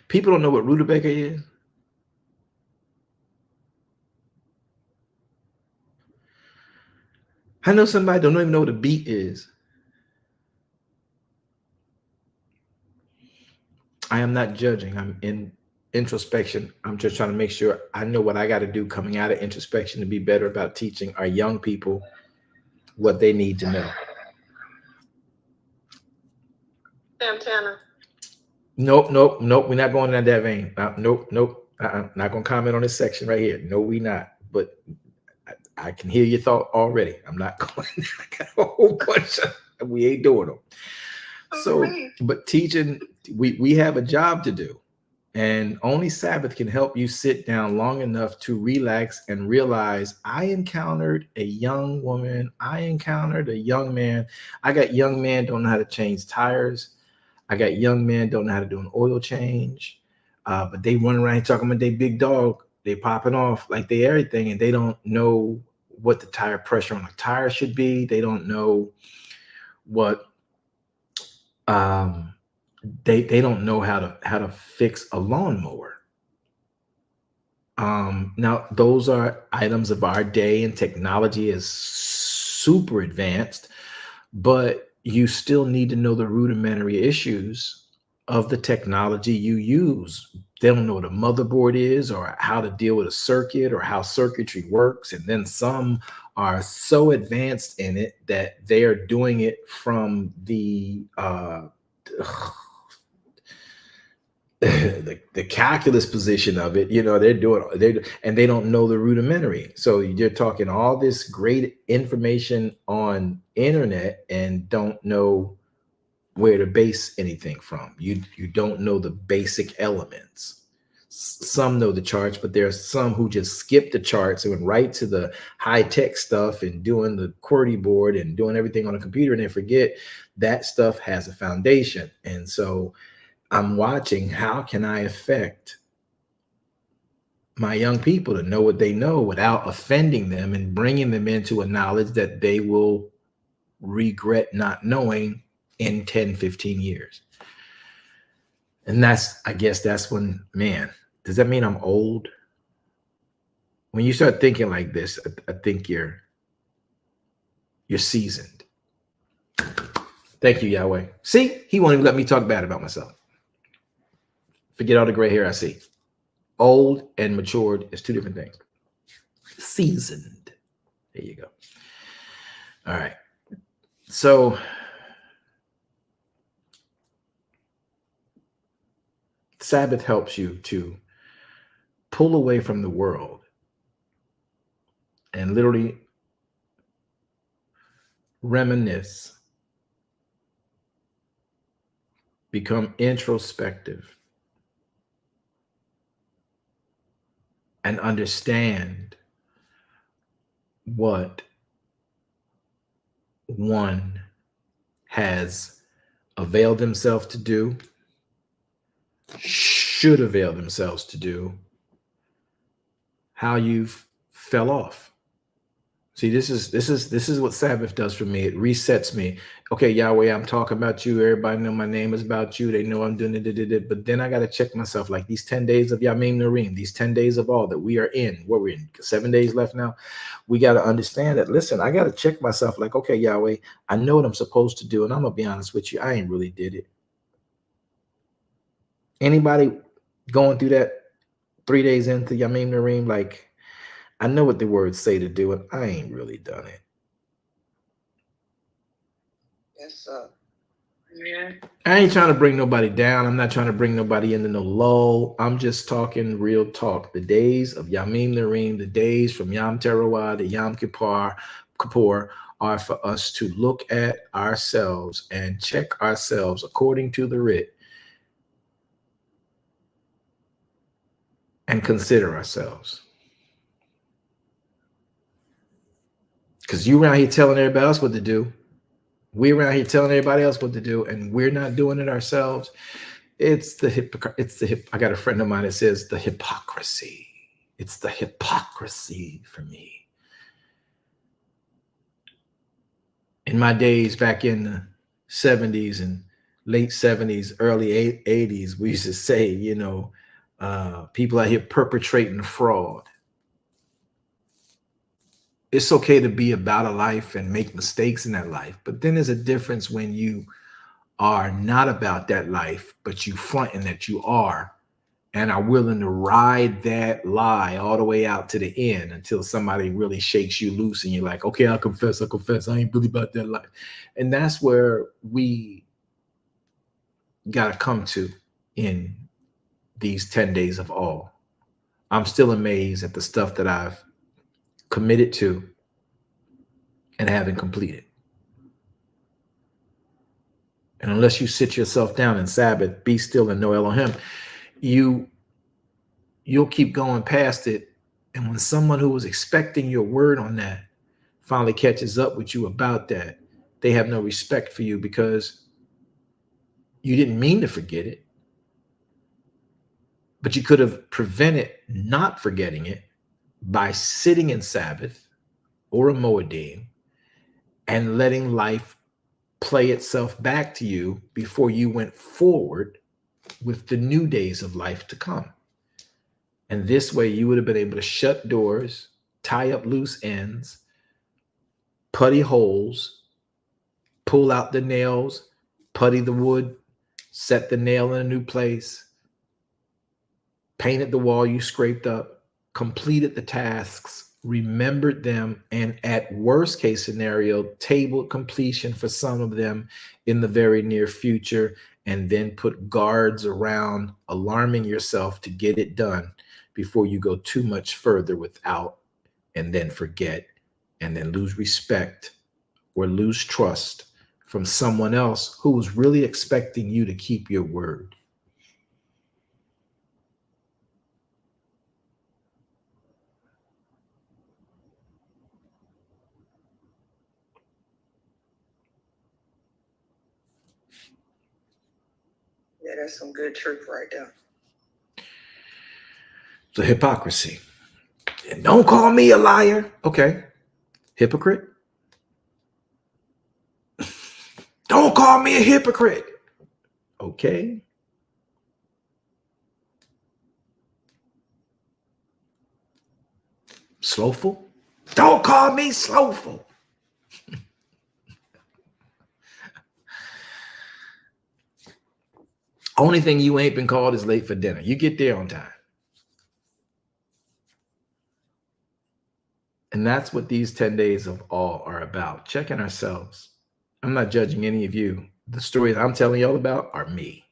People don't know what rutabaga is. I know somebody don't even know what a beet is. I am not judging. I'm in introspection. I'm just trying to make sure I know what I got to do coming out of introspection to be better about teaching our young people what they need to know. Santana. Nope. We're not going in that vein. Nope. Not going to comment on this section right here. No, we not. But I can hear your thought already. I'm not going. I got a whole bunch of. We ain't doing them. So, but teaching, we have a job to do, and only Sabbath can help you sit down long enough to relax and realize I encountered a young woman. I encountered a young man. I got young men don't know how to change tires. I got young men don't know how to do an oil change, but they run around talking about they big dog. They popping off like they everything, and they don't know what the tire pressure on a tire should be. They don't know what They don't know how to fix a lawnmower. Now those are items of our day, and technology is super advanced, but you still need to know the rudimentary issues of the technology you use. They don't know what a motherboard is, or how to deal with a circuit, or how circuitry works. And then some are so advanced in it that they are doing it from the the calculus position of it. And they don't know the rudimentary. So you're talking all this great information on internet and don't know where to base anything from. You don't know the basic elements. Some know the charts, but there are some who just skip the charts and went right to the high-tech stuff and doing the QWERTY board and doing everything on a computer, and they forget that stuff has a foundation. And so I'm watching, how can I affect my young people to know what they know without offending them and bringing them into a knowledge that they will regret not knowing in 10, 15 years. And I guess that's when, man, does that mean I'm old? When you start thinking like this, I think you're seasoned. Thank you, Yahweh. See, he won't even let me talk bad about myself. Forget all the gray hair I see. Old and matured is two different things. Seasoned. There you go. All right. So Sabbath helps you to pull away from the world and literally reminisce, become introspective, and understand what one has availed himself to do, should avail themselves to do, how you've fell off. See, this is what Sabbath does for me. It resets me. Okay, Yahweh, I'm talking about you. Everybody know my name is about you. They know I'm doing it. But then I got to check myself, like these 10 days of Yamim Narim, these 10 days of all that we are in. What we're in, 7 days left now. We got to understand that. Listen, I got to check myself, like, okay, Yahweh, I know what I'm supposed to do. And I'm going to be honest with you. I ain't really did it. Anybody going through that 3 days into Yamim Narim, like, I know what the words say to do, and I ain't really done it. Yes, sir. Yeah. I ain't trying to bring nobody down. I'm not trying to bring nobody into no lull. I'm just talking real talk. The days of Yamim Narim, the days from Yom Teruah to Yom Kippur are for us to look at ourselves and check ourselves according to the writ and consider ourselves. Because you around here telling everybody else what to do. We around here telling everybody else what to do, and we're not doing it ourselves. It's the I got a friend of mine that says the hypocrisy. It's the hypocrisy for me. In my days back in the 70s and late 70s, early 80s, we used to say, people out here perpetrating fraud. It's okay to be about a life and make mistakes in that life. But then there's a difference when you are not about that life, but you fronting that you are and are willing to ride that lie all the way out to the end until somebody really shakes you loose and you're like, okay, I'll confess. I ain't really about that life. And that's where we got to come to in these 10 days of all. I'm still amazed at the stuff that I've committed to and haven't completed. And unless you sit yourself down in Sabbath, be still and know Elohim, you'll keep going past it. And when someone who was expecting your word on that finally catches up with you about that, they have no respect for you because you didn't mean to forget it, but you could have prevented not forgetting it by sitting in Sabbath or a Moed'im and letting life play itself back to you before you went forward with the new days of life to come. And this way you would have been able to shut doors, tie up loose ends, putty holes, pull out the nails, putty the wood, set the nail in a new place, painted the wall you scraped up, completed the tasks, remembered them, and at worst case scenario, tabled completion for some of them in the very near future, and then put guards around alarming yourself to get it done before you go too much further without, and then forget, and then lose respect or lose trust from someone else who was really expecting you to keep your word. Yeah, that's some good truth right there. The hypocrisy. And don't call me a liar. Okay. Hypocrite. Don't call me a hypocrite. Okay. Slowful. Don't call me slowful. Only thing you ain't been called is late for dinner. You get there on time. And that's what these 10 days of awe are about. Checking ourselves. I'm not judging any of you. The stories I'm telling y'all about are me.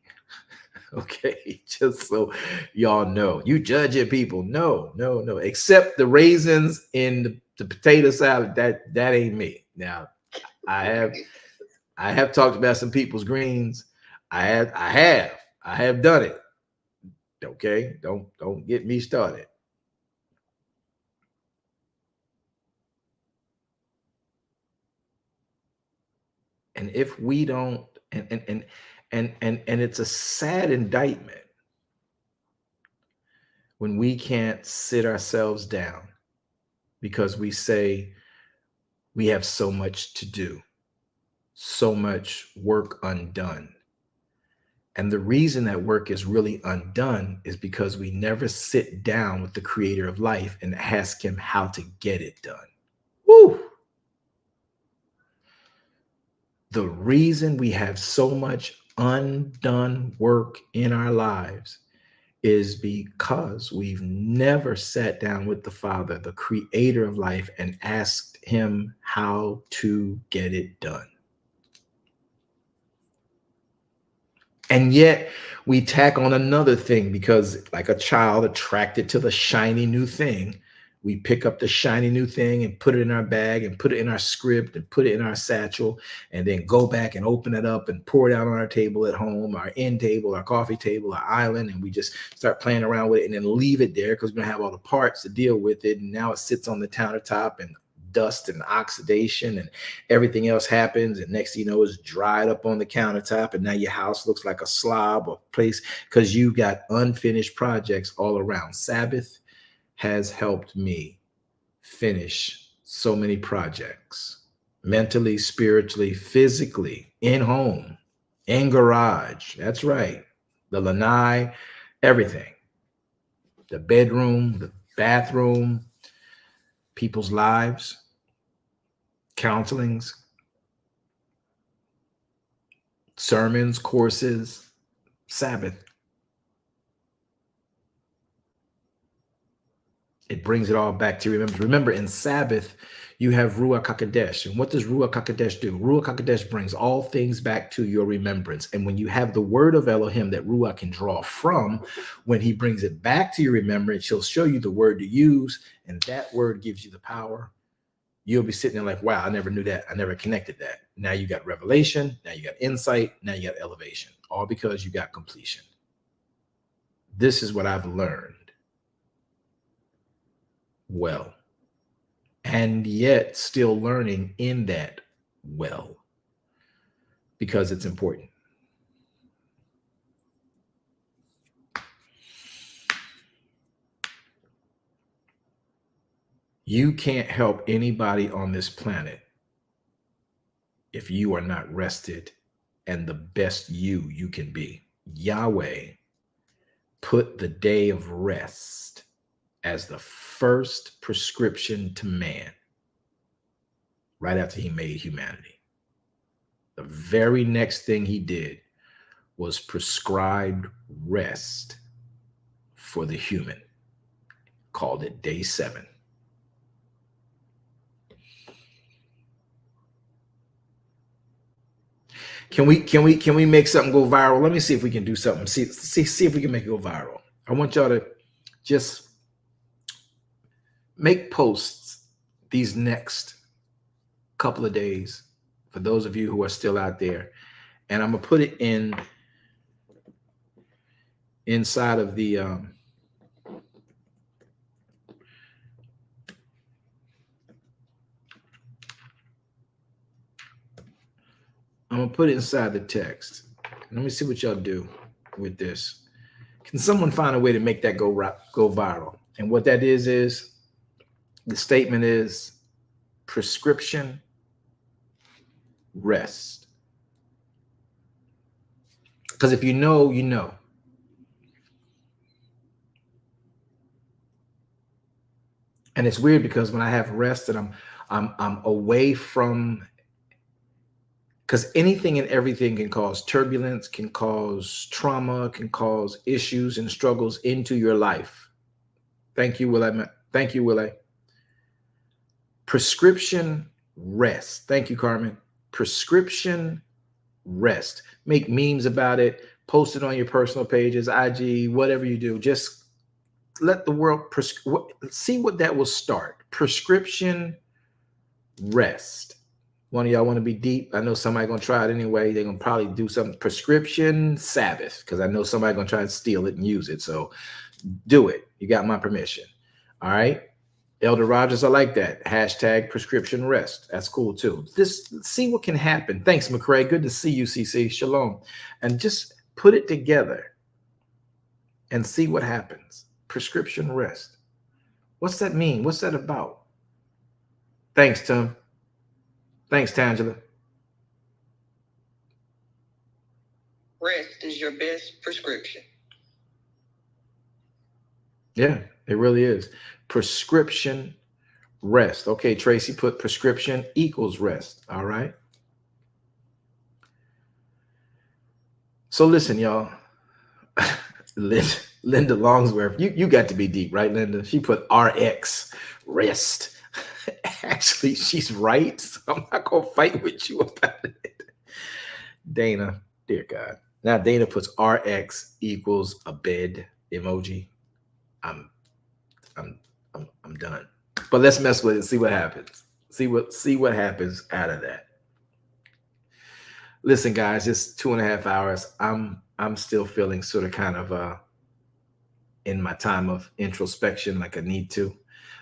Okay, just so y'all know. You judging people. No. Except the raisins in the potato salad. That ain't me. Now, I have talked about some people's greens. I have done it. Okay, don't get me started. And if we don't, and it's a sad indictment when we can't sit ourselves down because we say we have so much to do, so much work undone. And the reason that work is really undone is because we never sit down with the creator of life and ask him how to get it done. Woo! The reason we have so much undone work in our lives is because we've never sat down with the Father, the creator of life, and asked him how to get it done. And yet we tack on another thing because, like a child attracted to the shiny new thing, we pick up the shiny new thing and put it in our bag and put it in our script and put it in our satchel and then go back and open it up and pour it out on our table at home, our end table, our coffee table, our island, and we just start playing around with it and then leave it there because we don't have all the parts to deal with it. And now it sits on the countertop and dust and oxidation and everything else happens, and next thing you know, it's dried up on the countertop, and now your house looks like a slob or place because you got unfinished projects all around. Sabbath has helped me finish so many projects, mentally, spiritually, physically, in home, in garage. That's right. The lanai, everything. The bedroom, the bathroom, people's lives, counselings, sermons, courses, Sabbath. It brings it all back to remember. Remember, in Sabbath, you have Ruach HaKodesh. And what does Ruach HaKodesh do? Ruach HaKodesh brings all things back to your remembrance. And when you have the word of Elohim that Ruach can draw from, when he brings it back to your remembrance, he'll show you the word to use. And that word gives you the power. You'll be sitting there like, wow, I never knew that. I never connected that. Now you got revelation. Now you got insight. Now you got elevation. All because you got completion. This is what I've learned. Well, and yet still learning in that well, because it's important. You can't help anybody on this planet if you are not rested and the best you can be. Yahweh put the day of rest as the first prescription to man right after he made humanity. The very next thing he did was prescribed rest for the human. Called it day 7. Can we make something go viral? Let me see if we can do something. See if we can make it go viral. I want y'all to just make posts these next couple of days for those of you who are still out there, and I'm gonna put it inside of the I'm gonna put it inside the text. Let me see what y'all do with this. Can someone find a way to make that go viral? And what that is the statement is prescription rest. Because if you know, you know. And it's weird because when I have rest and I'm away from, because anything and everything can cause turbulence, can cause trauma, can cause issues and struggles into your life. Thank you, Willie. Thank you, Willie. Prescription rest. Thank you, Carmen. Prescription rest. Make memes about it. Post it on your personal pages, IG, whatever you do. Just let the world see what that will start. Prescription rest. One of y'all want to be deep? I know somebody gonna try it anyway. They're gonna probably do something. Prescription Sabbath, because I know somebody gonna try to steal it and use it. So do it. You got my permission. All right. Elder Rogers, I like that. Hashtag prescription rest. That's cool too. Just see what can happen. Thanks, McCray. Good to see you, CC. Shalom. And just put it together and see what happens. Prescription rest. What's that mean? What's that about? Thanks, Tim. Thanks, Tangela. Rest is your best prescription. Yeah, it really is. Prescription rest. Okay, Tracy put prescription equals rest. All right. So listen, y'all. Linda Longsworth, you got to be deep, right, Linda? She put RX, rest. Actually, she's right. So I'm not going to fight with you about it. Dana, dear God. Now Dana puts RX equals a bed emoji. I'm done. But let's mess with it and see what happens. See what happens out of that. Listen, guys, it's 2.5 hours. I'm still feeling sort of kind of in my time of introspection, like I need to.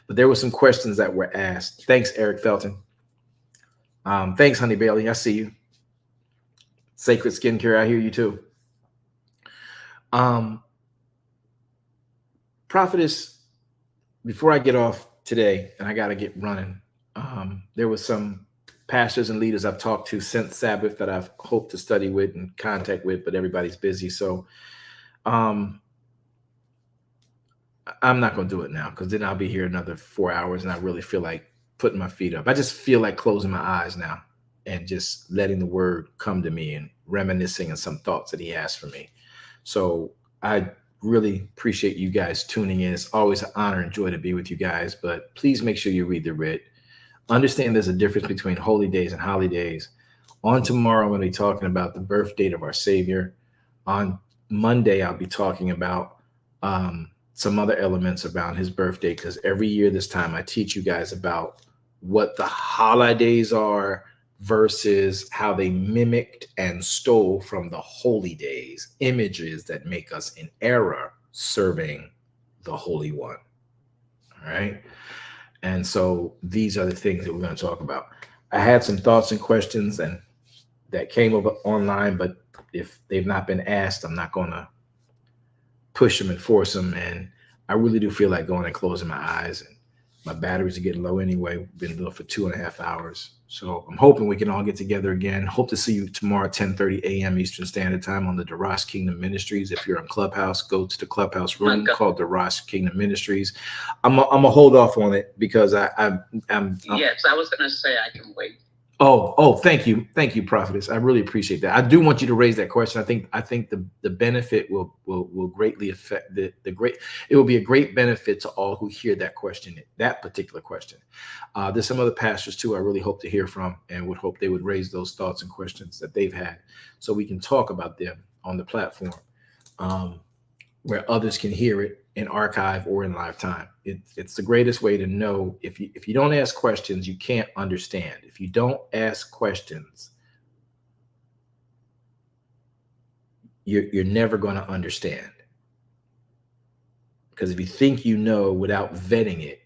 But there were some questions that were asked. Thanks, Eric Felton. Thanks, Honey Bailey. I see you. Sacred Skincare, I hear you too. Prophetess, before I get off today, and I got to get running, there was some pastors and leaders I've talked to since Sabbath that I've hoped to study with and contact with, but everybody's busy. So I'm not going to do it now, because then I'll be here another 4 hours and I really feel like putting my feet up. I just feel like closing my eyes now and just letting the word come to me and reminiscing on some thoughts that he has for me. So I really appreciate you guys tuning in. It's always an honor and joy to be with you guys, but please make sure you read the writ. Understand there's a difference between holy days and holidays. On tomorrow, I'm going to be talking about the birth date of our Savior. On Monday, I'll be talking about some other elements around his birthday, because every year this time I teach you guys about what the holidays are versus how they mimicked and stole from the holy days, images that make us in error serving the Holy One. All right. And so these are the things that we're going to talk about. I had some thoughts and questions and that came over online, but if they've not been asked, I'm not going to push them and force them. And I really do feel like going and closing my eyes and My batteries are getting low anyway. Been doing for 2.5 hours. So I'm hoping we can all get together again. Hope to see you tomorrow at 10:30 a.m. Eastern Standard Time on the Daras Kingdom Ministries. If you're in Clubhouse, go to the Clubhouse room called Daras Kingdom Ministries. I'm gonna hold off on it because I'm yes, I was gonna say I can wait. Oh, thank you, Prophetess. I really appreciate that. I do want you to raise that question. I think the benefit will greatly affect the great. It will be a great benefit to all who hear that question, that particular question. There's some other pastors too. I really hope to hear from, and would hope they would raise those thoughts and questions that they've had, so we can talk about them on the platform, where others can hear it in archive or in live time. It's the greatest way to know. If you don't ask questions, you can't understand. If you don't ask questions, you're never going to understand. Because if you think you know without vetting it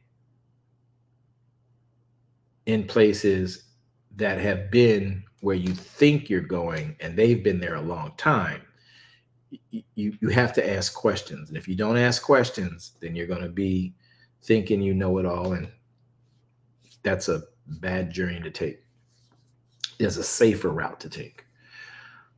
in places that have been where you think you're going and they've been there a long time, you have to ask questions. And if you don't ask questions, then you're going to be thinking you know it all, and that's a bad journey to take. There's a safer route to take.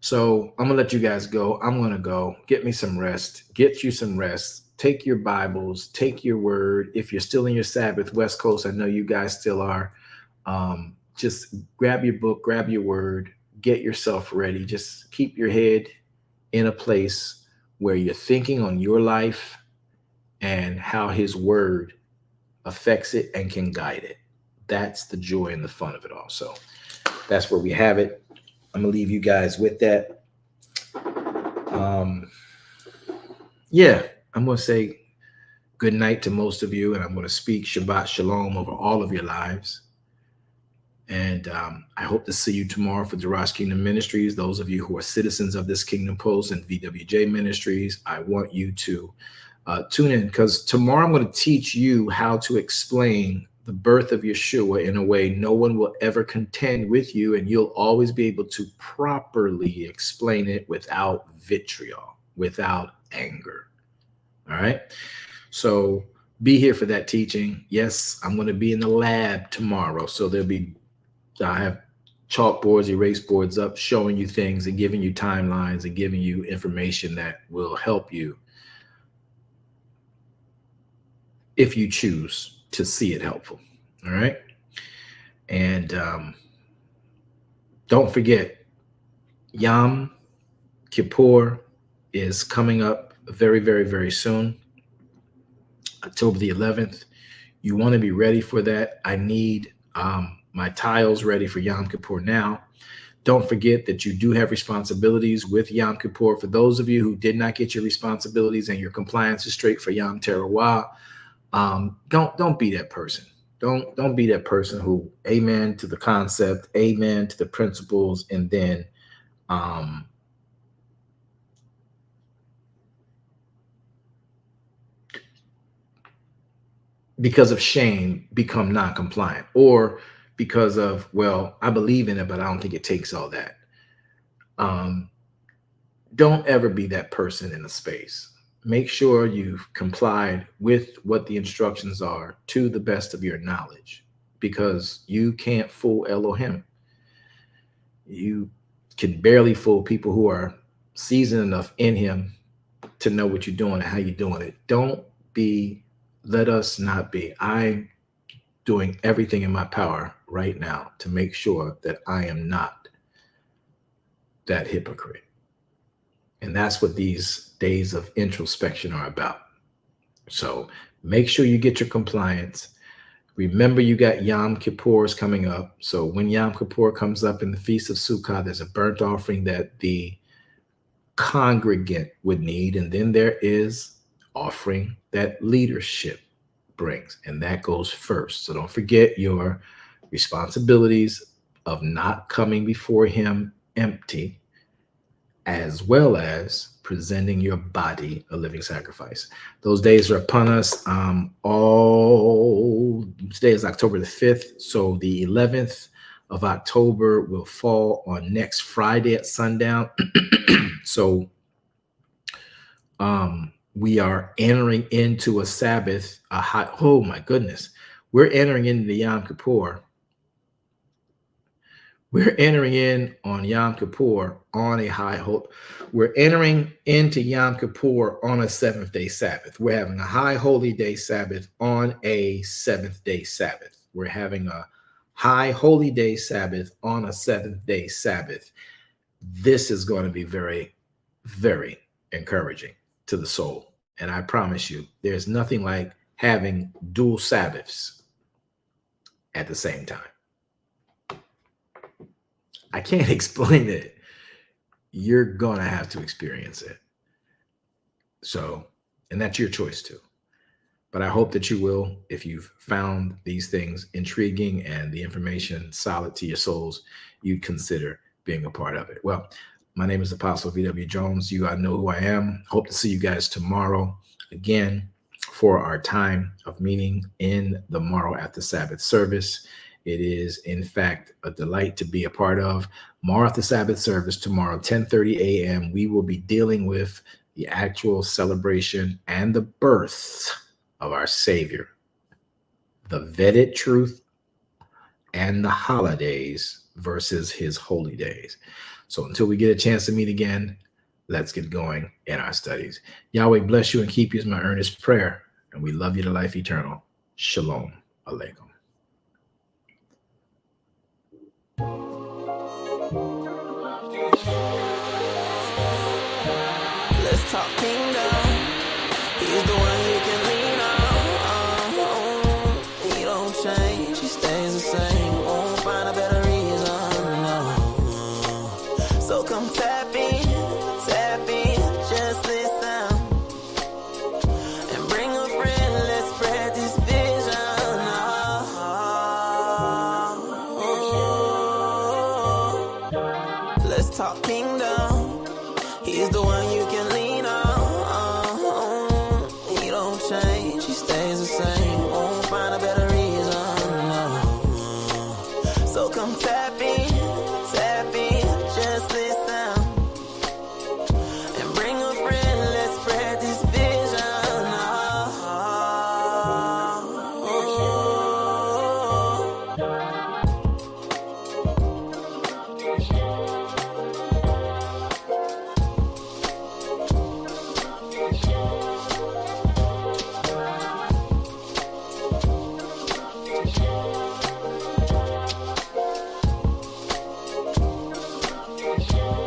So I'm gonna let you guys go. I'm gonna go get me some rest. Get you some rest. Take your Bibles, take your word. If you're still in your Sabbath, West Coast, I know you guys still are. Just grab your book, grab your word, get yourself ready. Just keep your head in a place where you're thinking on your life and how his word affects it and can guide it. That's the joy and the fun of it all. So that's where we have it. I'm gonna leave you guys with that. I'm gonna say good night to most of you, and I'm gonna speak Shabbat Shalom over all of your lives. And I hope to see you tomorrow for Daras Kingdom Ministries. Those of you who are citizens of this Kingdom Post and VWJ Ministries, I want you to tune in, because tomorrow I'm going to teach you how to explain the birth of Yeshua in a way no one will ever contend with you, and you'll always be able to properly explain it without vitriol, without anger. All right? So be here for that teaching. Yes, I'm going to be in the lab tomorrow, so I have chalkboards, erase boards up, showing you things and giving you timelines and giving you information that will help you if you choose to see it helpful. All right. And don't forget, Yom Kippur is coming up very, very, very soon, October the 11th. You want to be ready for that. I need my tiles ready for Yom Kippur now. Don't forget that you do have responsibilities with Yom Kippur. For those of you who did not get your responsibilities and your compliance is straight for Yom Teruah, don't be that person. Don't be that person who amen to the concept, amen to the principles, and then because of shame become non-compliant, or because of, well, I believe in it, but I don't think it takes all that. Don't ever be that person in a space. Make sure you've complied with what the instructions are to the best of your knowledge, because you can't fool Elohim. You can barely fool people who are seasoned enough in him to know what you're doing and how you're doing it. Let us not be. I'm doing everything in my power right now to make sure that I am not that hypocrite. And that's what these days of introspection are about. So make sure you get your compliance. Remember, you got Yom Kippur's coming up. So when Yom Kippur comes up in the Feast of Sukkot, there's a burnt offering that the congregant would need. And then there is offering that leadership brings, and that goes first. So don't forget your responsibilities of not coming before him empty, as well as presenting your body a living sacrifice. Those days are upon us. Today is October the 5th. So the 11th of October will fall on next Friday at sundown. So we are entering into a Sabbath, oh my goodness. we're entering into Yom Kippur. We're entering in on Yom Kippur on a high holy. We're entering into Yom Kippur on a seventh-day Sabbath. We're having a high holy day Sabbath on a seventh-day Sabbath. We're having a high holy day Sabbath on a seventh-day Sabbath. This is going to be very, very encouraging to the soul. And I promise you, there's nothing like having dual Sabbaths at the same time. I can't explain it. You're going to have to experience it. So, and that's your choice too. But I hope that you will, if you've found these things intriguing and the information solid to your souls, you'd consider being a part of it. Well, my name is Apostle V.W. Jones. You all know who I am. Hope to see you guys tomorrow again for our time of meeting in the Morrow After Sabbath service. It is, in fact, a delight to be a part of. Morrow After Sabbath service tomorrow, 10:30 a.m. We will be dealing with the actual celebration and the birth of our Savior, the vetted truth and the holidays versus his holy days. So until we get a chance to meet again, let's get going in our studies. Yahweh bless you and keep you is my earnest prayer. And we love you to life eternal. Shalom Aleichem. Let's talk kingdom. He's the one you can lean on. He don't change, he stays the same. Won't find a better reason, no. So come tap in, just listen. And bring a friend, let's spread this vision. Let's talk kingdom. He's the one you can lean on. He don't change, he stays the same. Won't find a better reason, no. So come tap in, just listen. And bring a friend, let's spread this vision. Thank you.